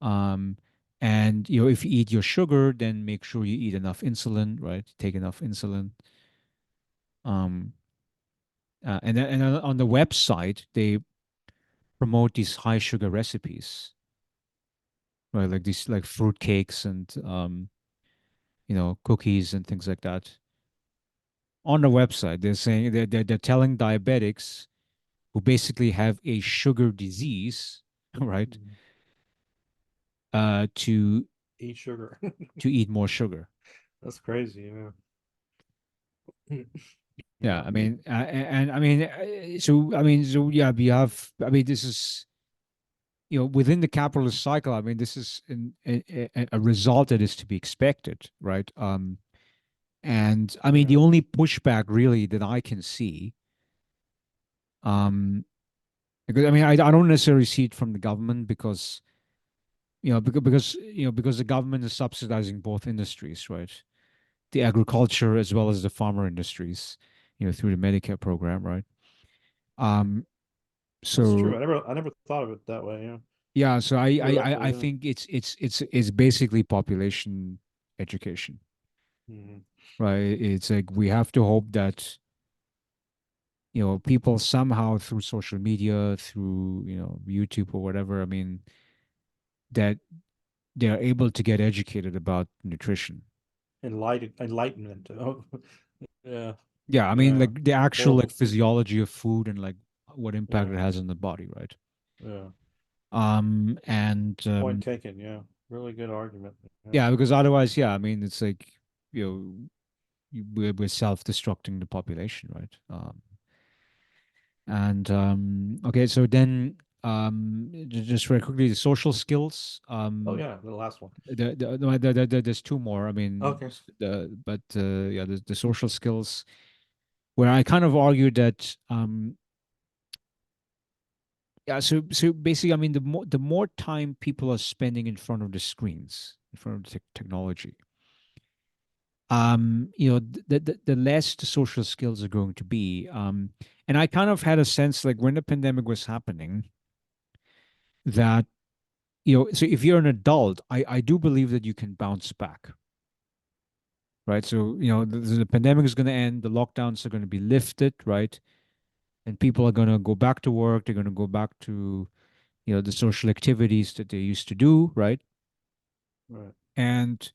Um, and if you eat your sugar, then make sure you eat enough insulin, right? Take enough insulin. Um, and on the website, they promote these high sugar recipes, right? Like these like fruit cakes and cookies and things like that. On the website, they're saying they're telling diabetics who basically have a sugar disease, right, Mm. to Eat sugar. eat more sugar. That's crazy. Yeah. Yeah, Yeah. I mean, and I mean, so yeah, we have. I mean, this is within the capitalist cycle. I mean, this is a result that is to be expected, right? And I mean, the Yeah. only pushback really that I can see, um, because I mean, I don't necessarily see it from the government because because the government is subsidizing both industries, right? The agriculture as well as the farmer industries, through the Medicare program, right? Um, That's true. so I never thought of it that way. Yeah. Yeah, so directly. I Yeah. think it's basically population education, Mhm. right? It's like we have to hope that, people somehow through social media, through, YouTube or whatever, I mean, that they're able to get educated about nutrition. Enlightenment. Oh, yeah, Yeah, I mean, yeah. like the actual like Horrible. physiology of food and like what impact Yeah, it has on the body, right? yeah. And Point taken. Yeah, really good argument. Yeah. yeah, because otherwise, yeah, I mean, it's like, we're self-destructing the population, right? And okay, so then just very quickly, the social skills. Oh yeah, the last one. There's two more. I mean, Okay. yeah, the social skills, where I kind of argued that yeah, so basically, I mean, the more time people are spending in front of the screens, in front of the technology, the less the social skills are going to be. And I kind of had a sense like when the pandemic was happening that, so if you're an adult, I do believe that you can bounce back, right? So, the pandemic is going to end, the lockdowns are going to be lifted, right? And people are going to go back to work, they're going to go back to, the social activities that they used to do, right? Right. And,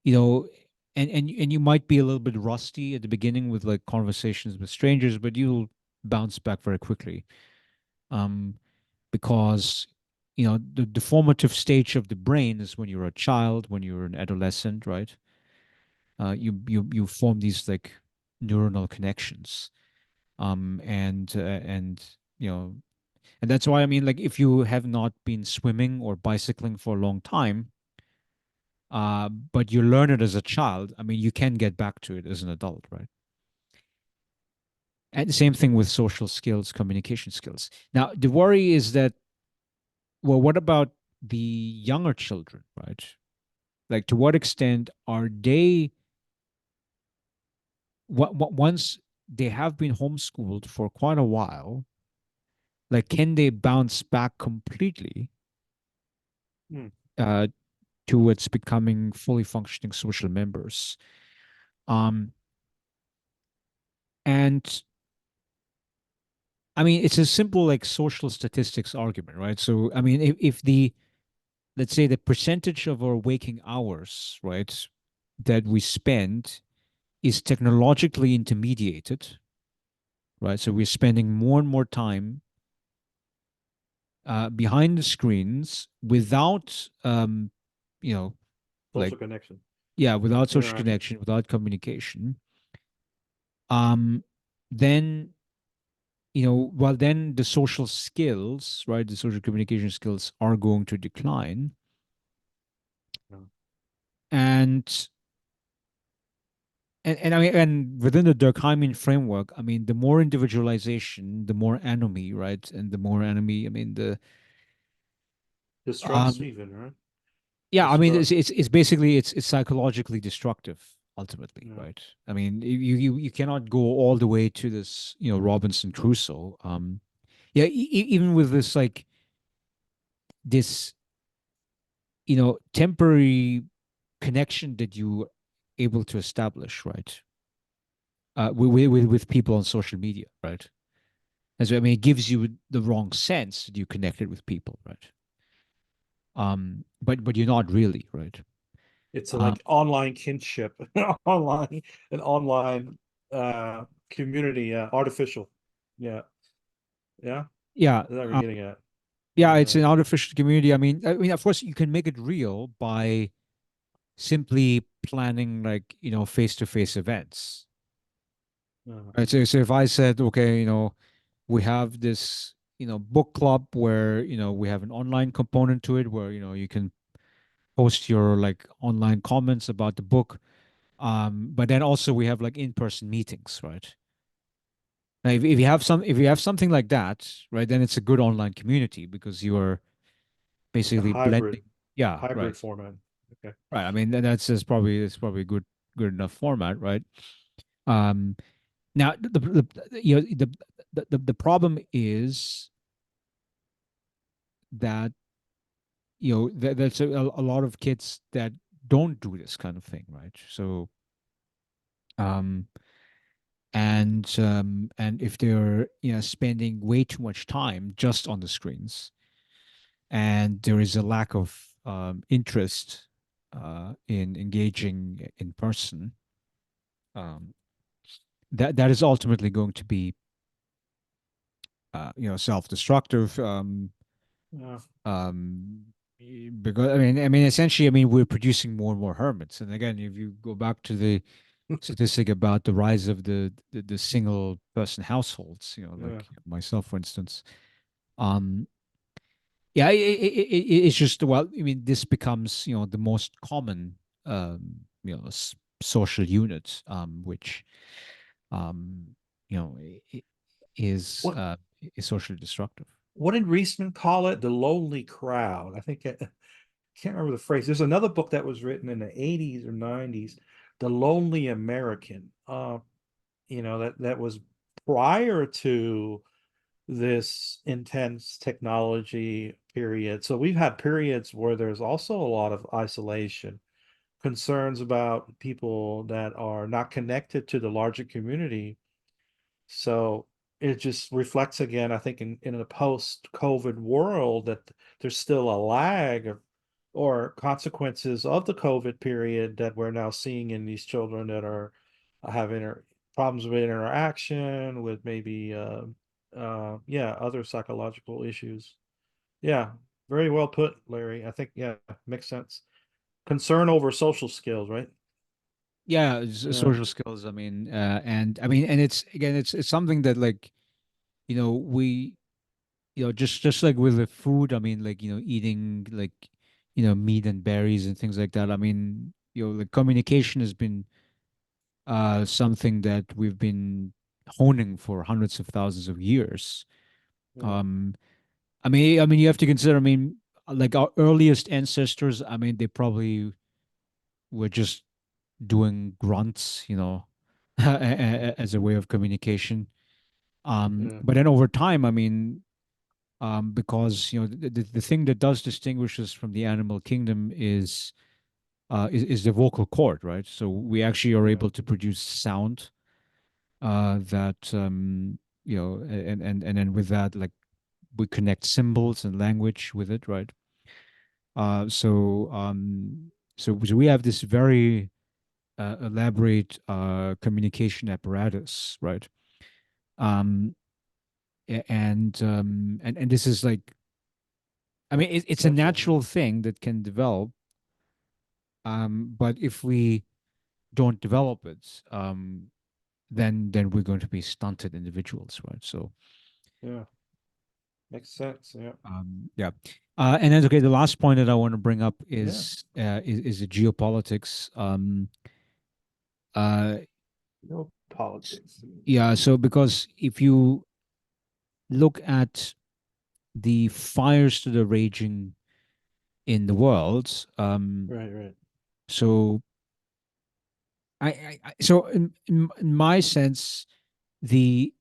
you know, and you might be a little bit rusty at the beginning with like conversations with strangers, but you'll bounce back very quickly. Um, because the formative stage of the brain is when you're a child, when you're an adolescent, right? You form these like neuronal connections, and you know and that's why, I mean, like if you have not been swimming or bicycling for a long time, but you learn it as a child, I mean, you can get back to it as an adult, right? And the same thing with social skills, communication skills. Now the worry is that, well, what about the younger children, right? Like, to what extent are they, once they have been homeschooled for quite a while, like, can they bounce back completely Hmm. uh, towards becoming fully functioning social members? Um, and I mean, it's a simple like social statistics argument, right? So, I mean, if let's say the percentage of our waking hours, right, that we spend is technologically intermediated, right? So we're spending more and more time behind the screens without, you know, like, Social connection. yeah, without social Interaction. connection, without communication. Um, then, well, then the social skills, right, the social communication skills are going to decline. Yeah. And and I mean, and within the Durkheimian framework, I mean, the more individualization, the more enemy, right? And the more enemy, I mean, Distrust um, even, right? yeah, I mean, Distrust. it's basically it's psychologically destructive ultimately, Yeah. right? I mean, you cannot go all the way to this, Robinson Crusoe. Yeah, even with this like this, temporary connection that you able to establish, right? With people on social media, right? As I mean, it gives you the wrong sense that you connected with people, right? But you're not really, right? It's a, Um, like online kinship, online an online uh community, artificial. Yeah. Yeah. yeah, Is that what you're getting at? yeah, it's Yeah. an artificial community. I mean, of course, you can make it real by simply planning like face-to-face events. Uh, Right. So if I said, okay, we have this book club where we have an online component to it where you can post your like online comments about the book. But then also we have like in-person meetings, right? Now, if you have something like that, right, then it's a good online community because you are like a basically blending. Yeah, hybrid right. format. Okay. Right. I mean, that's probably a good enough format, right? Um, Now the problem is that that's a lot of kids that don't do this kind of thing, right? So um and if they're spending way too much time just on the screens, and there is a lack of interest in engaging in person, um, that is ultimately going to be self-destructive. Yeah, Um, because I mean, essentially, I mean, we're producing more and more hermits. And again, if you go back to the statistic about the rise of the single person households, yeah, like myself, for instance, um, yeah, it's just, well, I mean, this becomes the most common social unit, which um, you know, i- is what uh, is socially destructive. what did Reisman call it? The lonely crowd. I think I can't remember the phrase. There's another book that was written in the 80s or 90s, The Lonely American. That was prior to this intense technology period. So we've had periods where there's also a lot of isolation, concerns about people that are not connected to the larger community. So it just reflects again, I think, in a post-COVID world that there's still a lag or consequences of the COVID period that we're now seeing in these children that are having problems with interaction, with maybe yeah, other psychological issues. Yeah, very well put, Larry. I think, yeah, makes sense. Concern over social skills, right? Yeah, Yeah, social skills. I mean, and I mean, and it's again, it's something that, like, we, just like with the food. I mean, like, eating, like, meat and berries and things like that. I mean, like, communication has been something that we've been honing for hundreds of thousands of years. yeah, Um, I mean, you have to consider. I mean, like, our earliest ancestors. I mean, they probably were just doing grunts, as a way of communication. yeah, But then over time, I mean, because the thing that does distinguish us from the animal kingdom is the vocal cord, right? So we actually are yeah, able to produce sound that and then with that, like, we connect symbols and language with it, right? So we have this very elaborate communication apparatus, right? Um, and this is like, I mean, it's a essential. natural thing that can develop, but if we don't develop it, then we're going to be stunted individuals, right? So, Yeah, yeah, makes sense. Yeah, yeah. And then, okay, the last point that I want to bring up yeah. is the geopolitics. Uh, No politics. yeah. So because if you look at the fires that are raging in the world, Right, right. so so in my sense, the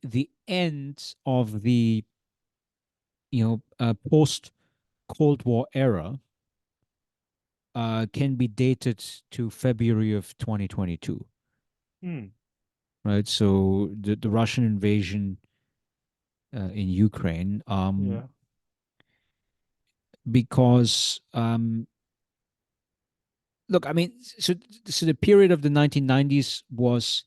end of the post Cold War era can be dated to February of 2022, Hmm. right? So the Russian invasion in Ukraine, Yeah. because look, I mean, so the period of the 1990s was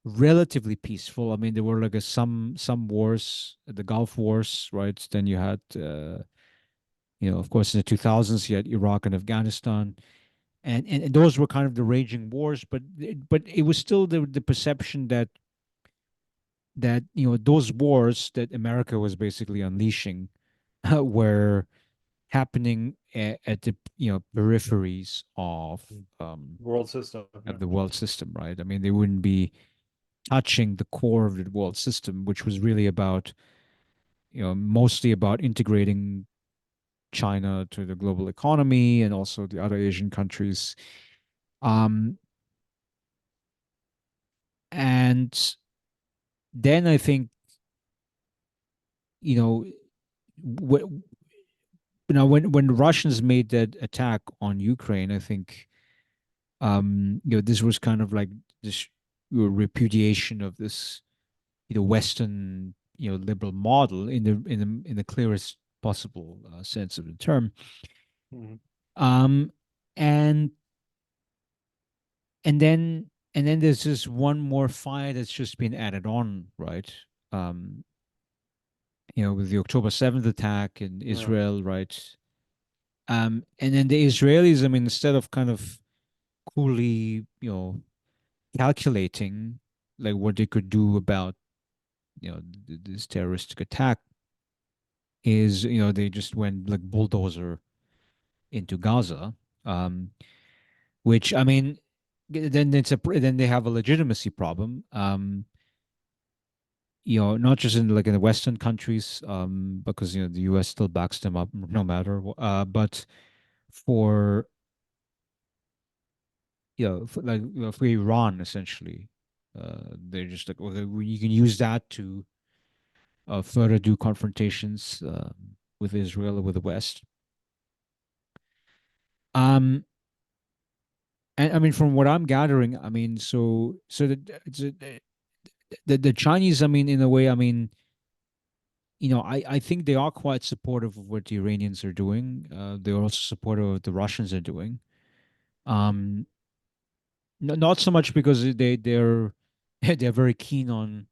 relatively peaceful. I mean, there were like some wars, the Gulf Wars, right? Then you had, of course, in the 2000s, you had Iraq and Afghanistan, and those were kind of the raging wars. But it was still the perception that those wars that America was basically unleashing were happening at the peripheries Mm. um, World system. of Yeah. the world system, right? I mean, they wouldn't be touching the core of the world system, which was really about mostly about integrating China to the global economy and also the other Asian countries. Um, and then I think, you know, now when the Russians made that attack on Ukraine, I think this was kind of like this repudiation of this Western liberal model in the clearest possible sense of the term. Mhm. Um, and and then and then there's just one more fire that's just been added on, right? Um, with the October 7th attack in Yeah. Israel, right? And then the Israelis, I mean, instead of kind of coolly, calculating like what they could do about, this terroristic attack, is, they just went like bulldozer into Gaza, um, which I mean, then they have a legitimacy problem. Not just in like in the Western countries, because the U.S. still backs them up no matter what, but for for Iran essentially, they're just like, okay, you can use that to further do confrontations with Israel or with the West. Um, and I mean, from what I'm gathering, I mean, so the Chinese, I mean, in a way, I mean, I think they are quite supportive of what the Iranians are doing. They're also supportive of what the Russians are doing. Um, not so much because they're they're very keen on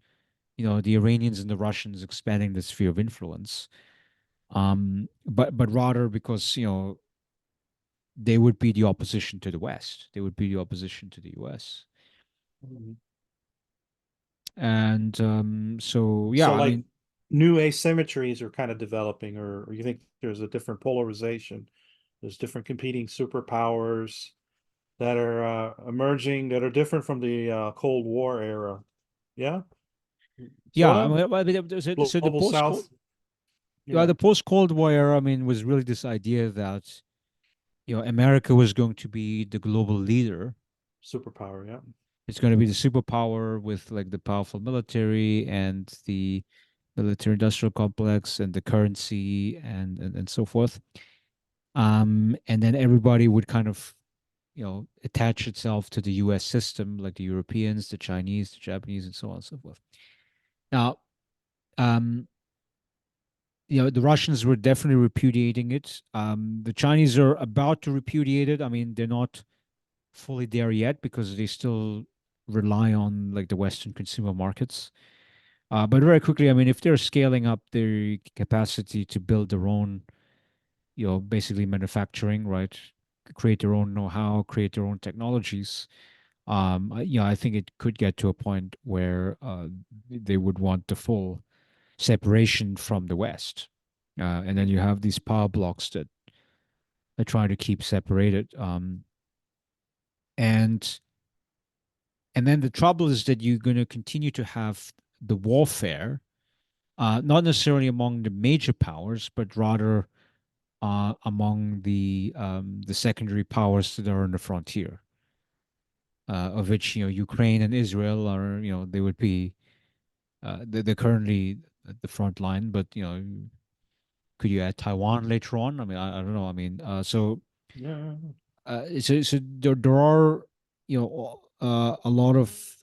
the Iranians and the Russians expanding the sphere of influence. But rather because they would be the opposition to the West. They would be the opposition to the U.S. Mhm. And so yeah, So I like mean, new asymmetries are kind of developing, or you think there's a different polarization? There's different competing superpowers that are emerging that are different from the Cold War era. Yeah, yeah, sort I of. mean, so Global South. Yeah, The post Cold War era, I mean, was really this idea that America was going to be the global leader. superpower. Yeah. It's going to be the superpower with like the powerful military and the military industrial complex and the currency and so forth. And then everybody would kind of attach itself to the US system, like the Europeans, the Chinese, the Japanese, and so on and so forth. Now, um, the Russians were definitely repudiating it. The Chinese are about to repudiate it. I mean, they're not fully there yet because they still rely on like the Western consumer markets. But very quickly, I mean, if they're scaling up their capacity to build their own, basically manufacturing, right? Create their own know-how, create their own technologies. I think it could get to a point where they would want the full separation from the West, and then you have these power blocks that are trying to keep separated. And and then the trouble is that you're going to continue to have the warfare, not necessarily among the major powers, but rather among the secondary powers that are on the frontier, of which Ukraine and Israel are they would be they're currently at the front line, but could you add Taiwan later on? I mean, I don't know. I mean, Yeah. so there are a lot of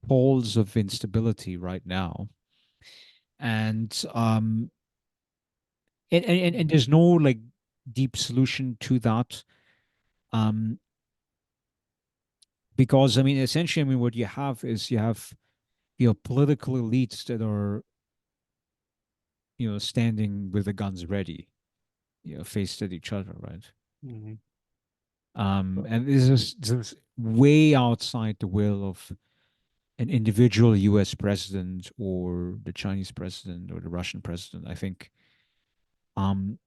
poles of instability right now, and and there's no like deep solution to that, um because I mean essentially, I mean, what you have is you have political elites that are standing with the guns ready, faced at each other, right? Mhm. And this is way outside the will of an individual US president or the Chinese president or the Russian president. I think um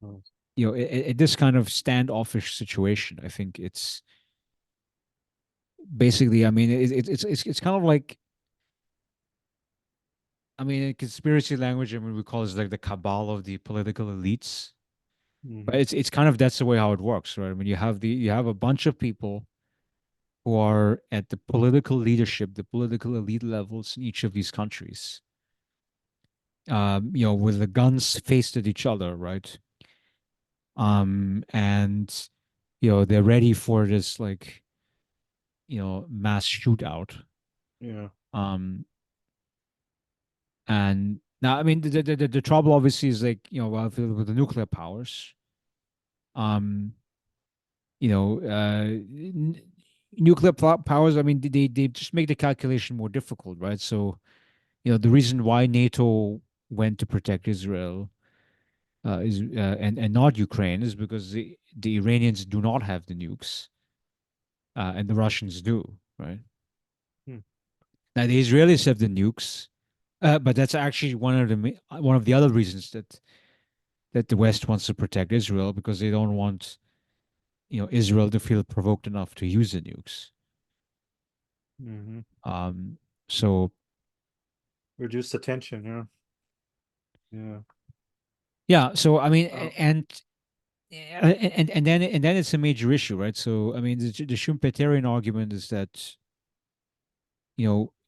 Oh. this kind of standoffish situation, I think it's basically, I mean, it's kind of like, I mean, in conspiracy language, I mean, we call it like the cabal of the political elites. But Mhm. it's kind of, that's the way how it works, right? I mean, you have a bunch of people who are at the political leadership, the political elite levels in each of these countries, with the guns faced at each other, right? And they're ready for this, like, mass shootout. Yeah. Um, and now, I mean, the trouble obviously is, like, well, with the nuclear powers, um, nuclear powers. I mean, they just make the calculation more difficult, right? So, the reason why NATO went to protect Israel, is and not Ukraine, is because the Iranians do not have the nukes, and the Russians do, right? Hmm. Now the Israelis have the nukes, but that's actually one of the other reasons that the West wants to protect Israel, because they don't want Israel to feel provoked enough to use the nukes. Hmm. Um, so Reduce the tension. Yeah. Yeah. yeah, so I mean, Uh, and then it's a major issue, right? So I mean, the Schumpeterian argument is that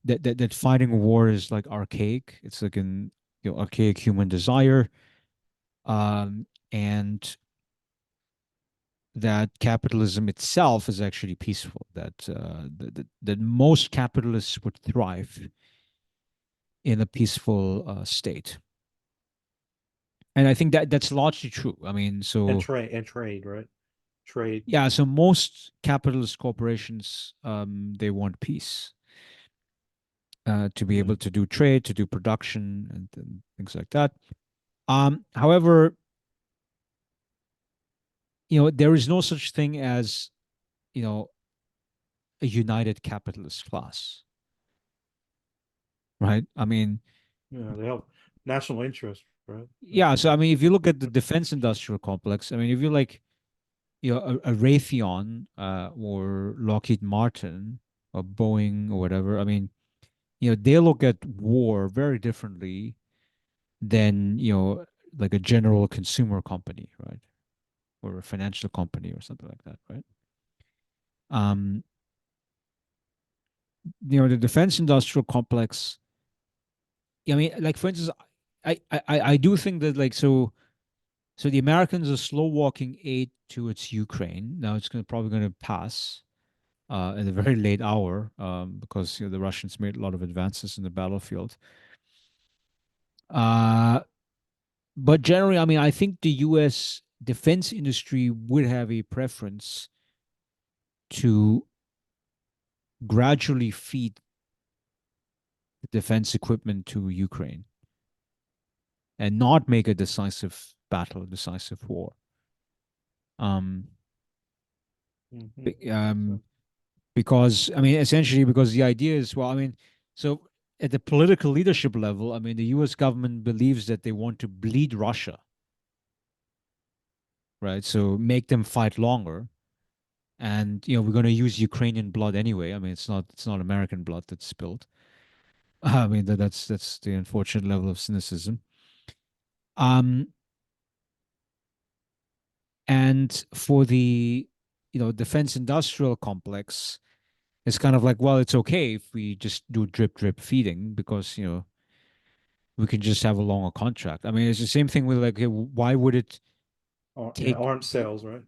that fighting a war is like archaic. It's like an archaic human desire, and that capitalism itself is actually peaceful. That most capitalists would thrive in a peaceful state, and I think that that's largely true. I mean, so and trade, right? Trade. yeah, so most capitalist corporations, they want peace, to be Yeah. able to do trade, to do production, and things like that. However, there is no such thing as, you know, a united capitalist class, right? I mean, Yeah. They help national interest, right? yeah. So, I National. mean, if you look at the defense industrial complex, I mean, if you like, a Raytheon, or Lockheed Martin or Boeing or whatever, I mean, they look at war very differently than, like a general consumer company, right? Or a financial company or something like that, right? Um, the defense industrial complex, I mean, like, for instance, I do think that, like, so the Americans are slow walking aid towards Ukraine. Now it's probably going to pass, at a very late hour, because the Russians made a lot of advances in the battlefield. Uh, but generally, I mean, I think the U.S. defense industry would have a preference to gradually feed the defense equipment to Ukraine and not make a decisive battle, decisive war. Um, Hmm. be- um, because, I mean, essentially, because the idea is, well, I mean, so at the political leadership level, I mean, the U.S. government believes that they want to bleed Russia, right? So make them fight longer, and we're going to use Ukrainian blood anyway. I mean, it's not American blood that's spilled. I mean, that's the unfortunate level of cynicism. Um, and for the defense industrial complex, it's kind of like, well, it's okay if we just do drip drip feeding, because we can just have a longer contract. I mean, it's the same thing with, like, why would it Or, yeah. take? Arms sales, right?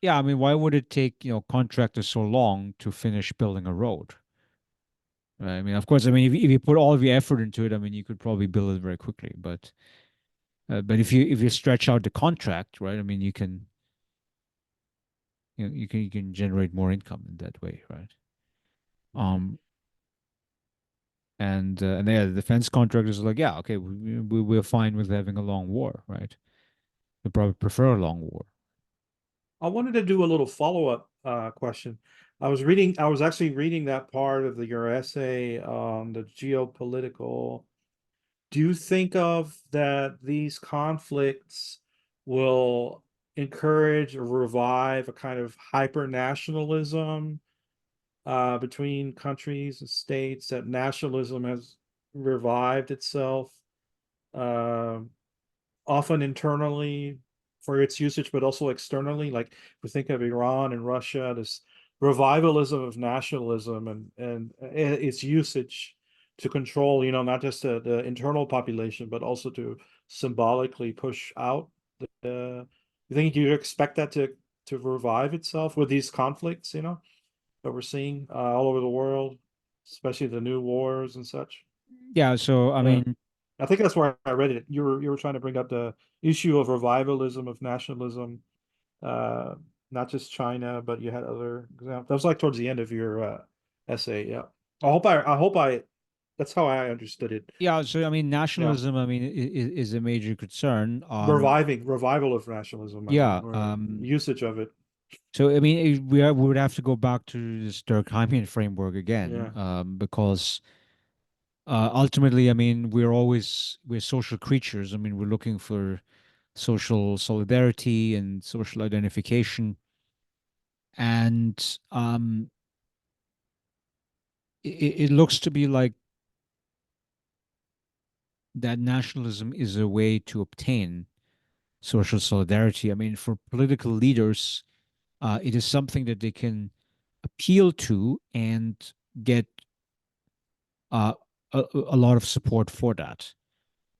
Yeah, I mean, why would it take contractors so long to finish building a road? Right? I mean, of course, I mean, if you put all of your effort into it, I mean, you could probably build it very quickly. But if you stretch out the contract, right? I mean, you can generate more income in that way, right? Hmm. Um, and yeah, the defense contractors are like, yeah, okay, we're fine with having a long war, right? They probably prefer a long war. I wanted to do a little follow-up question. I was actually reading that part of your essay on the geopolitical. Do you think of that these conflicts will encourage or revive a kind of hyper nationalism between countries and states, that nationalism has revived itself, uh, often internally for its usage, but also externally? Like if we think of Iran and Russia, this revivalism of nationalism and its usage to control, not just the internal population, but also to symbolically push out the You think you expect that to revive itself with these conflicts, that we're seeing all over the world, especially the new wars and such? Yeah, so I Yeah. mean, I think that's where I read it. You were trying to bring up the issue of revivalism of nationalism, uh, not just China, but you had other examples. That was like towards the end of your essay. Yeah. I hope I that's how I understood it. yeah, so I mean, Yeah. nationalism, I mean, is a major concern. Revival of nationalism, I mean, Yeah, or usage of it. so I mean, we would have to go back to this Durkheimian framework again, Yeah. because ultimately, I mean, we're social creatures. I mean, we're looking for social solidarity and social identification, and it looks to be like that nationalism is a way to obtain social solidarity. I mean, for political leaders, it is something that they can appeal to and get uh, a lot of support for that.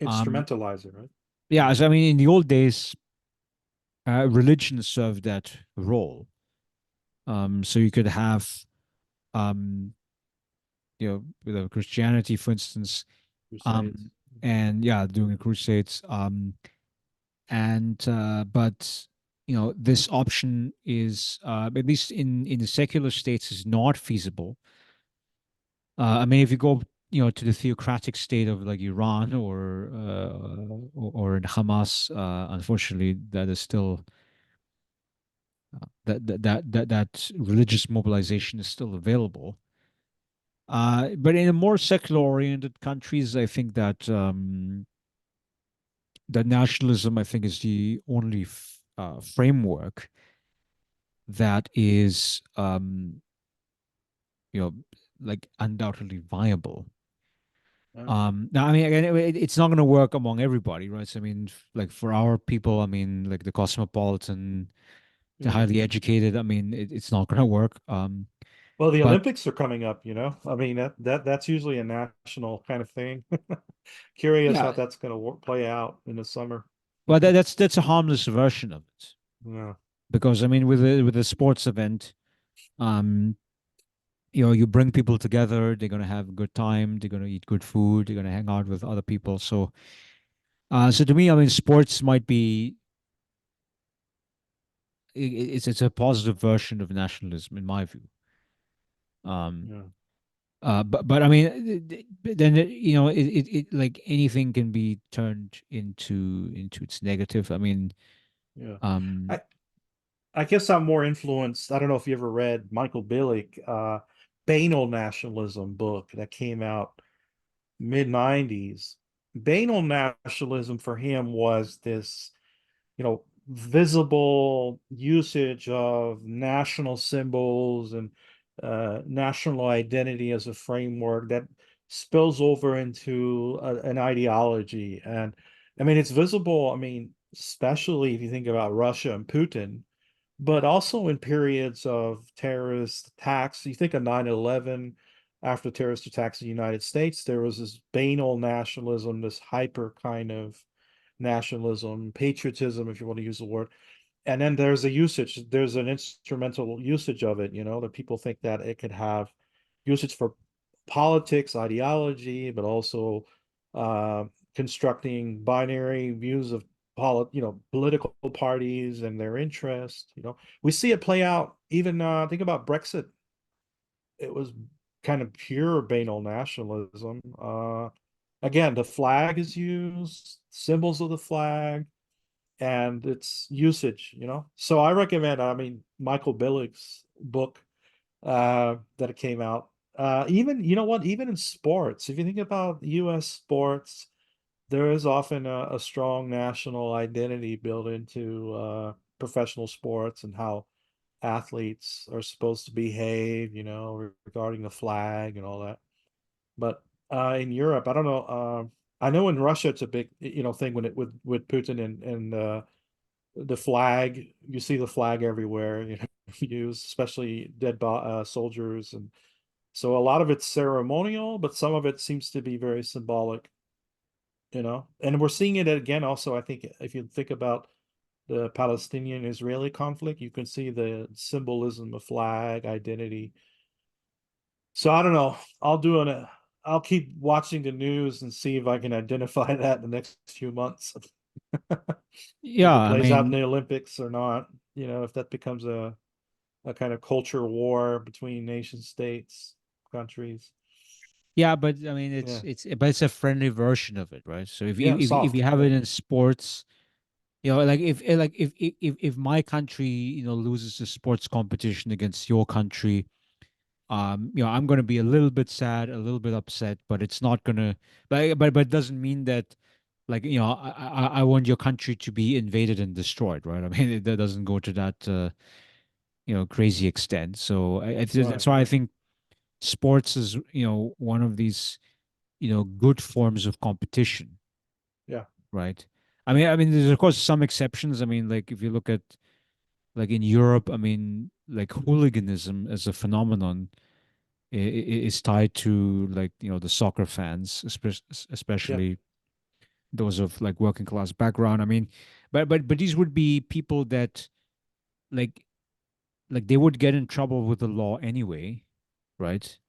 Um, Instrumentalize it, right? yeah, Yeah. so I mean, in the old days, religion served that role. So you could have, um, with Christianity, for instance, Crusades. um, and yeah, doing crusades. And but this option is, at least in the secular states, is not feasible. I mean, if you go to the theocratic state of like Iran or in Hamas, unfortunately, that is still that religious mobilization is still available. But in the more secular oriented countries, I think that that nationalism, I think, is the only framework that is, you know, like undoubtedly viable. Yeah. Now, I mean, again, it's not going to work among everybody, right? So, I mean, like for our people, I mean, like the cosmopolitan, the Yeah. highly educated, I mean, it's not going to work. Well, the But Olympics are coming up, I mean, that's usually a national kind of thing. Curious how yeah, that's going to play out in the summer. well, that's a harmless version of it, Yeah. because I mean, with a sports event, um, you bring people together. They're going to have a good time. They're going to eat good food. They're going to hang out with other people. So to me, I mean, sports might be it's a positive version of nationalism in my view. Um, Yeah. but I mean, then it like anything can be turned into its negative. I mean, Yeah. um, I I guess I'm more influenced. I don't know if you ever read Michael Billig, Banal Nationalism book that came out mid 90s. Banal nationalism for him was this, visible usage of national symbols and national identity as a framework that spills over into an ideology. And I mean, it's visible. I mean, especially if you think about Russia and Putin, but also in periods of terrorist attacks. You think of 9/11, after terrorist attacks in the United States, there was this banal nationalism, this hyper kind of nationalism, patriotism, if you want to use the word. And then there's an instrumental usage of it, that people think that it could have usage for politics, ideology, but also uh, constructing binary views of political parties and their interest. We see it play out even think about Brexit. It was kind of pure banal nationalism. Again, the flag is used, symbols of the flag, and its usage. So I recommend, I mean, Michael Billig's book that it came out. Even, you know what, even in sports, if you think about US sports, there is often a strong national identity built into professional sports and how athletes are supposed to behave, regarding the flag and all that. But in Europe, I don't know. I know in Russia it's a big, thing when it with Putin and the flag. You see the flag everywhere, used, especially dead soldiers, and so a lot of it's ceremonial, but some of it seems to be very symbolic. And we're seeing it again. Also, I think if you think about the Palestinian-Israeli conflict. You can see the symbolism of flag, identity. So I don't know. I'll keep watching the news and see if I can identify that in the next few months. Yeah, If it I plays out in mean, the Olympics or not, if that becomes a kind of culture war between nation states, countries. yeah, but I mean, Yeah. but it's a friendly version of it, right? So Yeah, if you soft. have Yeah. it in sports, like if my country, loses a sports competition against your country, I'm going to be a little bit sad, a little bit upset, but it's not going to, but it doesn't mean that, like, I want your country to be invaded and destroyed, right? I mean, that doesn't go to that, crazy extent. So Right. that's why I think sports is, one of these, good forms of competition, Yeah. right? I mean, there's of course some exceptions. I mean, like if you look at, like in Europe, I mean, like hooliganism as a phenomenon is tied to, like, the soccer fans, Yeah. especially those of like working class background. I mean, but these would be people that, like they would get in trouble with the law anyway, right?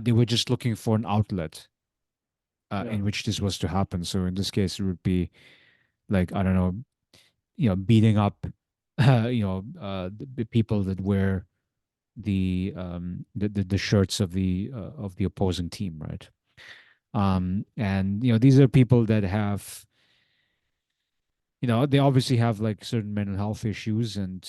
They were just looking for an outlet Yeah. in which this was to happen. So in this case, it would be like, I don't know, beating up, the people that wear the shirts of the opposing team, right? And these are people that have, they obviously have like certain mental health issues, and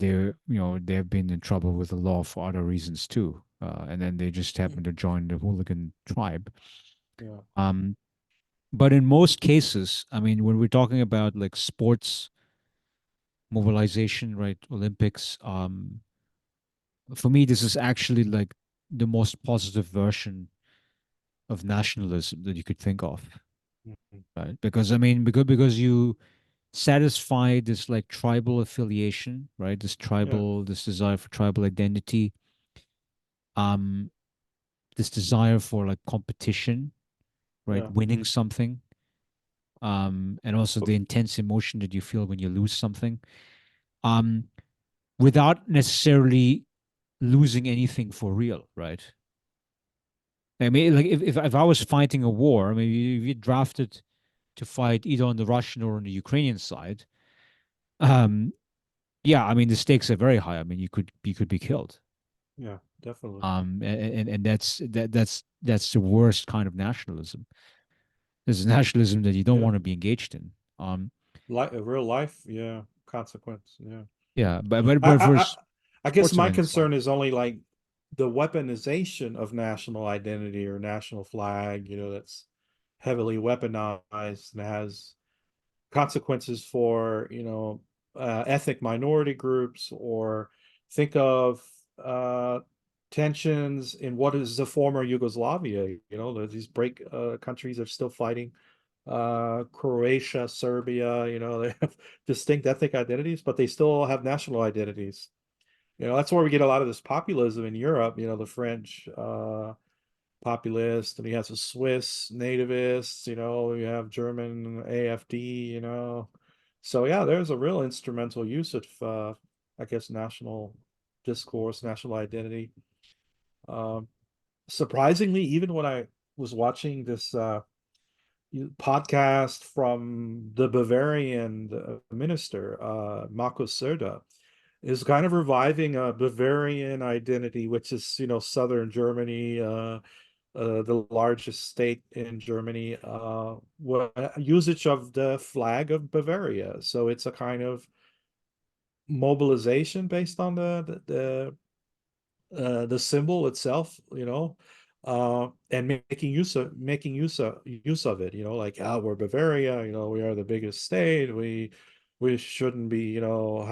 they're, they have been in trouble with the law for other reasons too. And then they just happen to join the hooligan tribe. Yeah. Um, but in most cases, I mean, when we're talking about like sports mobilization, right, Olympics, for me, this is actually like the most positive version of nationalism that you could think of, Mhm. right? Because I mean, because you satisfy this like tribal affiliation, right? Yeah. This desire for tribal identity, um, this desire for like competition, right? Yeah. Winning something, and also the intense emotion that you feel when you lose something, um, without necessarily losing anything for real, right? I mean, like if I was fighting a war, I mean, if you drafted to fight either on the Russian or on the Ukrainian side, um, yeah, I mean the stakes are very high. I mean, you could be killed. Yeah. Definitely. And that's the worst kind of nationalism. This is nationalism that you don't Yeah. want to be engaged in. Like a real life. Yeah. Consequence. Yeah. Yeah, but I, for I, I guess sports my events, like, concern is only like the weaponization of national identity or national flag, that's heavily weaponized and has consequences for, ethnic minority groups, or think of tensions in what is the former Yugoslavia. These break countries are still fighting. Croatia, Serbia, they have distinct ethnic identities, but they still have national identities. That's where we get a lot of this populism in Europe, the French populist, and you have the Swiss nativists, you have German AFD, So yeah, there's a real instrumental use of I guess national discourse, national identity. Um, Surprisingly, even when I was watching this podcast from the Bavarian minister, Markus Söder, is kind of reviving a Bavarian identity, which is, southern Germany, the largest state in Germany, usage of the flag of Bavaria. So it's a kind of mobilization based on the symbol itself, and making use of it, like, we're Bavaria, we are the biggest state. We shouldn't be, we don't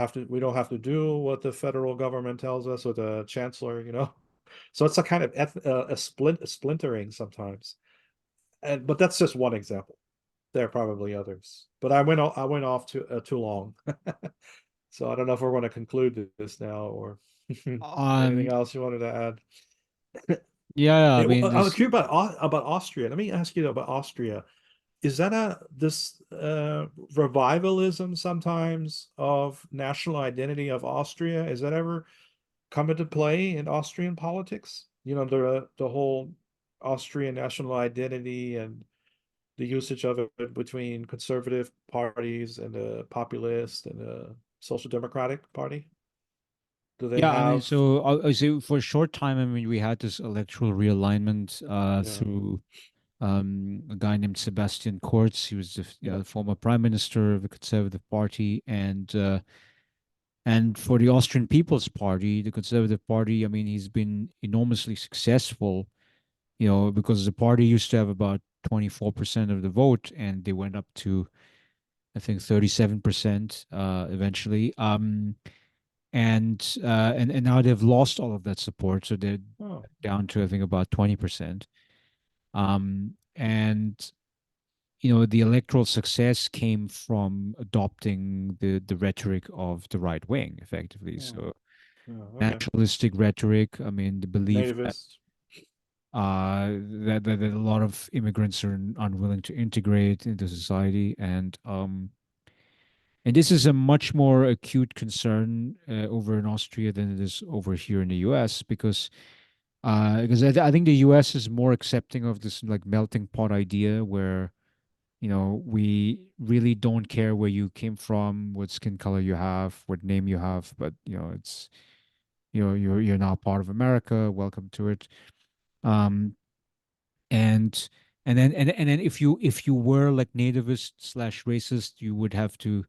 have to do what the federal government tells us, or the chancellor. So it's a kind of a splintering sometimes. But that's just one example. There are probably others. But I went off too long. So I don't know if we're going to conclude this now, or anything um, else you wanted to add. yeah, I mean, I'm this, curious about Austria. Let me ask you about Austria. is that a this revivalism sometimes of national identity of Austria? Is that ever come into play in Austrian politics? You know, the whole Austrian national identity and the usage of it between conservative parties and the populist and the social democratic party. Do they Yeah, I mean, have, so I say for a short time, I mean, we had this electoral realignment yeah, through a guy named Sebastian Kurz. He was yeah, the former prime minister of the Conservative Party, and for the Austrian People's Party, the Conservative Party, I mean, he's been enormously successful, because the party used to have about 24% of the vote, and they went up to, I think, 37% eventually. And now they've lost all of that support, so they're oh, down to, I think, about 20%. And the electoral success came from adopting the rhetoric of the right wing, effectively. oh, So oh, okay, nationalistic rhetoric. I mean, the belief that nativist, that a lot of immigrants are unwilling to integrate into society, and this is a much more acute concern over in Austria than it is over here in the U.S. because I think the U.S. is more accepting of this like melting pot idea where we really don't care where you came from, what skin color you have, what name you have, but it's you're now part of America. Welcome to it. Um, and and then if you were like nativist slash racist, you would have to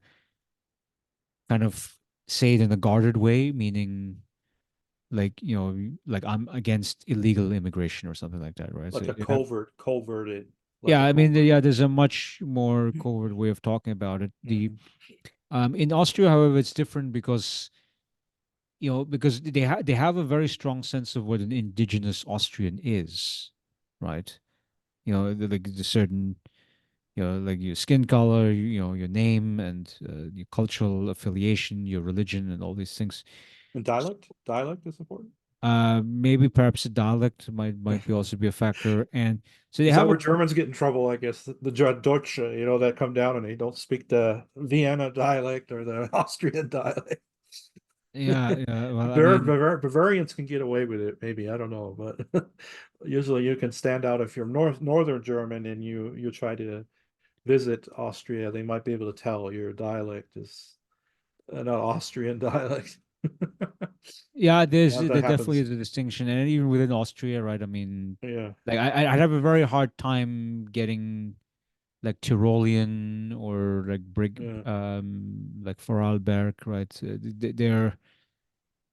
kind of say it in a guarded way, meaning like like I'm against illegal immigration or something like that, right? So like a you have coverted, like yeah, a I mean covert. yeah, there's a much more covert way of talking about it. The Mhm. In Austria, however, it's different because because they have a very strong sense of what an indigenous Austrian is, right? Like the certain like your skin color, your name and your cultural affiliation, your religion, and all these things. And dialect is important. Maybe perhaps a dialect might be also be a factor, and so they Is have that a where Germans get in trouble? I guess the Deutsche, that come down and they don't speak the Vienna dialect or the Austrian dialect. yeah, yeah. Well, I mean, Bavarians can get away with it, maybe. I don't know, but usually you can stand out if you're northern German and you try to visit Austria. They might be able to tell your dialect is an Austrian dialect. yeah, That there definitely happens. is a distinction, and even within Austria, right? I mean, Yeah, like I'd have a very hard time getting like Tyrolean or like yeah, like Vorarlberg, right? They're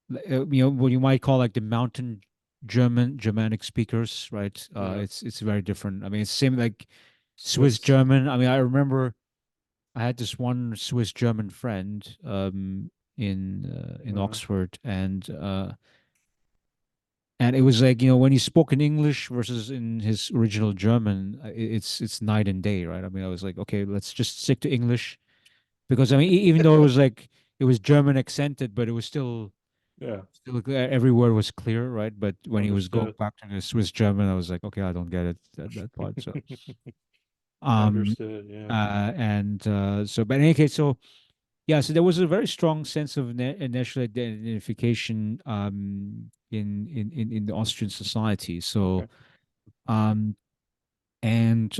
what you might call like the mountain Germanic speakers, right? yeah. It's very different. I mean, it's same like Swiss Swiss. German. I mean, I remember I had this one Swiss German friend in Uh, Oxford, and it was like when he spoke in English versus in his original German, it's night and day, right? I mean, I was like, okay, let's just stick to English because I mean, even though it was German accented, but it was yeah, still every word was clear, right? But when he was going understood. back to the Swiss German, I was like, okay, I don't get it that part. So um Understood. Yeah. and so but in any case, so yeah, so there was a very strong sense of national identification in the Austrian society. So Okay. um and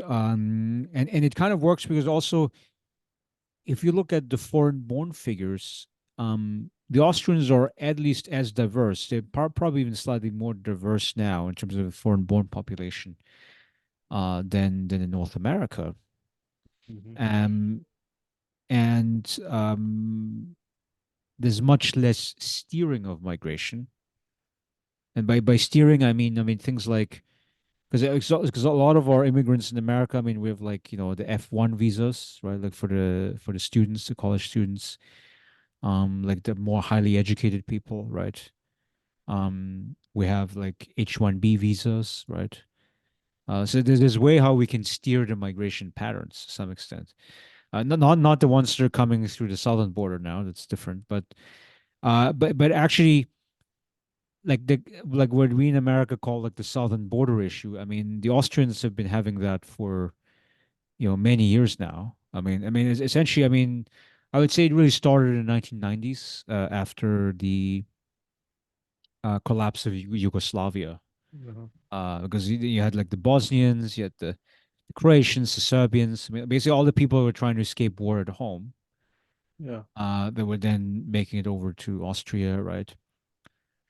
it kind of works because also if you look at the foreign-born figures, the Austrians are at least as diverse. They're probably even slightly more diverse now in terms of the foreign-born population than in North America. Hmm. Um, and there's much less steering of migration. And by steering, I mean things like because a lot of our immigrants in America, I mean, we have like the F1 visas, right? Like for the students, the college students, like the more highly educated people, right? We have like H-1B visas, right? So there's this way how we can steer the migration patterns to some extent. Not the ones that are coming through the southern border now. That's different, but actually, like what we in America call like the southern border issue. I mean, the Austrians have been having that for many years now. I mean, it's essentially, I would say it really started in the 1990s, after the collapse of Yugoslavia, Uh-huh. because you had like the Bosnians, you had the Croatians, the Serbians. I mean, basically all the people who were trying to escape war at home. Yeah. They were then making it over to Austria, right?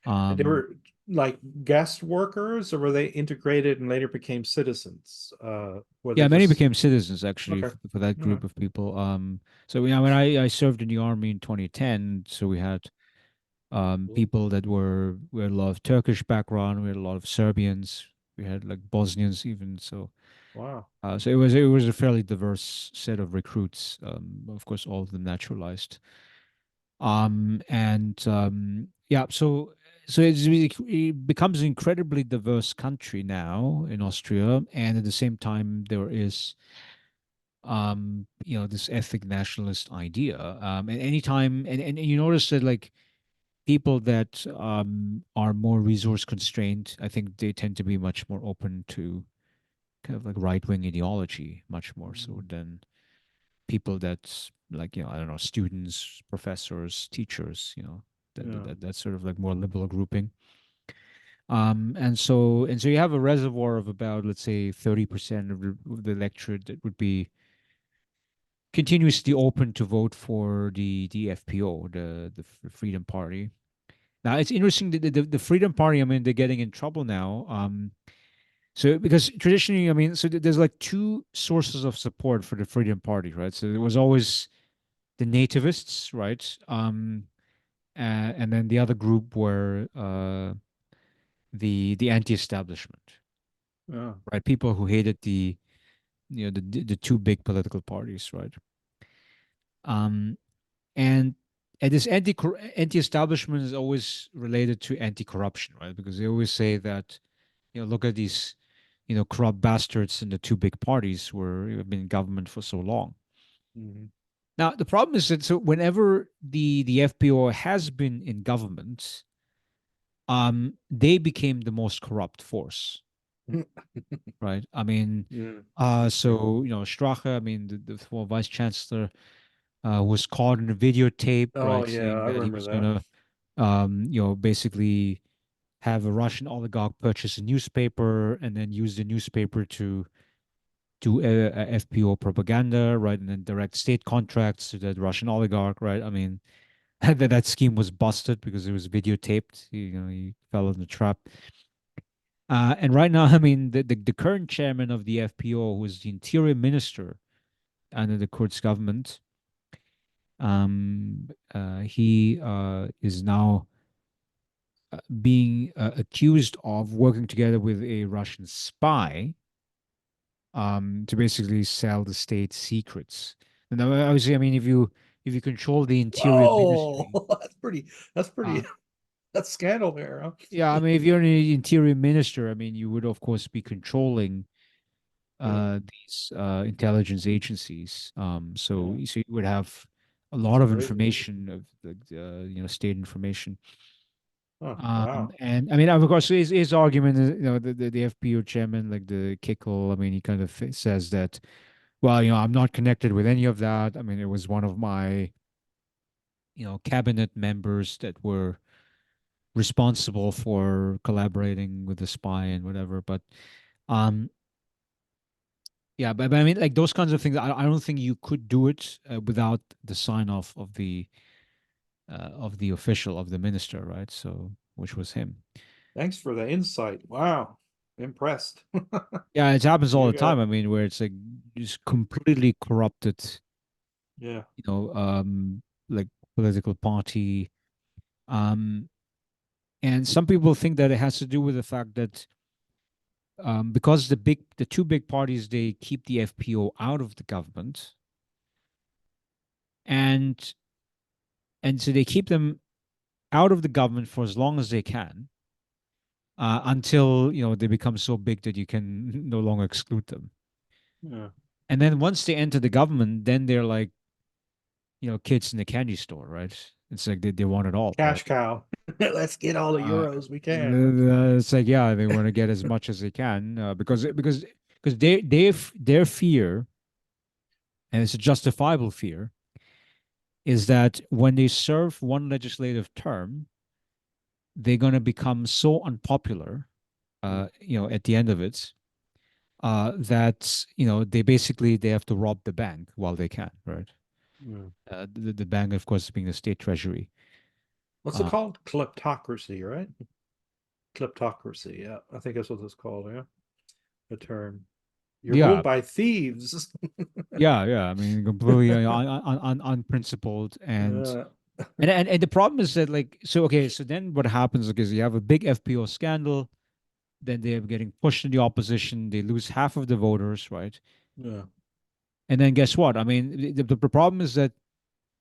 They Um, were like guest workers, or were they integrated and later became citizens? Were they yeah, many just became citizens actually okay? for that All right. group of people. So when I served in the army in 2010, so we had Cool. people that we had a lot of Turkish background, we had a lot of Serbians, we had like Bosnians even. Wow. So it was a fairly diverse set of recruits. Of course, all of them naturalized. And yeah, it becomes an incredibly diverse country now in Austria, and at the same time there is this ethnic nationalist idea. And anytime and you notice that like people that are more resource constrained, I think they tend to be much more open to kind of like right wing ideology, much more so Mm. than people that's like, I don't know, students, professors, teachers, Yeah. that's sort of like more liberal grouping. And so you have a reservoir of about, let's say, 30% of the electorate that would be continuously open to vote for the FPO, the Freedom Party. Now it's interesting that the Freedom Party, I mean, they're getting in trouble now. So because traditionally, I mean, so there's like two sources of support for the Freedom Party, right? So there was always the nativists, right? And then the other group were the anti-establishment, Yeah. right? People who hated the two big political parties, right? Um, and this anti-establishment is always related to anti-corruption, right? Because they always say that, look at these, corrupt bastards in the two big parties who have been in government for so long. Mhm. Now the problem is that, so whenever the FPO has been in government, they became the most corrupt force, right? I mean, Yeah. Interesting. so Strache, I mean, the former vice chancellor, was caught in a videotape, Oh right, yeah, saying I that he remember was that. gonna, basically have a Russian oligarch purchase a newspaper and then use the newspaper to do FPO propaganda, right, and then direct state contracts to that Russian oligarch, right? I mean, that scheme was busted because it was videotaped. He fell in the trap. And right now, I mean, the current chairman of the FPO, who is the interior minister under the Kurz government, he is now being accused of working together with a Russian spy, to basically sell the state secrets. And obviously, I mean, if you control the interior Whoa, ministry, that's pretty. That's uh, pretty. That's scandal there, huh? yeah, I mean, if you're an interior minister, I mean, you would of course be controlling Yeah. these intelligence agencies. So, Yeah. so you would have a That's lot of crazy. information of state information. Oh, wow. And I mean, of course, his argument is, the FPO chairman, like the Kickle, I mean, he kind of says that, well, I'm not connected with any of that. I mean, it was one of my, cabinet members that were responsible for collaborating with the spy and whatever. But um, yeah, but I mean, like those kinds of things, I don't think you could do it without the sign off of the official, of the minister, right? So, which was him. Thanks for the insight. Wow. Impressed. Yeah, it happens all You the time. got, I mean, where it's like just completely corrupted, yeah. you know, like political party. Um, and some people think that it has to do with the fact that, because the two big parties, they keep the FPO out of the government, and so they keep them out of the government for as long as they can, until they become so big that you can no longer exclude them. Yeah. And then once they enter the government, then they're like, kids in the candy store, right? It's like they want it all, right? Cash cow. Let's get all the Uh, euros we can. it's like, yeah, they want to get as much as they can, because their fear. and it's a justifiable fear, is that when they serve one legislative term, they're going to become so unpopular, Mm, at the end of it, that they basically they have to rob the bank while they can, right? mm. The bank, of course, being the state treasury. What's it Uh, called? Kleptocracy, right? Kleptocracy. Yeah, I think that's what it's called. Yeah, the term. You're yeah, ruled by thieves. yeah. I mean, completely unprincipled, and Uh, and and and the problem is that, like, so okay, so then what happens is you have a big FPO scandal, then they're getting pushed in the opposition, they lose half of the voters, right? yeah, And then guess what? I mean, the problem is that,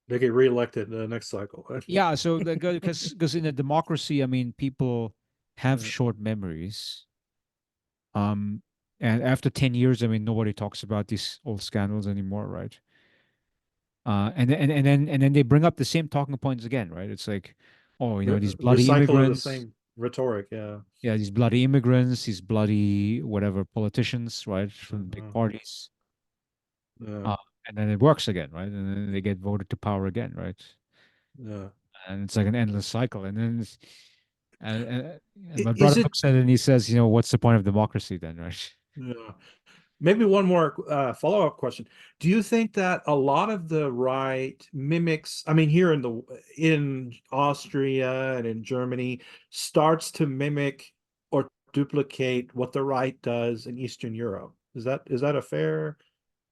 they get reelected in the next cycle. Right? yeah, so because in a democracy, I mean, people have Yeah, short memories. Um, and after 10 years, I mean, nobody talks about these old scandals anymore, right? And then they bring up the same talking points again, right? It's like, oh, these bloody recycle the immigrants, same rhetoric. Yeah, yeah, these bloody immigrants, these bloody whatever politicians, right, from big uh-huh. parties. Yeah, Uh, and then it works again, right? And then they get voted to power again, right? yeah. And it's like an endless cycle. And then and, and, and my Is brother it? looks at it and he says, what's the point of democracy then, right? Yeah. Maybe one more follow-up question. Do you think that a lot of the right mimics, I mean, here in Austria and in Germany, starts to mimic or duplicate what the right does in Eastern Europe? Is that a fair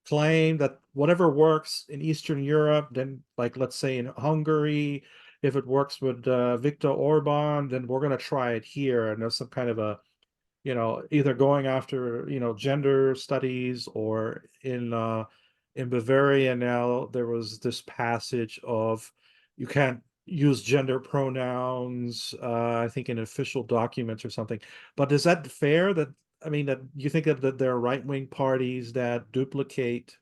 claim that whatever works in Eastern Europe, then like let's say in Hungary, if it works with Viktor Orban, then we're going to try it here, and there's some kind of a either going after, gender studies or in Bavaria now there was this passage of you can't use gender pronouns, I think in official documents or something. But is that fair that I mean that you think that there are right-wing parties that duplicate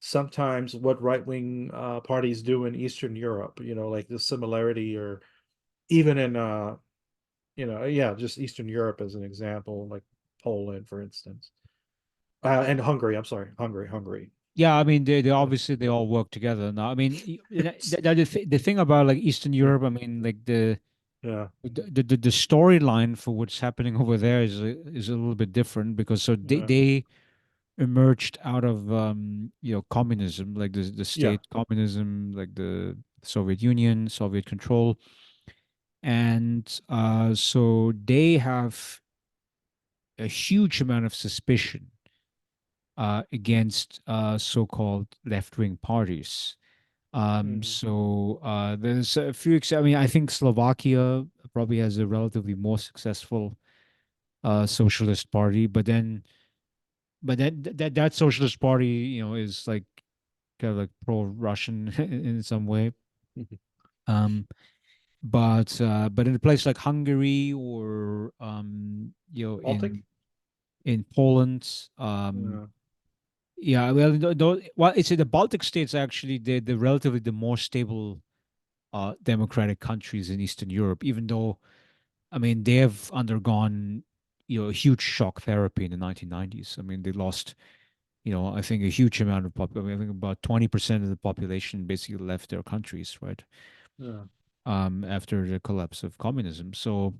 sometimes what right-wing parties do in Eastern Europe, like the similarity or even in yeah, just Eastern Europe as an example, like Poland, for instance, and Hungary. I'm sorry, Hungary. Yeah, I mean, they Yeah, obviously they all work together now. I mean, the thing about like Eastern yeah, Europe, I mean, like yeah, the storyline for what's happening over there is a little bit different, because so they yeah, they emerged out of communism, like the yeah. state communism, like the Soviet Union, Soviet control, and so they have a huge amount of suspicion against so-called left-wing parties. Mhm. So there's a few. I mean, I think Slovakia probably has a relatively more successful socialist party, but that socialist party, is like kind of like pro-Russian in some way. Um, but in a place like Hungary, or Baltic. in Poland, Yeah, yeah, well, well, it's in the Baltic states actually. They're relatively the more stable democratic countries in Eastern Europe, even though, I mean, they have undergone, a huge shock therapy in the 1990s. I mean, they lost, I think a huge amount of I mean, I think about 20% of the population basically left their countries, right? yeah, After the collapse of communism. So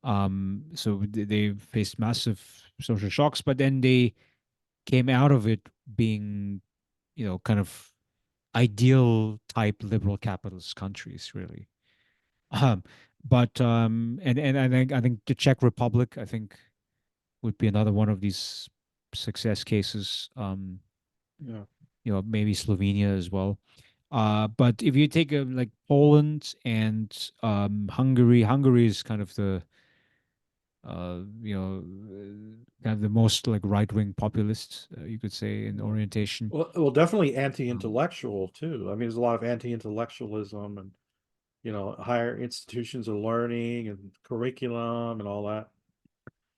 they faced massive social shocks, but then they came out of it being, kind of ideal type liberal capitalist countries, really. Um, but I think the Czech Republic, I think, would be another one of these success cases. yeah. Maybe Slovenia as well. But if you take like Poland and Hungary is kind of the kind of the most like right wing populist, you could say, in Yeah. orientation. Well, definitely Um, anti-intellectual too. I mean, there's a lot of anti-intellectualism and higher institutions of learning and curriculum and all that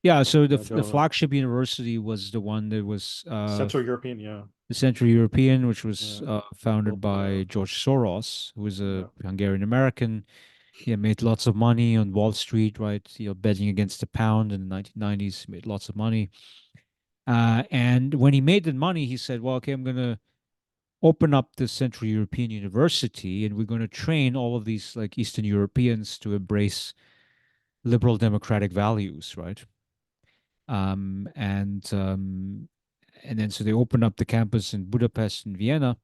yeah, so the going on. flagship university was the one that was Central European, yeah, the Central European, which was yeah, founded well, by George Soros, who was a yeah, Hungarian American. He made lots of money on Wall Street, right? Betting against the pound in the 1990s, made lots of money. And when he made the money, he said, "Well, okay, I'm gonna open up the Central European University, and we're going to train all of these like Eastern Europeans to embrace liberal democratic values, right? Um, and um, and then so they opened up the campus in Budapest and Vienna,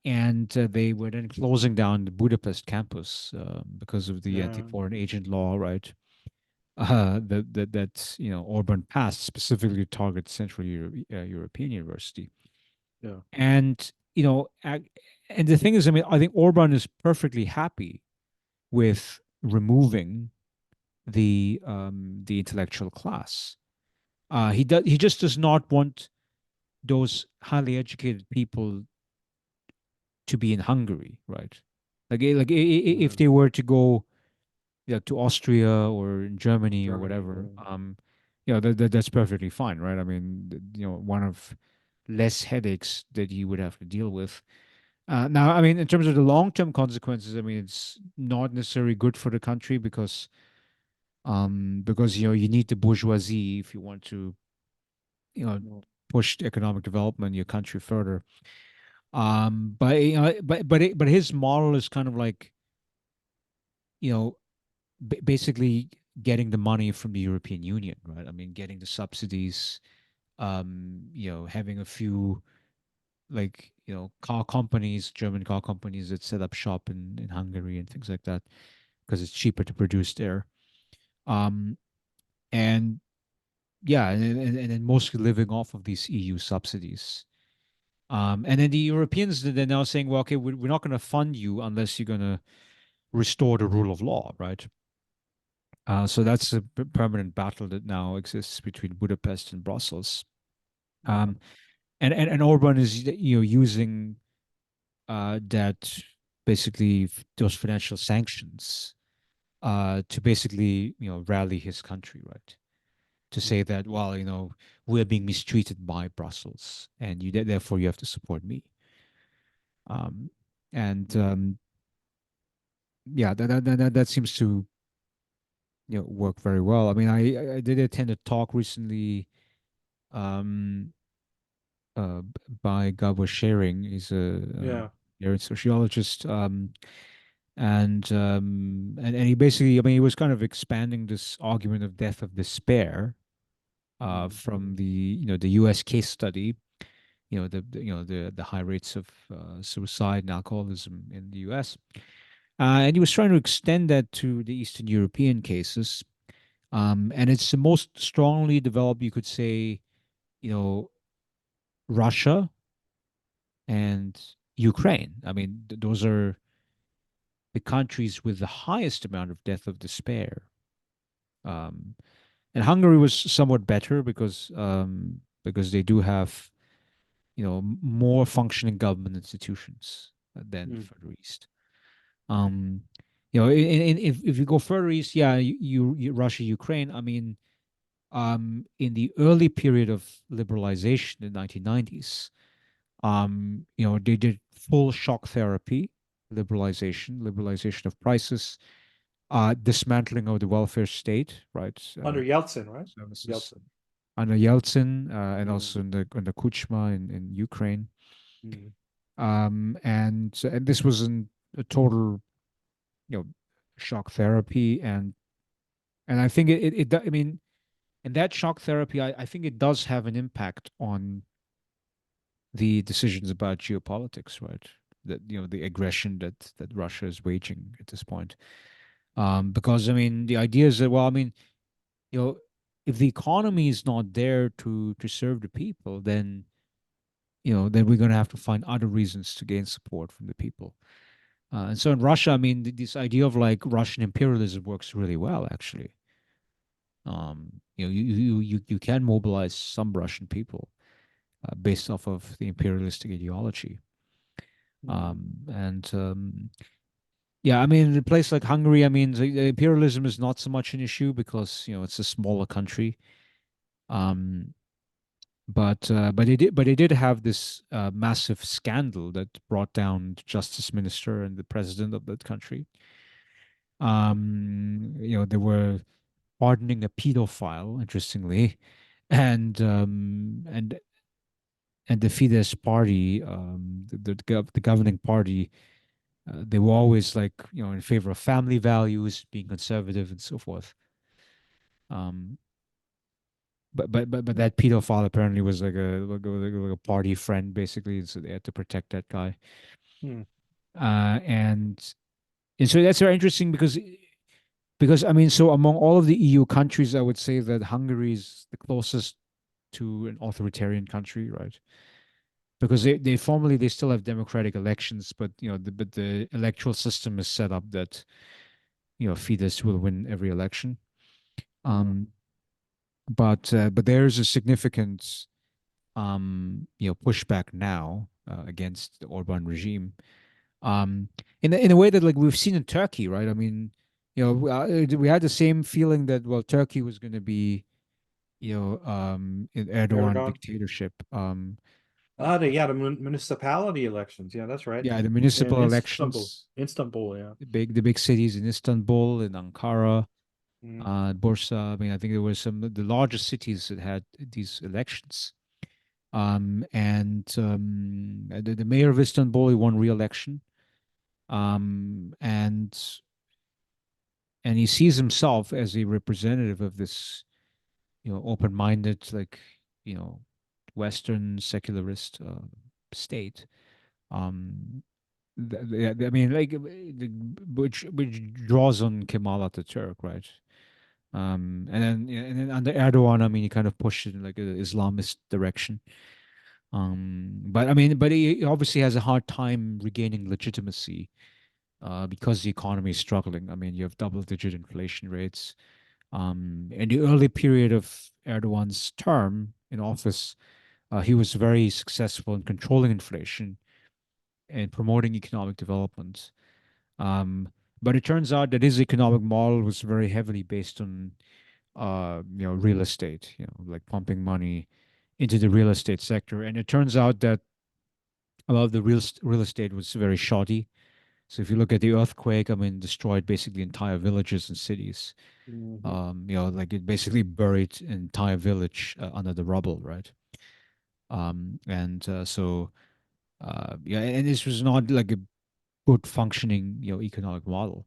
and they were then closing down the Budapest campus because of the Yeah. anti-foreign agent law, right? That Orban passed specifically to target Central European University, Yeah. and and the thing is, I mean, I think Orban is perfectly happy with removing the intellectual class. He just does not want those highly educated people to be in Hungary, right? If Yeah. they were to go, to Austria or in Germany or Germany. whatever, Yeah. that's perfectly fine, right? I mean, one of less headaches that you would have to deal with. Now, I mean, in terms of the long-term consequences, I mean, it's not necessarily good for the country because you need the bourgeoisie if you want to you know Yeah. push the economic development in your country further. But his model is kind of like you know basically getting the money from the European Union, right? I mean, getting the subsidies, having a few like car companies, German car companies that set up shop in Hungary and things like that because it's cheaper to produce there. Um, and yeah, and then mostly living off of these EU subsidies. And then the Europeans, they're now saying, well, okay, we're not going to fund you unless you're going to restore the rule of law, right? So that's a permanent battle that now exists between Budapest and Brussels. Yeah. Um, and Orban is using that basically those financial sanctions to basically rally his country, right? To say that, well, we're being mistreated by Brussels, and therefore you have to support me. Um, and Yeah. Yeah, that seems to work very well. I mean, I did attend a talk recently um, by Gabor Sharing. He's Yeah. a sociologist, and he basically, I mean, he was kind of expanding this argument of death of despair Mm. from the U.S. case study. The high rates of suicide and alcoholism in the U.S. And he was trying to extend that to the Eastern European cases. And it's the most strongly developed, you could say, you know, Russia and Ukraine. I mean, those are the countries with the highest amount of death of despair. Um, and Hungary was somewhat better because they do have more functioning government institutions than Mm. further east. Um, if you go further east, yeah, Russia, Ukraine. I mean, in the early period of liberalization in the 1990s, they did full shock therapy, liberalization of prices, dismantling of the welfare state, right? Under Yeltsin, right? Services Yeltsin. under Yeltsin, and Yeah. also under Kuchma in Ukraine. Mm. And this was a total, you know, shock therapy, and I think I mean, and that shock therapy, I think it does have an impact on the decisions about geopolitics, right? That the aggression that Russia is waging at this point. Because I mean, the idea is that, well, I mean, you know, if the economy is not there to serve the people, then we're going to have to find other reasons to gain support from the people. And so in Russia, I mean, this idea of like Russian imperialism works really well, actually. You can mobilize some Russian people based off of the imperialistic ideology. Mm. And yeah, I mean, in a place like Hungary, I mean, the imperialism is not so much an issue because it's a smaller country. Um, but they did have this massive scandal that brought down the justice minister and the president of that country. They were pardoning a pedophile, interestingly, and and the Fidesz party, the governing party, they were always like, in favor of family values, being conservative and so forth. Um, but that pedophile apparently was like a party friend basically, so they had to protect that guy. Hmm. And so that's very interesting because I mean, so among all of the EU countries, I would say that Hungary is the closest to an authoritarian country, right? Because they formally they still have democratic elections, but the electoral system is set up that Fidesz will win every election. Yeah. Um, but there's a significant pushback now against the Orban regime. Um, in a way that like we've seen in Turkey, right? I mean, we had the same feeling that well, Turkey was going to be in Erdogan Erdogan. dictatorship. Yeah, the municipality elections. Yeah, that's right. Yeah, the In municipal Istanbul. elections, Istanbul, yeah. the big cities in Istanbul, in Ankara, Mm. Bursa. I mean, I think there were some of the largest cities that had these elections. And the mayor of Istanbul, he won re-election. Um, and and he sees himself as a representative of this, open-minded, like, you know, Western secularist state. Um, I mean, like, which draws on Kemal Ataturk, right? And then under Erdogan, I mean, he kind of pushed it in like an Islamist direction. But I mean, but he obviously has a hard time regaining legitimacy because the economy is struggling. I mean, you have double-digit inflation rates. In the early period of Erdogan's term in office, he was very successful in controlling inflation and promoting economic development. Um, but it turns out that his economic model was very heavily based on, real estate, like pumping money into the real estate sector. And it turns out that a lot of the real estate was very shoddy. So if you look at the earthquake, I mean, destroyed basically entire villages and cities. Mhm. Like it basically buried an entire village under the rubble, right? And so yeah, and this was not like a good functioning, economic model.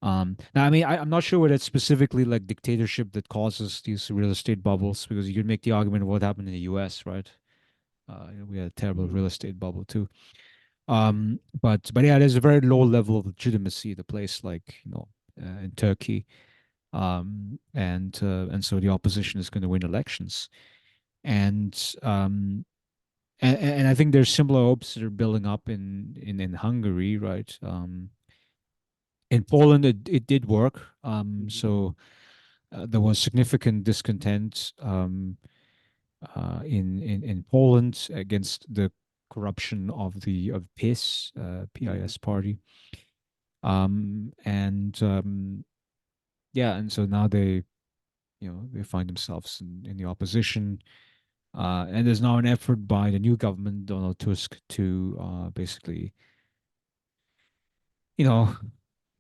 Now, I mean, I'm not sure whether it's specifically like dictatorship that causes these real estate bubbles, because you could make the argument of what happened in the U.S., right? We had a terrible Mm. real estate bubble too. But yeah, there's a very low level of legitimacy at a place like in Turkey, and so the opposition is going to win elections, and and I think there's similar hopes that are building up in Hungary, right? In Poland, it did work. Mhm. So there was significant discontent in Poland against the corruption of PiS, Mhm. PIS party. And yeah, and so now they find themselves in the opposition. And there's now an effort by the new government, Donald Tusk, to basically, you know,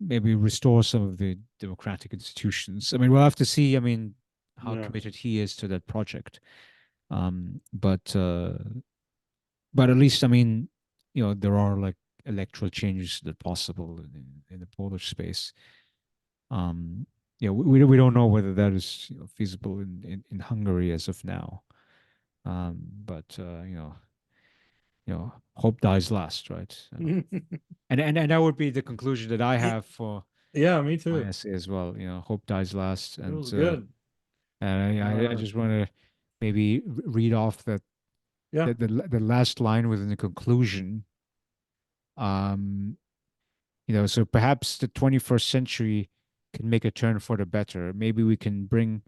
maybe restore some of the democratic institutions. I mean, we'll have to see. I mean, how Yeah. committed he is to that project. But at least, I mean, there are like electoral changes that are possible in the Polish space. Um, we don't know whether that is feasible in Hungary as of now. But hope dies last, right? And that would be the conclusion that I Yeah, have for yeah, me my too. essay as well. Hope dies last, It was and good. I Uh, just want to maybe read off yeah. the last line within the conclusion. Um, so perhaps the 21st century can make a turn for the better. Maybe we can bring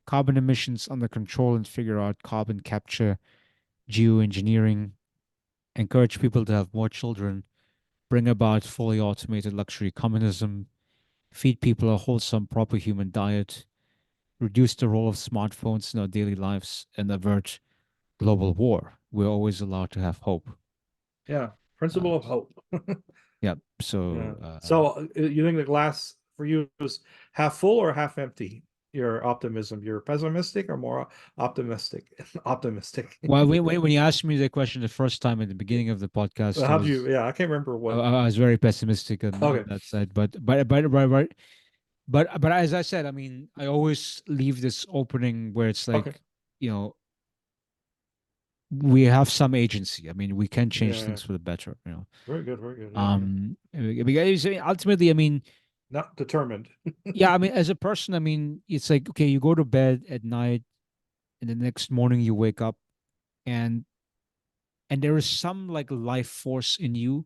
carbon emissions under control and figure out carbon capture, geoengineering, encourage people to have more children, bring about fully automated luxury communism, feed people a wholesome, proper human diet, reduce the role of smartphones in our daily lives, and avert global war. We're always allowed to have hope. Yeah. Uh, Principle of hope. yeah. Yeah. So So you think the glass for you is half full or half empty? your optimism? You're pessimistic or more optimistic? Optimistic. Well, when you asked me the question the first time at the beginning of the podcast, How do you? Yeah, I can't remember what. I was very pessimistic on Okay. that side. But as I said, I mean, I always leave this opening where it's Okay. like, you know, we have some agency. I mean, we can change Yeah. things for the better. You know, Very good. Very good. Yeah. Yeah. because I mean, ultimately, I mean, Not determined. yeah, I mean, as a person, I mean, it's like okay, you go to bed at night, and the next morning you wake up, and there is some like life force in you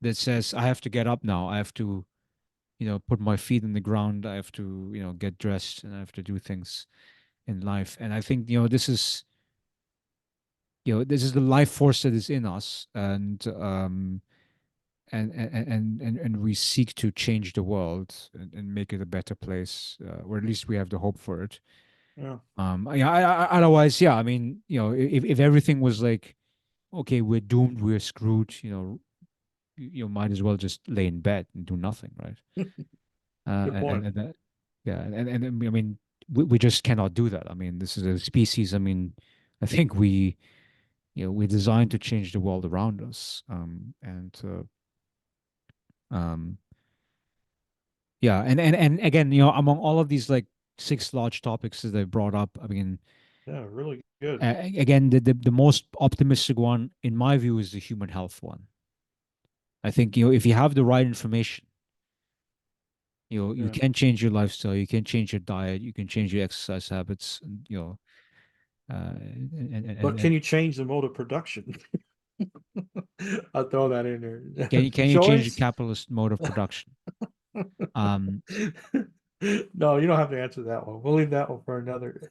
that says, I have to get up now. I have to, put my feet in the ground. I have to, get dressed and I have to do things in life. And I think, this is the life force that is in us. And we seek to change the world and make it a better place, or at least we have the hope for it. Yeah. Yeah, otherwise, yeah, I mean, if everything was like, okay, we're doomed, we're screwed, you might as well just lay in bed and do nothing, right? Good point. And that, yeah, I mean, we just cannot do that. I mean, this is a species. I mean, I think we're designed to change the world around us. Um, yeah, and again, among all of these like six large topics that they brought up, I mean, Yeah. Really good. again, the most optimistic one, in my view, is the human health one. I think if you have the right information, you Yeah. can change your lifestyle, you can change your diet, you can change your exercise habits, and But can you change the mode of production? I'll throw that in there. can you change the Choice? capitalist mode of production? Um, No, you don't have to answer that one. We'll leave that one for another.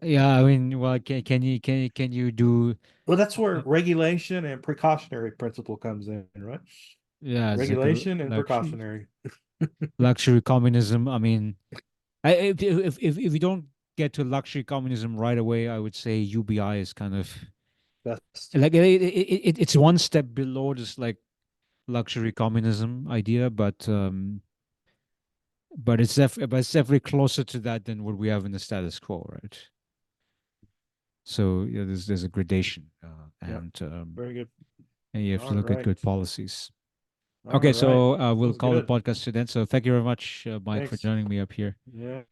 yeah, I mean, well, can you do? Well, that's where Uh, regulation and precautionary principle comes in, right? yeah, it's like a Regulation and precautionary. luxury communism. I mean, if you don't get to luxury communism right away, I would say UBI is kind of Best. like it's one step below this like luxury communism idea, but it's definitely closer to that than what we have in the status quo, right? So yeah, there's a gradation, Yeah. Very good. and you have All to look at right. good policies. All Okay, right. so That we'll was call the good. podcast to then. So thank you very much, Mike, for Thanks. joining me up here. Yeah.